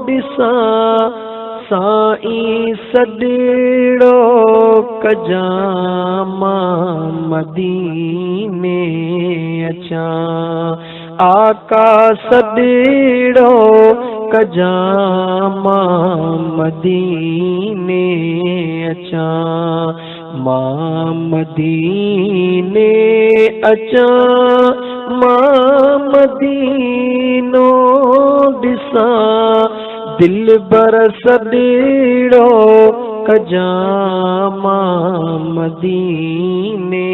ॾिसां, साईं सॾिड़ो कजां, मां मदीने अचां, आका सॾिड़ो कजां, मां मदीने अचां, मां मदीने अचां, मां मदीनो ॾिसां, दिल बर सॾिड़ो कजां, मां मदीने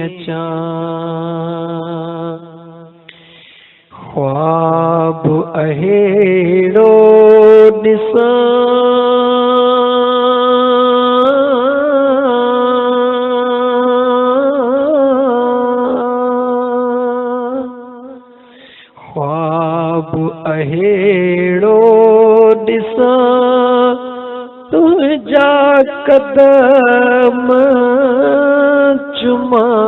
अचां। ख्वाब अहिड़ो ॾिसां, ख्वाब अहिड़ो ॾिसां, तुंहिंजा कदम चुमां,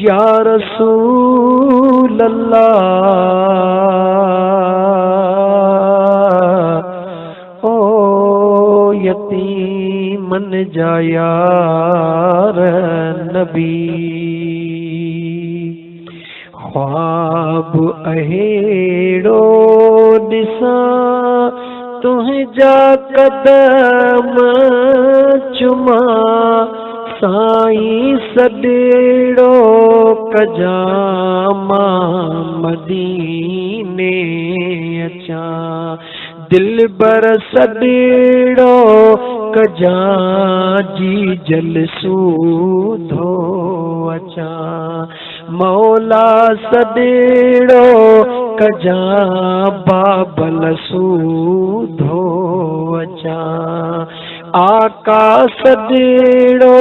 या रसूल अल्लाह, ओ यतीमन जा यार नबी। ख्वाब अहिड़ो ॾिसां, तुंहिंजा कदम चुमां, साईं सॾिड़ो कजां, मां मदीने अचां, दिल बर सॾिड़ो कजां, जी जल सूधो अचां, मौला सॾिड़ो कजां, बाबल सूधो अचां, आका सॾिड़ो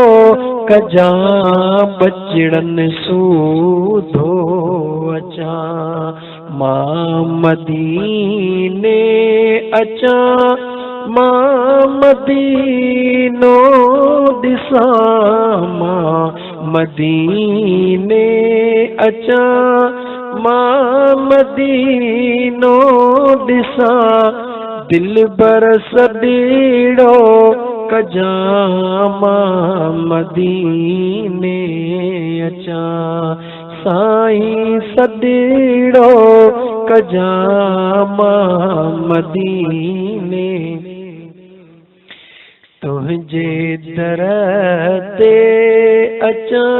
कजां, बचड़न सूधो अचां, मां मदीने अचां, मां मदीनो ॾिसां, मां मदीने अचां, मां मदीनो ॾिसां, दिल बर सॾिड़ो कजां, मां मदीने अचां, साईं सॾिड़ो कजां, मां मदीने तुंहिंजे दर ते अचां,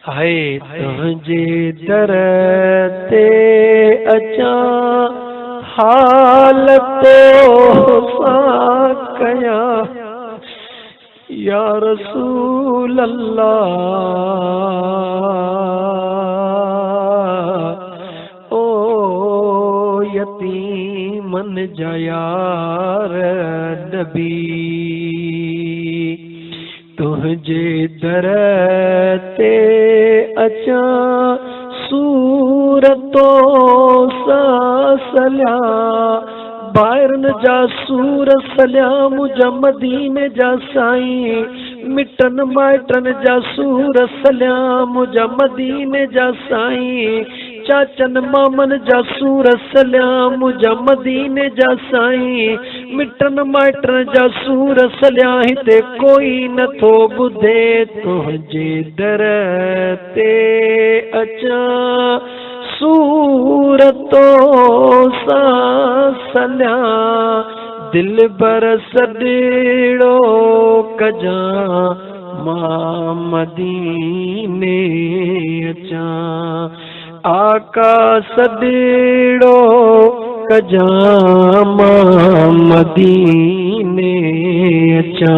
हाय तुंहिंजे दर ते अचां, हालतो सां कयां, या रसूल अल्लाह, ओ यतीमन जा यार नबी। तुंहिंजे दर ते अचां, सूरतो सां सलियां, ॿाहिरनि जा सूर सलियां, मुंहिंजा मदीने जा साईं, मिटनि माइटनि जा सूर सलियां, मुंहिंजा मदीने जा साईं, चाचन मामन जा सूर सलिया मुझा मदीने जा साईं मिटन माइटन जा सूर सलिया हिते कोई न थो बुधे तुझे दर ते अचा सूरतो सा सलिया दिल बर सॾेड़ो कजा मां मदीने अचा आका सॾेड़ो कजा मां मदीने अचा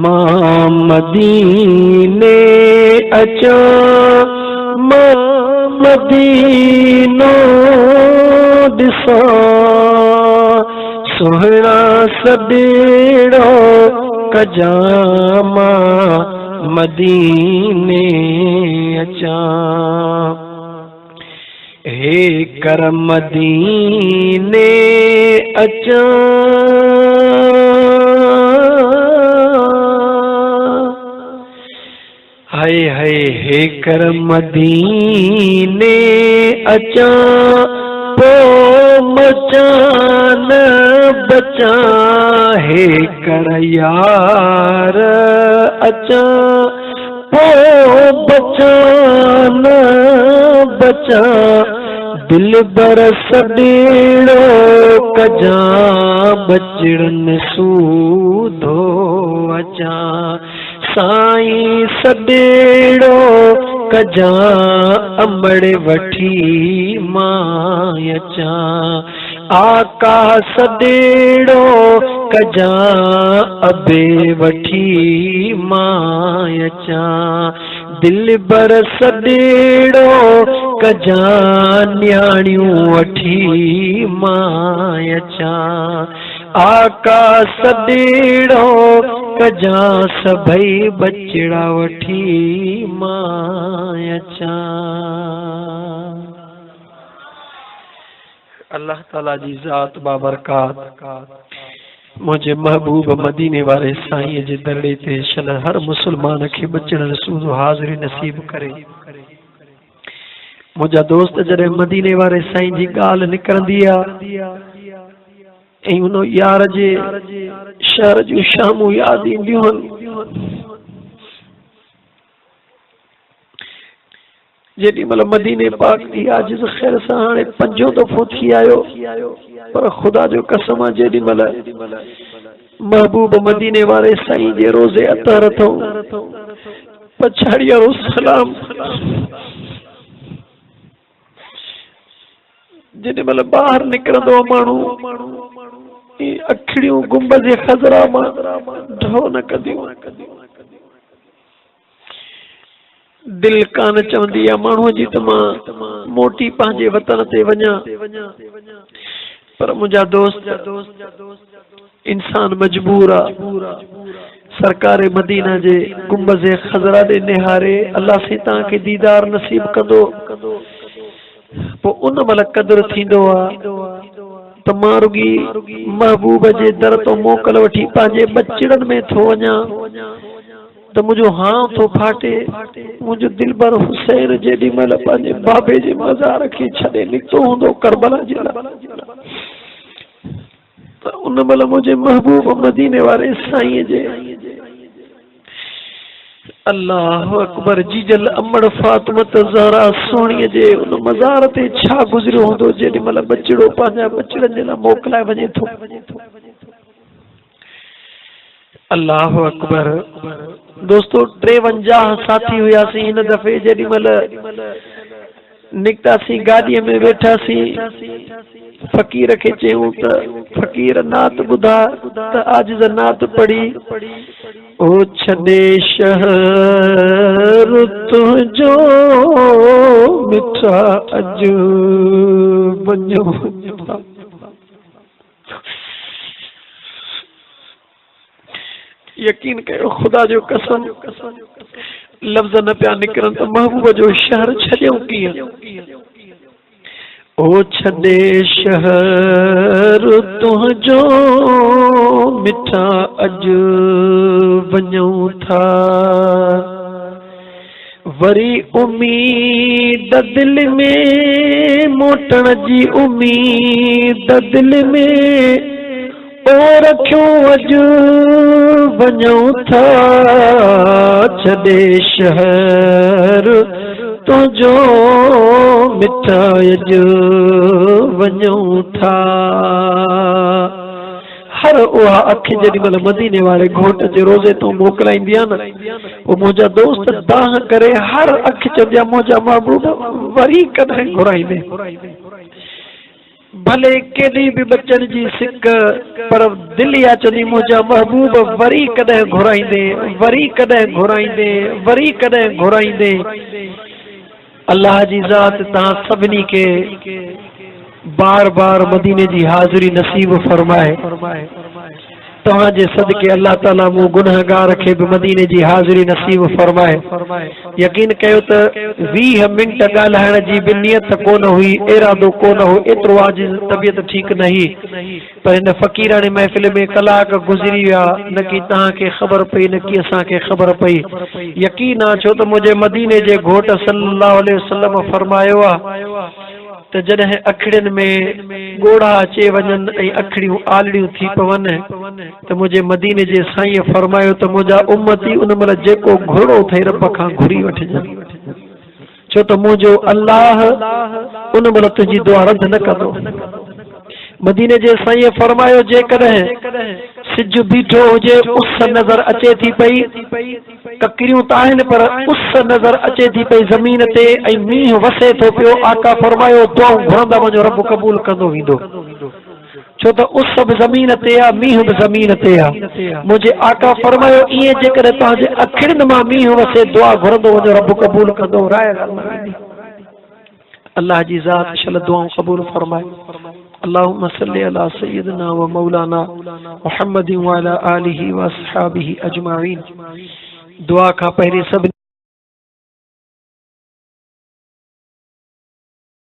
मां मदीने अचा मां मदीनो ॾिसां सोहरा सॾेड़ो कजा मां मदीने अचा हे कर मदीने अचा हाय हाय हे कर मदीने अचा पो मचान बचा हे कर यार अचा पो बचान बचा दिल बर सॾेड़ो कजा बचड़न सूधो अचा साईं सॾेड़ो कजा अमड़ वठी मां अचा आका सॾेड़ो कजा अबे वठी मां अचा दिल बर सॾेड़ो कजा न्याणियूं वठी मां अचा आका सॾेड़ो कजा सभई बचड़ा वठी मां अचा अल्लाह ताला जी ज़ात बाबरकात मुझे महबूब मदीने वाले साईं जे दरड़े ते शन हर मुसलमान खे बचण रसूल हाज़िरी नसीब करे मुझा दोस्त जरे मदीने वाले साईं जी गाल निकरंदी आ ऐं उन यार जे शहर जूं शामूं याद ईंदियूं आहिनि जेॾी महिल मदीने पाक जी आजिज़ ख़ैर सां हाणे 5 दफ़ो थी आयो पर ख़ुदा जो कसम आहे जेॾी महिल महबूब मदीने वारे साईं जे रोज़े अतर अथऊं पछाड़ी वारो सलाम जेॾी महिल ॿाहिरि निकिरंदो आहे माण्हू अखिड़ियूं गुंबद खज़रा मां ढो न कंदियूं दिल कान चवंदी आहे माण्हूअ जी त मां मोटी पंहिंजे वतन ते वञा पर मुंहिंजा दोस्त इंसान मजबूर आहे सरकार मदीना जे गुंबद खज़रा ॾे निहारे अल्लाह से तव्हांखे दीदार नसीब कंदो पोइ उन महिल क़दुरु थींदो आहे त मां रुगी महबूब जे दर तो मोकल वठी पंहिंजे बचड़नि में थो वञा त मुंहिंजो हां थो फाटे मुंहिंजो दिलबर हुसैन जेॾी महिल पंहिंजे बाबे जे मज़ार खे छॾे निकितो हूंदो करबला जे लाइ त उन महिल मुंहिंजे महबूब मदीने वारे साईं जे अल्लाह अकबर जीजल अमड़ फातिमत ज़हरा सोणीअ जे उन मज़ार ते छा गुज़रियो हूंदो जेॾी महिल बचड़ो पंहिंजा बचड़नि जे लाइ मोकिलाए वञे थो अल्लाह अकबर दोस्तो 53 साथी हुयासीं हिन दफ़े जेॾी महिल निकितासीं गाॾीअ में वेठासीं फ़कीर खे चयूं त फ़कीर नात ॿुधा त आजिज़ नात पढ़ी ओ छॾे शहर तुंहिंजो मिठा अॼु वञो यकीन कयो खुदा जो कसम लफ़्ज़ न पिया निकिरनि त महबूब जो शहर छॾियऊं कीअं ओ छॾे शहर तुंहिंजो मिठा अॼु वञूं था वरी उम्मीद दिल में मोटण जी उम्मीद दिल में ओ रखियो अॼु वञूं था छॾे शहर तुंहिंजो मिठा अॼु वञूं था। हर उहा अख जेॾी महिल मदीने वारे घोट जे रोज़े तो मोकिलाईंदी आहे न, पोइ मुंहिंजा दोस्त दाह करे हर अख चवंदी आहे मुंहिंजा महबूब वरी कॾहिं घुराईंदे। भले केॾी बि बचन जी सिक, पर दिलि आहे चवंदी मुंहिंजा महबूब वरी कॾहिं घुराईंदे, वरी कॾहिं घुराईंदे, वरी कॾहिं घुराईंदे। अल्लाह जी ज़ात तव्हां सभिनी के बार बार मदीने जी हाज़िरी नसीब फरमाए। तव्हांजे सदके अल्लाह ताला मूं गुनहगार खे बि मदीने जी हाज़िरी नसीब फरमाए। यकीन कयो त 20 मिंट ॻाल्हाइण जी बि नियत कोन हुई, इरादो कोन हो, एतिरो आज तबियत ठीक न हुई, पर हिन फ़कीरानी महफ़िल में कलाक गुज़री विया, न की तव्हांखे ख़बर पई न की असांखे ख़बर पई। यकीन आहे छो त मुंहिंजे मदीने जे घोट सल्लल्लाहु अलैहि वसल्लम फरमायो आहे त जॾहिं अखिड़ियुनि में ॻोड़ा अचे वञनि ऐं अखिड़ियूं आलड़ियूं थी पवनि त मुंहिंजे मदीने जे साईं फरमायो त मुंहिंजा उम्मती उन महिल जेको घुरो अथई रब खां घुरी वठिजनि, छो त मुंहिंजो अल्लाह उन महिल तुंहिंजी दुआ रद्द न कंदो। मदीने जे साईं फरमायो जेकॾहिं सिज बीठो हुजे, उस नज़र अचे थी पई, ककरियूं त आहिनि पर उस नज़र अचे थी पई ज़मीन ते ऐं मींहुं वसे थो पियो, आका फरमायो दुआऊं घुरंदा वञो रब क़बूल कंदो वेंदो, छो त उस बि ज़मीन ते आहे, मींहुं बि ज़मीन ते आहे। मुंहिंजे आका फरमायो ईअं जेकॾहिं तव्हांजे अखिड़ियुनि मां मींहुं वसे दुआ घुरंदो वञो रब क़बूल कंदो। राय अल्लाह जी ज़ात शल दुआऊं क़बूल फरमाए। अल्लाहुम्मा सल्ली अला सय्यिदना व मौलाना मुहम्मद व अला आलिहि व अस्हाबिहि अजमाइन। दुआ खां पहिरीं सभिनी